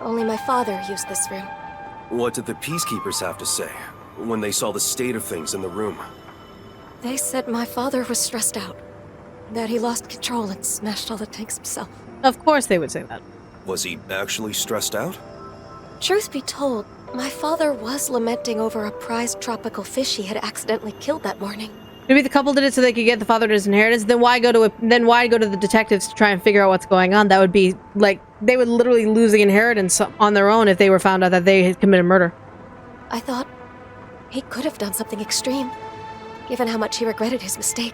Only my father used this room. What did the peacekeepers have to say when they saw the state of things in the room? They said my father was stressed out. That he lost control and smashed all the tanks himself. Of course they would say that. Was he actually stressed out? Truth be told, my father was lamenting over a prized tropical fish he had accidentally killed that morning. Maybe the couple did it so they could get the father to his inheritance. Then why go to the detectives to try and figure out what's going on? That would be like they would literally lose the inheritance on their own if they were found out that they had committed murder. I thought he could have done something extreme, given how much he regretted his mistake.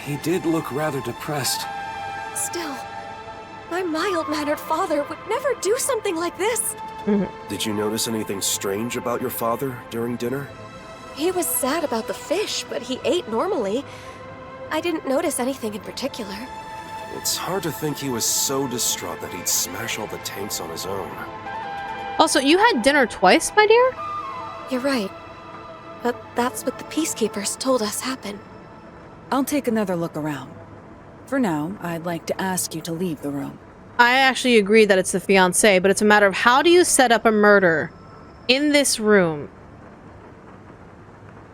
He did look rather depressed. Still, my mild-mannered father would never do something like this. Did you notice anything strange about your father during dinner? He was sad about the fish, but he ate normally. I didn't notice anything in particular. It's hard to think he was so distraught that he'd smash all the tanks on his own. Also, you had dinner twice, my dear? You're right. But that's what the peacekeepers told us happened. I'll take another look around. For now, I'd like to ask you to leave the room. I actually agree that it's the fiancé, but it's a matter of how do you set up a murder in this room?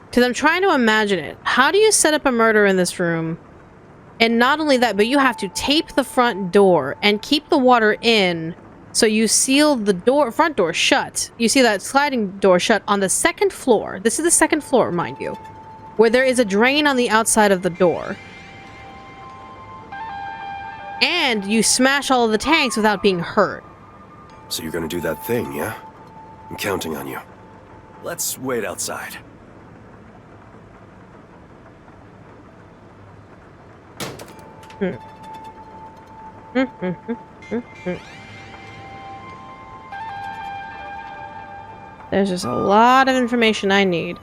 Because I'm trying to imagine it. How do you set up a murder in this room? And not only that, but you have to tape the front door and keep the water in, so you seal the front door shut. You see that sliding door shut on the second floor. This is the second floor, mind you, where there is a drain on the outside of the door. And you smash all of the tanks without being hurt. So you're gonna do that thing, yeah? I'm counting on you. Let's wait outside. There's just a lot of information I need.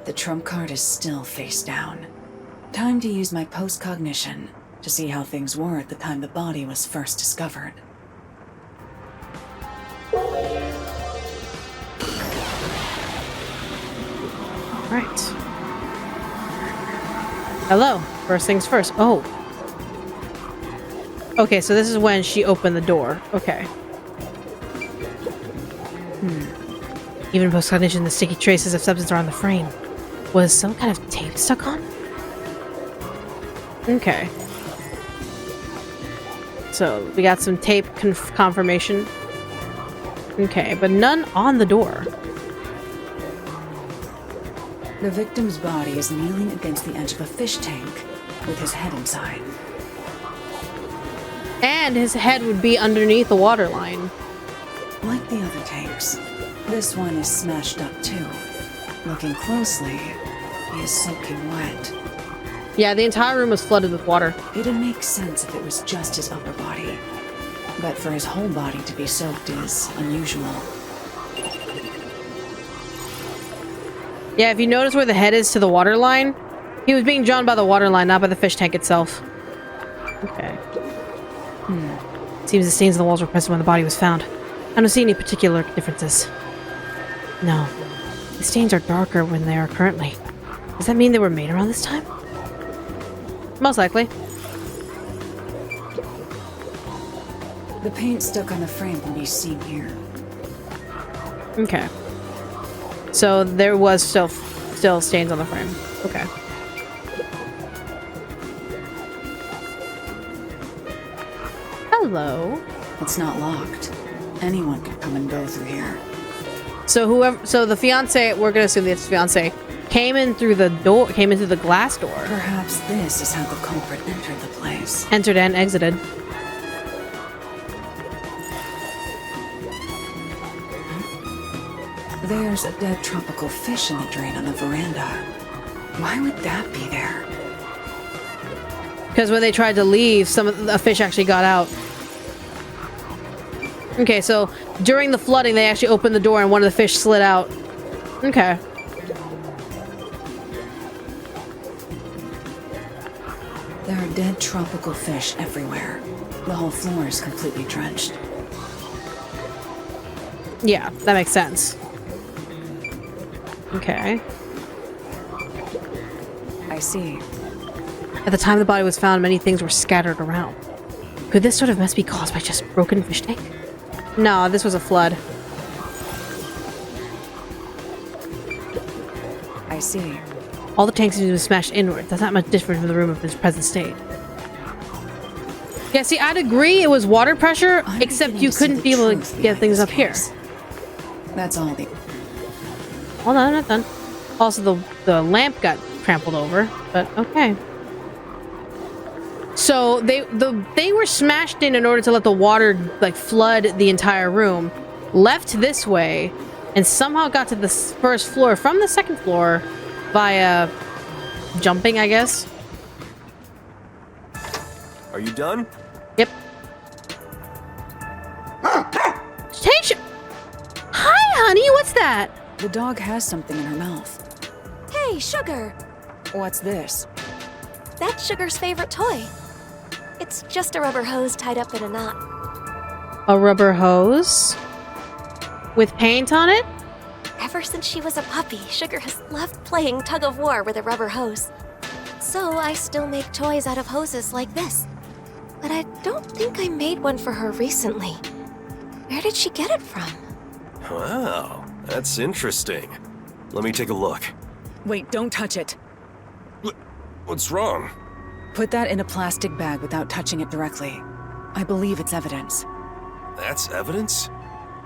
The trump card is still face down. Time to use my post-cognition to see how things were at the time the body was first discovered. Right. Hello. First things first. Oh. Okay, so this is when she opened the door. Okay. Even post-cognition, the sticky traces of substance are on the frame. Was some kind of tape stuck on? Okay. So, we got some tape confirmation. Okay, but none on the door. The victim's body is kneeling against the edge of a fish tank, with his head inside. And his head would be underneath the water line. Like the other tanks, this one is smashed up too. Looking closely, he is soaking wet. Yeah, the entire room was flooded with water. It'd make sense if it was just his upper body. But for his whole body to be soaked is unusual. Yeah, if you notice where the head is to the water line, he was being drawn by the water line, not by the fish tank itself. Okay. Seems the stains on the walls were present when the body was found. I don't see any particular differences. No. The stains are darker when they are currently. Does that mean they were made around this time? Most likely. The paint stuck on the frame can be seen here. Okay. So there was still stains on the frame. Okay. Hello. It's not locked. Anyone could come and go through here. So the fiance, we're gonna assume it's fiance, came in through the door, came into the glass door. Perhaps this is how the culprit entered the place. Entered and exited. There's a dead tropical fish in the drain on the veranda. Why would that be there? Because when they tried to leave, a fish actually got out. Okay, so during the flooding, they actually opened the door and one of the fish slid out. Okay. There are dead tropical fish everywhere. The whole floor is completely drenched. Yeah, that makes sense. Okay. I see. At the time the body was found, many things were scattered around. Could this sort of mess be caused by just broken fish tank? No, this was a flood. I see. All the tanks seem to be smashed inward. That's not much different from the room of its present state. Yeah, see, I'd agree it was water pressure, except you couldn't be able to get things up here. That's all the... Hold on, I'm not done. Also, the lamp got trampled over, but okay. So they were smashed in order to let the water like flood the entire room, left this way, and somehow got to the first floor from the second floor via jumping, I guess. Are you done? Yep. Hi, honey. What's that? The dog has something in her mouth. Hey, Sugar! What's this? That's Sugar's favorite toy. It's just a rubber hose tied up in a knot. A rubber hose? With paint on it? Ever since she was a puppy, Sugar has loved playing tug-of-war with a rubber hose. So I still make toys out of hoses like this. But I don't think I made one for her recently. Where did she get it from? Wow, that's interesting. Let me take a look. Wait, don't touch it. What's wrong? Put that in a plastic bag without touching it directly. I believe it's evidence. That's evidence?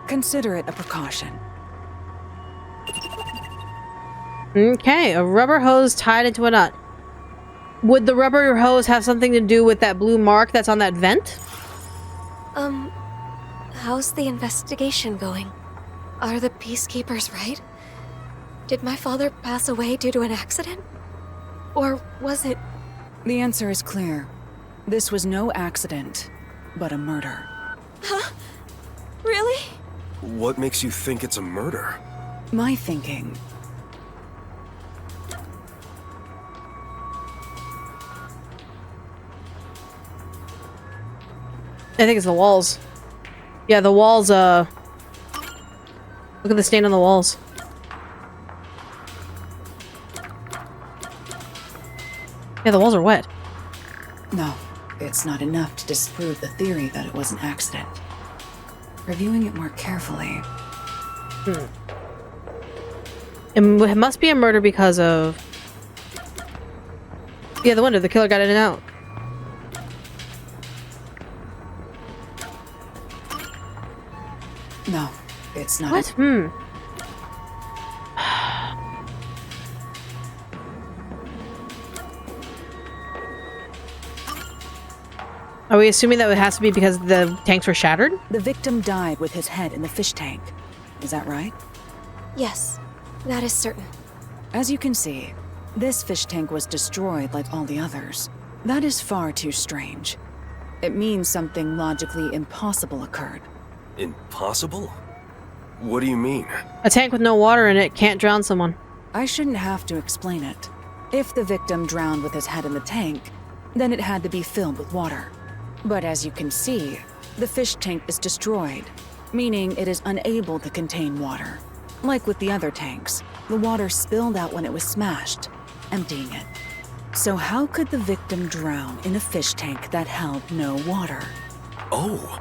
Consider it a precaution. Okay, a rubber hose tied into a nut. Would the rubber hose have something to do with that blue mark that's on that vent? How's the investigation going? Are the peacekeepers right? Did my father pass away due to an accident? Or was it... The answer is clear. This was no accident, but a murder. Huh? Really? What makes you think it's a murder? My thinking. I think it's the walls. Yeah, the walls, look at the stain on the walls. Yeah, the walls are wet. No, it's not enough to disprove the theory that it was an accident. Reviewing it more carefully. It must be a murder because of... Yeah, the window. The killer got in and out. No, it's not. What? Are we assuming that it has to be because the tanks were shattered? The victim died with his head in the fish tank. Is that right? Yes, that is certain. As you can see, this fish tank was destroyed like all the others. That is far too strange. It means something logically impossible occurred. Impossible? What do you mean? A tank with no water in it can't drown someone. I shouldn't have to explain it. If the victim drowned with his head in the tank, then it had to be filled with water. But as you can see, the fish tank is destroyed, meaning it is unable to contain water. Like with the other tanks, the water spilled out when it was smashed, emptying it. So how could the victim drown in a fish tank that held no water? Oh,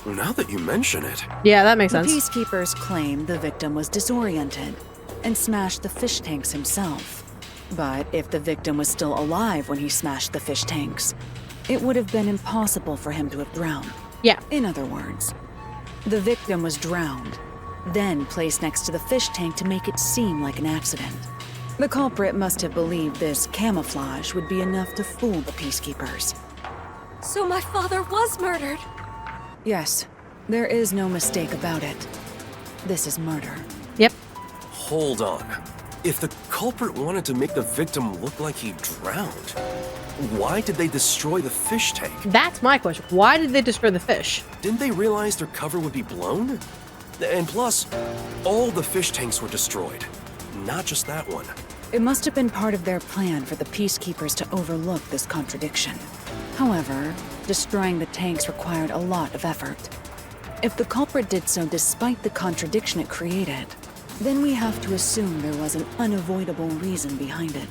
now that you mention it. Yeah, that makes sense. The peacekeepers claim the victim was disoriented and smashed the fish tanks himself. But if the victim was still alive when he smashed the fish tanks, it would have been impossible for him to have drowned. Yeah. In other words, the victim was drowned, then placed next to the fish tank to make it seem like an accident. The culprit must have believed this camouflage would be enough to fool the peacekeepers. So my father was murdered? Yes, there is no mistake about it. This is murder. Yep. Hold on. If the culprit wanted to make the victim look like he drowned, why did they destroy the fish tank? That's my question. Why did they destroy the fish? Didn't they realize their cover would be blown? And plus, all the fish tanks were destroyed, not just that one. It must have been part of their plan for the peacekeepers to overlook this contradiction. However, destroying the tanks required a lot of effort. If the culprit did so despite the contradiction it created, then we have to assume there was an unavoidable reason behind it.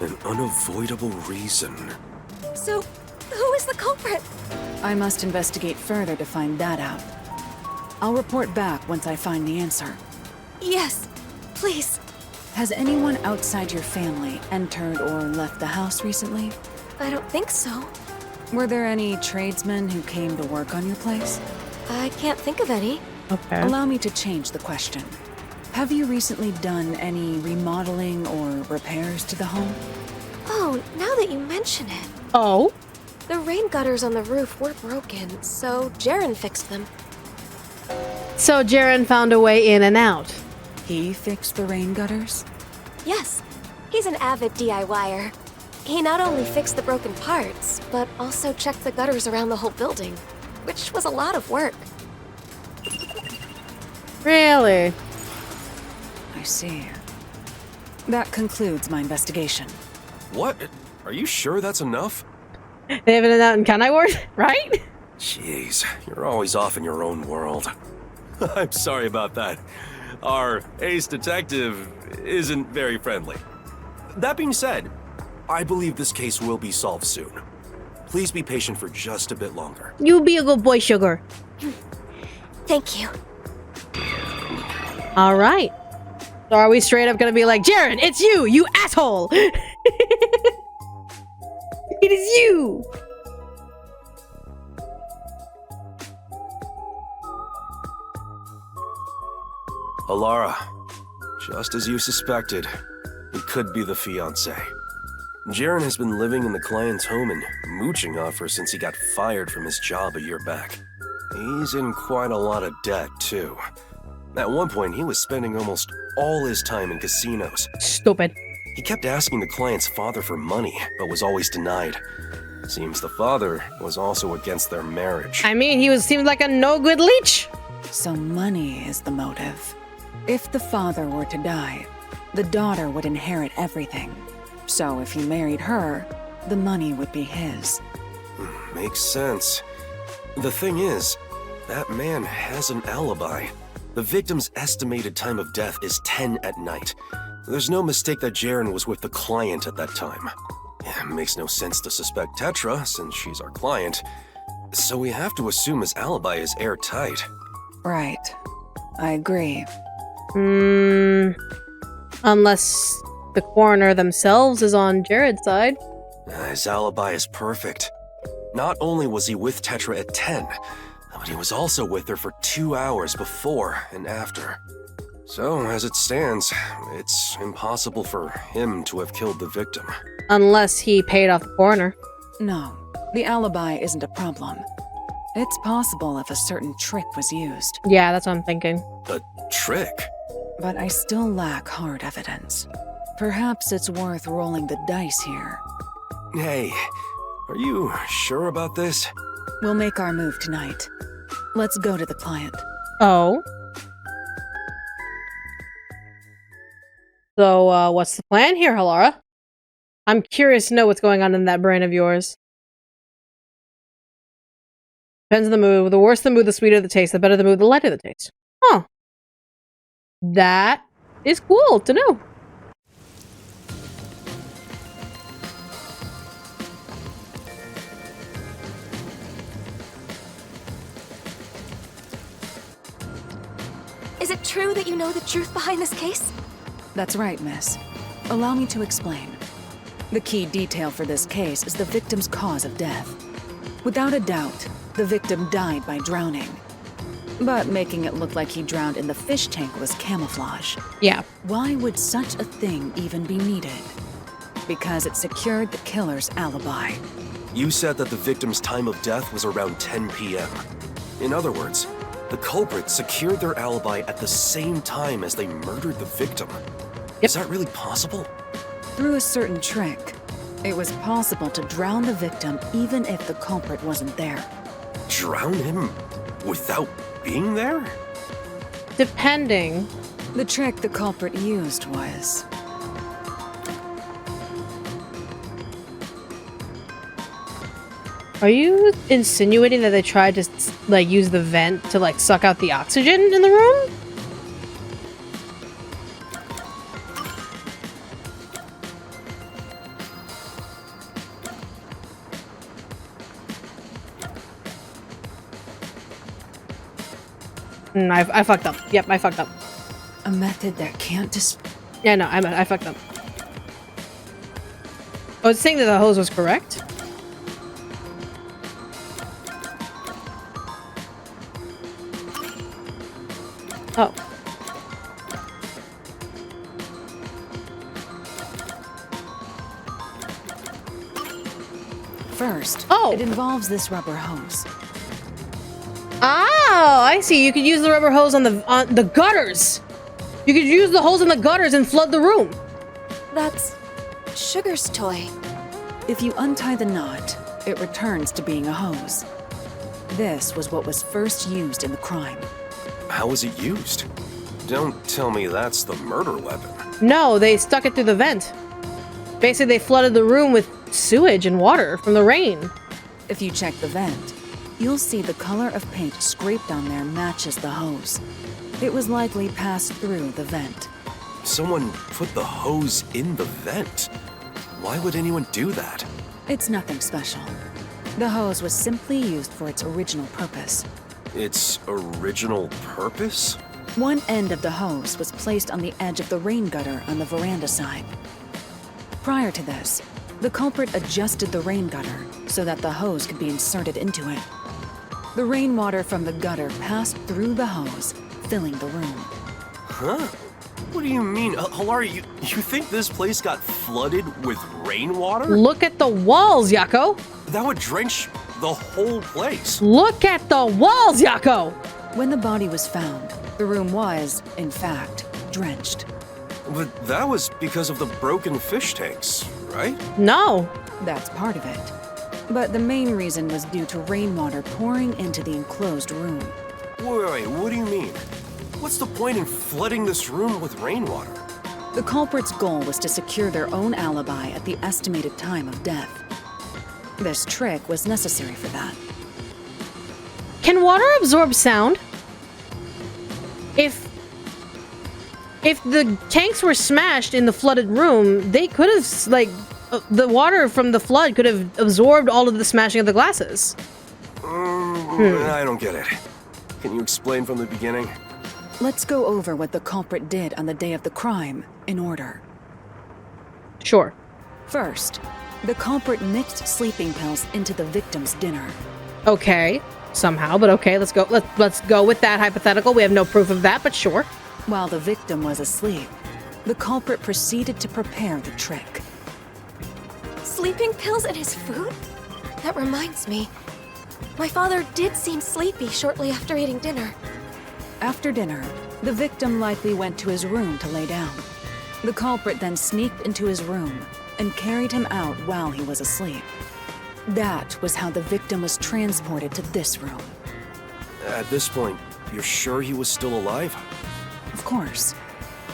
An unavoidable reason. So, who is the culprit? I must investigate further to find that out. I'll report back once I find the answer. Yes, please. Has anyone outside your family entered or left the house recently? I don't think so. Were there any tradesmen who came to work on your place? I can't think of any. Okay. Allow me to change the question. Have you recently done any remodeling or repairs to the home? Oh, now that you mention it. Oh? The rain gutters on the roof were broken, so Jaren fixed them. So Jaren found a way in and out. He fixed the rain gutters? Yes, he's an avid DIYer. He not only fixed the broken parts, but also checked the gutters around the whole building, which was a lot of work. Really? I see. That concludes my investigation. What? Are you sure that's enough? They have it in and out in Kanai Ward, right? Jeez, you're always off in your own world. I'm sorry about that. Our ace detective isn't very friendly. That being said, I believe this case will be solved soon. Please be patient for just a bit longer. You be a good boy, Sugar. Thank you. All right. So are we straight up gonna be like, Jared, it's you, you asshole! It is you! Alara, just as you suspected, it could be the fiancé. Jaren has been living in the client's home and mooching off her since he got fired from his job a year back. He's in quite a lot of debt, too. At one point, he was spending almost all his time in casinos. Stupid. He kept asking the client's father for money, but was always denied. Seems the father was also against their marriage. I mean, seemed like a no-good leech. So money is the motive. If the father were to die, the daughter would inherit everything. So if he married her, the money would be his. Makes sense. The thing is, that man has an alibi. The victim's estimated time of death is 10 at night. There's no mistake that Jaren was with the client at that time. It makes no sense to suspect Tetra, since she's our client. So we have to assume his alibi is airtight. Right. I agree. Unless the coroner themselves is on Jared's side. His alibi is perfect. Not only was he with Tetra at 10, but he was also with her for 2 hours before and after. So, as it stands, it's impossible for him to have killed the victim. Unless he paid off the coroner. No, the alibi isn't a problem. It's possible if a certain trick was used. Yeah, that's what I'm thinking. A trick? But I still lack hard evidence. Perhaps it's worth rolling the dice here. Hey, are you sure about this? We'll make our move tonight. Let's go to the client. Oh. So, what's the plan here, Halara? I'm curious to know what's going on in that brain of yours. Depends on the mood. The worse the mood, the sweeter the taste. The better the mood, the lighter the taste. Huh. That is cool to know. Is it true that you know the truth behind this case? That's right, miss. Allow me to explain. The key detail for this case is the victim's cause of death. Without a doubt, the victim died by drowning. But making it look like he drowned in the fish tank was camouflage. Yeah. Why would such a thing even be needed? Because it secured the killer's alibi. You said that the victim's time of death was around 10 p.m. In other words, the culprit secured their alibi at the same time as they murdered the victim. Yep. Is that really possible? Through a certain trick, it was possible to drown the victim even if the culprit wasn't there. Drown him without being there? Depending. The trick the culprit used was... Are you insinuating that they tried to, like, use the vent to, like, suck out the oxygen in the room? I fucked up. Yep, I fucked up. A method that can't just... Yeah, no, I fucked up. I was saying that the hose was correct. Oh. First, it involves this rubber hose. Oh, I see. You could use the rubber hose on the gutters. You could use the hose in the gutters and flood the room. That's Sugar's toy. If you untie the knot, it returns to being a hose. This was what was first used in the crime. How was it used? Don't tell me that's the murder weapon. No, they stuck it through the vent. Basically, they flooded the room with sewage and water from the rain. If you check the vent, you'll see the color of paint scraped on there matches the hose. It was likely passed through the vent. Someone put the hose in the vent. Why would anyone do that? It's nothing special. The hose was simply used for its original purpose. Its original purpose? One end of the hose was placed on the edge of the rain gutter on the veranda side. Prior to this, the culprit adjusted the rain gutter so that the hose could be inserted into it. The rainwater from the gutter passed through the hose, filling the room. Huh? What do you mean? Hilari, you think this place got flooded with rainwater? Look at the walls, Yako! That would drench the whole place. Look at the walls, Yako! When the body was found, the room was, in fact, drenched. But that was because of the broken fish tanks, right? No. That's part of it. But the main reason was due to rainwater pouring into the enclosed room. Wait, what do you mean? What's the point in flooding this room with rainwater? The culprit's goal was to secure their own alibi at the estimated time of death. This trick was necessary for that. Can water absorb sound? If the tanks were smashed in the flooded room, they could have, like, the water from the flood could have absorbed all of the smashing of the glasses. I don't get it. Can you explain from the beginning? Let's go over what the culprit did on the day of the crime, in order. Sure. First, the culprit mixed sleeping pills into the victim's dinner. Okay, somehow, but okay, let's go. Let's go with that hypothetical. We have no proof of that, but sure. While the victim was asleep, the culprit proceeded to prepare the trick. Sleeping pills in his food? That reminds me. My father did seem sleepy shortly after eating dinner. After dinner, the victim likely went to his room to lay down. The culprit then sneaked into his room and carried him out while he was asleep. That was how the victim was transported to this room. At this point, you're sure he was still alive? Of course.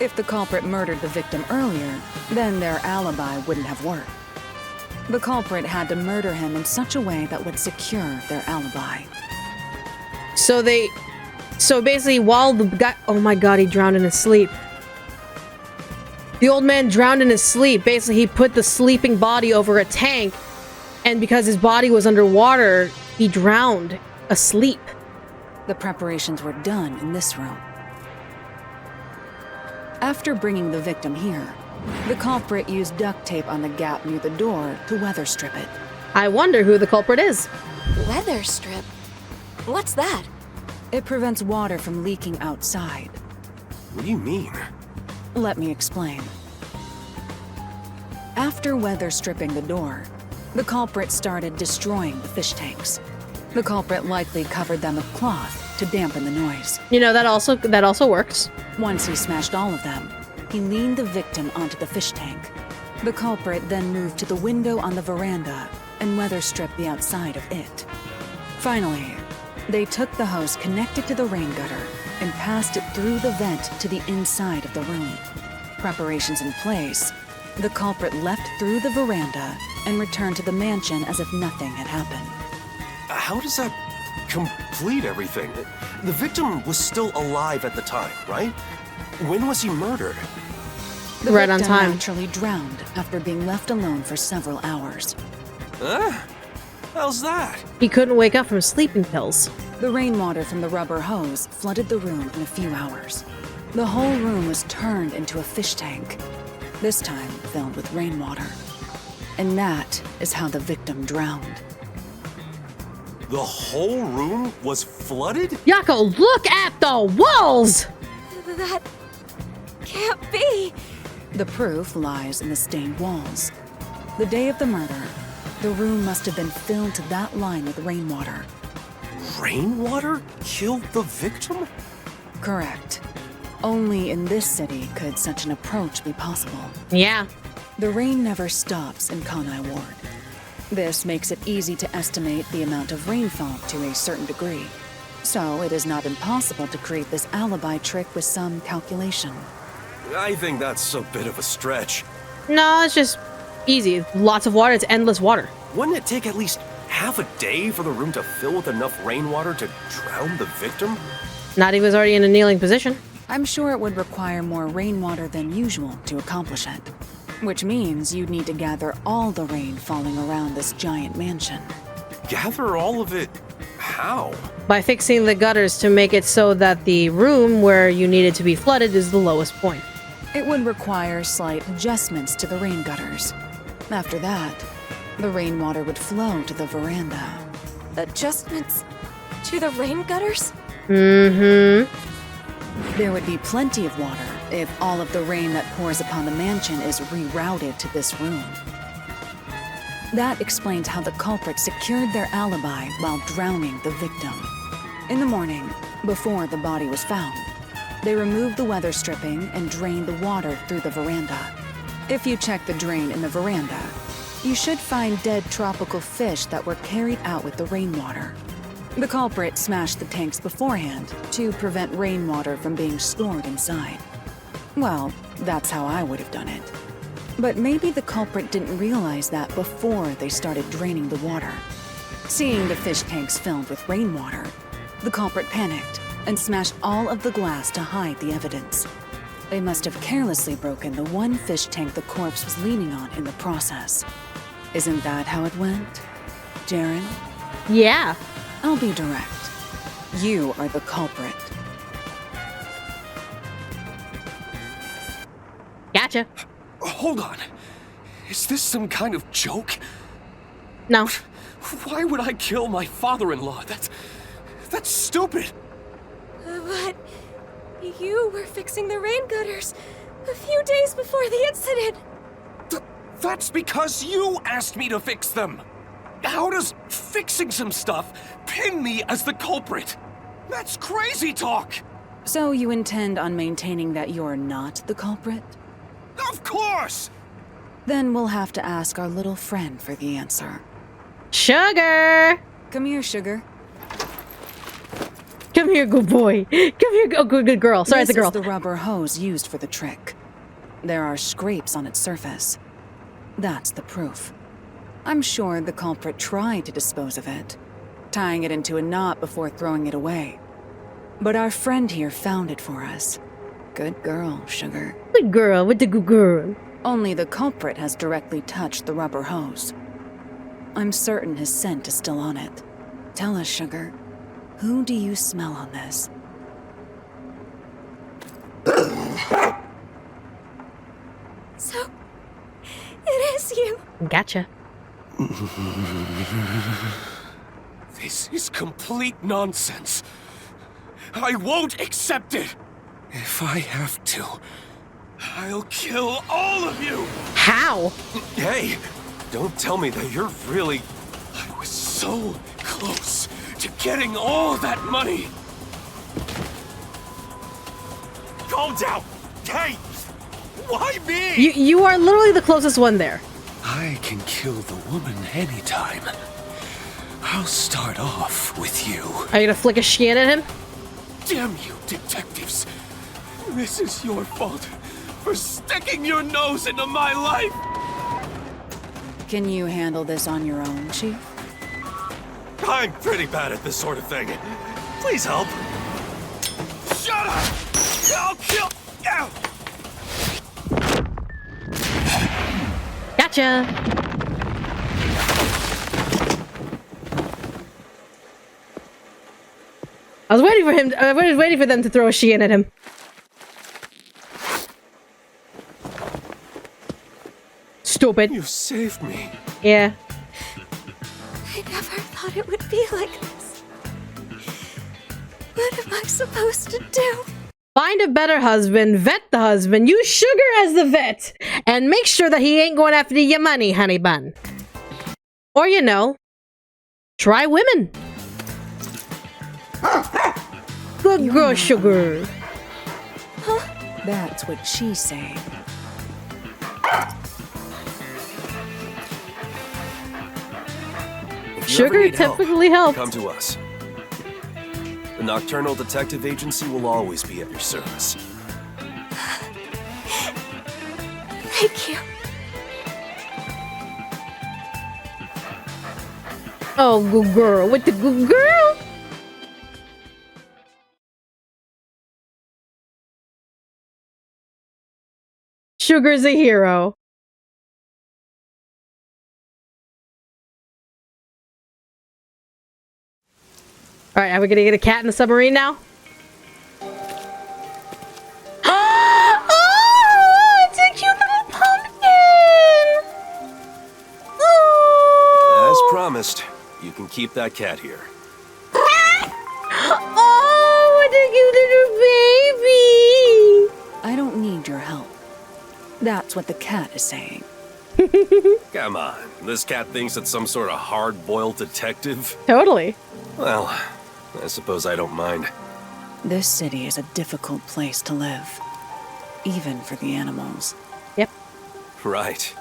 If the culprit murdered the victim earlier, then their alibi wouldn't have worked. The culprit had to murder him in such a way that would secure their alibi. So basically, while the guy, oh my god, he drowned in his sleep. The old man drowned in his sleep. Basically, he put the sleeping body over a tank, and because his body was underwater, he drowned asleep. The preparations were done in this room. After bringing the victim here, the culprit used duct tape on the gap near the door to weather strip it. I wonder who the culprit is. Weather strip? What's that? It prevents water from leaking outside. What do you mean? Let me explain. After weather stripping the door, the culprit started destroying the fish tanks. The culprit likely covered them with cloth to dampen the noise. You know, that also works. Once he smashed all of them, he leaned the victim onto the fish tank. The culprit then moved to the window on the veranda and weather stripped the outside of it. Finally, they took the hose connected to the rain gutter and passed it through the vent to the inside of the room. Preparations in place, the culprit left through the veranda and returned to the mansion as if nothing had happened. How does that complete everything? The victim was still alive at the time, right? When was he murdered? The right on victim time. naturally drowned after being left alone for several hours. How's that? He couldn't wake up from sleeping pills. The rainwater from the rubber hose flooded the room in a few hours. The whole room was turned into a fish tank, this time filled with rainwater. And that is how the victim drowned. The whole room was flooded? Yako, look at the walls! That can't be. The proof lies in the stained walls. The day of the murder, the room must have been filled to that line with rainwater. Rainwater killed the victim? Correct. Only in this city could such an approach be possible. Yeah. The rain never stops in Kanai Ward. This makes it easy to estimate the amount of rainfall to a certain degree. So it is not impossible to create this alibi trick with some calculation. I think that's a bit of a stretch. No, it's just easy. Lots of water. It's endless water. Wouldn't it take at least half a day for the room to fill with enough rainwater to drown the victim? Not he was already in a kneeling position. I'm sure it would require more rainwater than usual to accomplish it. Which means you'd need to gather all the rain falling around this giant mansion. Gather all of it? How? By fixing the gutters to make it so that the room where you need it to be flooded is the lowest point. It would require slight adjustments to the rain gutters. After that, the rainwater would flow to the veranda. Adjustments to the rain gutters? Mm-hmm. There would be plenty of water if all of the rain that pours upon the mansion is rerouted to this room. That explains how the culprit secured their alibi while drowning the victim. In the morning, before the body was found, they removed the weather stripping and drained the water through the veranda. If you check the drain in the veranda, you should find dead tropical fish that were carried out with the rainwater. The culprit smashed the tanks beforehand to prevent rainwater from being stored inside. Well, that's how I would have done it. But maybe the culprit didn't realize that before they started draining the water. Seeing the fish tanks filled with rainwater, the culprit panicked and smashed all of the glass to hide the evidence. They must have carelessly broken the one fish tank the corpse was leaning on in the process. Isn't that how it went, Jaren? Yeah. I'll be direct. You are the culprit. Gotcha. Hold on. Is this some kind of joke? No. Why would I kill my father-in-law? That's stupid. But you were fixing the rain gutters a few days before the incident. That's because you asked me to fix them. How does fixing some stuff pin me as the culprit? That's crazy talk! So you intend on maintaining that you're not the culprit? Of course! Then we'll have to ask our little friend for the answer. Sugar! Come here, Sugar. Come here, good boy. Come here, good girl. Sorry, it's a girl. This is the rubber hose used for the trick. There are scrapes on its surface. That's the proof. I'm sure the culprit tried to dispose of it, tying it into a knot before throwing it away. But our friend here found it for us. Good girl, Sugar. Good girl with the good girl. Only the culprit has directly touched the rubber hose. I'm certain his scent is still on it. Tell us, Sugar, who do you smell on this? So, it is you. Gotcha. This is complete nonsense. I won't accept it. If I have to, I'll kill all of you. How? Hey, don't tell me that you're really... I was so close to getting all that money. Calm down. Hey, why me? You are literally the closest one there. I can kill the woman anytime. I'll start off with you. Are you gonna flick a shin at him? Damn you, detectives. This is your fault for sticking your nose into my life. Can you handle this on your own, Chief? I'm pretty bad at this sort of thing. Please help. Shut up! I'll kill you! Gotcha. I was waiting for him. I was waiting for them to throw a shin at him. Stupid. You saved me. Yeah. I never thought it would be like this. What am I supposed to do? Find a better husband, vet the husband, use Sugar as the vet, and make sure that he ain't going after your money, honey bun. Or, you know, try women. Good girl, Sugar. Huh? That's what she's saying. Sugar typically helps. Come to us. The Nocturnal Detective Agency will always be at your service. Thank you. Oh, good girl. With the good girl? Sugar's a hero. Alright, are we gonna get a cat in the submarine now? Oh, it's a cute little pumpkin! Oh. As promised, you can keep that cat here. Oh, what a cute little baby! I don't need your help. That's what the cat is saying. Come on, this cat thinks it's some sort of hard-boiled detective? Totally. Well, I suppose I don't mind. This city is a difficult place to live. Even for the animals. Yep. Right.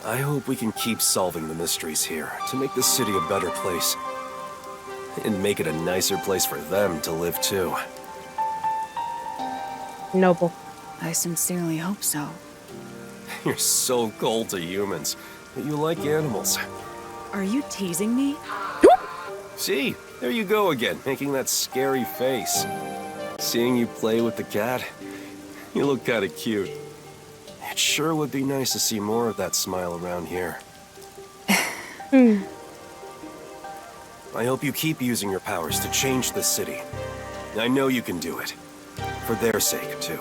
I hope we can keep solving the mysteries here to make this city a better place. And make it a nicer place for them to live too. Noble. I sincerely hope so. You're so cold to humans, but you like animals. Are you teasing me? See, there you go again, making that scary face. Seeing you play with the cat, you look kinda cute. It sure would be nice to see more of that smile around here. I hope you keep using your powers to change this city. I know you can do it. For their sake, too.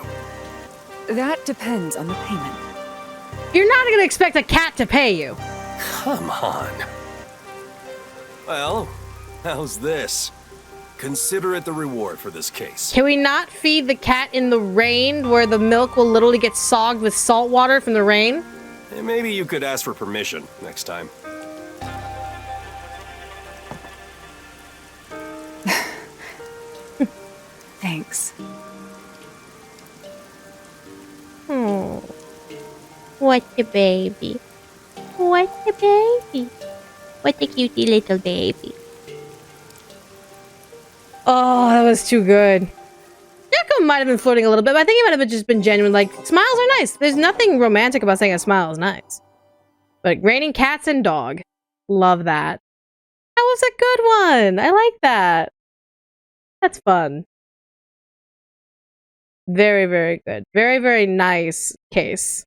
That depends on the payment. You're not gonna expect a cat to pay you. Come on. Well, how's this? Consider it the reward for this case. Can we not feed the cat in the rain where the milk will literally get sogged with salt water from the rain? And maybe you could ask for permission next time. Thanks. Oh, what a baby. What a baby. What a cutie little baby. Oh, that was too good. Jacko might have been flirting a little bit, but I think he might have just been genuine. Like, smiles are nice. There's nothing romantic about saying a smile is nice. But raining cats and dog. Love that. That was a good one. I like that. That's fun. Very, very good. Very, very nice case.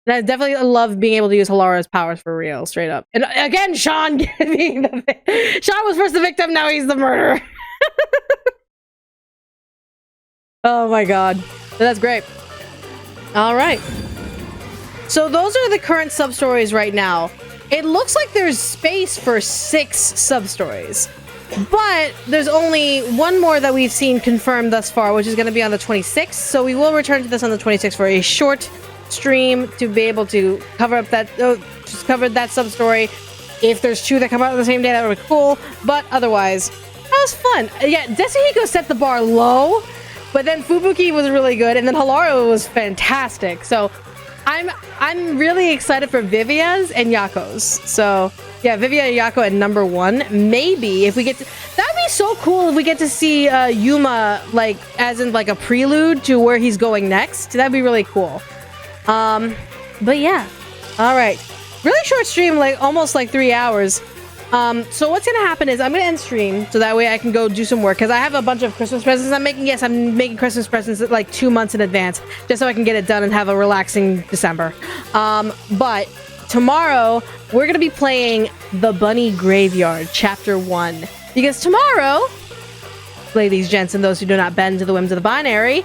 And I definitely love being able to use Halara's powers for real, straight up. And again, Sean being the Sean was first the victim, now he's the murderer. Oh my god. That's great. Alright. So those are the current sub-stories right now. It looks like there's space for 6 sub-stories. But there's only one more that we've seen confirmed thus far, which is going to be on the 26th. So we will return to this on the 26th for a short stream to be able to cover up that just cover that sub-story. If there's 2 that come out on the same day, that would be cool. But otherwise, that was fun. Yeah, Desahiko set the bar low, but then Fubuki was really good, and then Halara was fantastic. So I'm really excited for Vivia's and Yako's. So yeah, Vivia and Yako at number 1. Maybe if we get to, that'd be so cool if we get to see Yuma, like, as in like a prelude to where he's going next. That'd be really cool. But yeah. Alright. Really short stream, like almost like 3 hours. So what's gonna happen is I'm gonna end stream so that way I can go do some work because I have a bunch of Christmas presents I'm making. Yes, I'm making Christmas presents like 2 months in advance just so I can get it done and have a relaxing December. But tomorrow we're gonna be playing The Bunny Graveyard Chapter 1 because tomorrow, ladies, gents, and those who do not bend to the whims of the binary,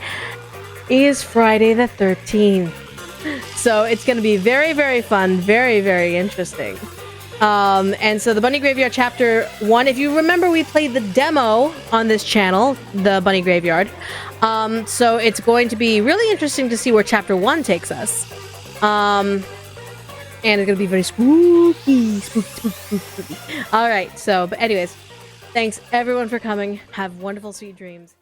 is Friday the 13th. So it's gonna be very, very fun, very, very interesting. And so the Bunny Graveyard Chapter 1, if you remember, we played the demo on this channel, the Bunny Graveyard. So it's going to be really interesting to see where Chapter 1 takes us. And it's going to be very spooky. All right, so, but anyways, thanks everyone for coming. Have wonderful, sweet dreams.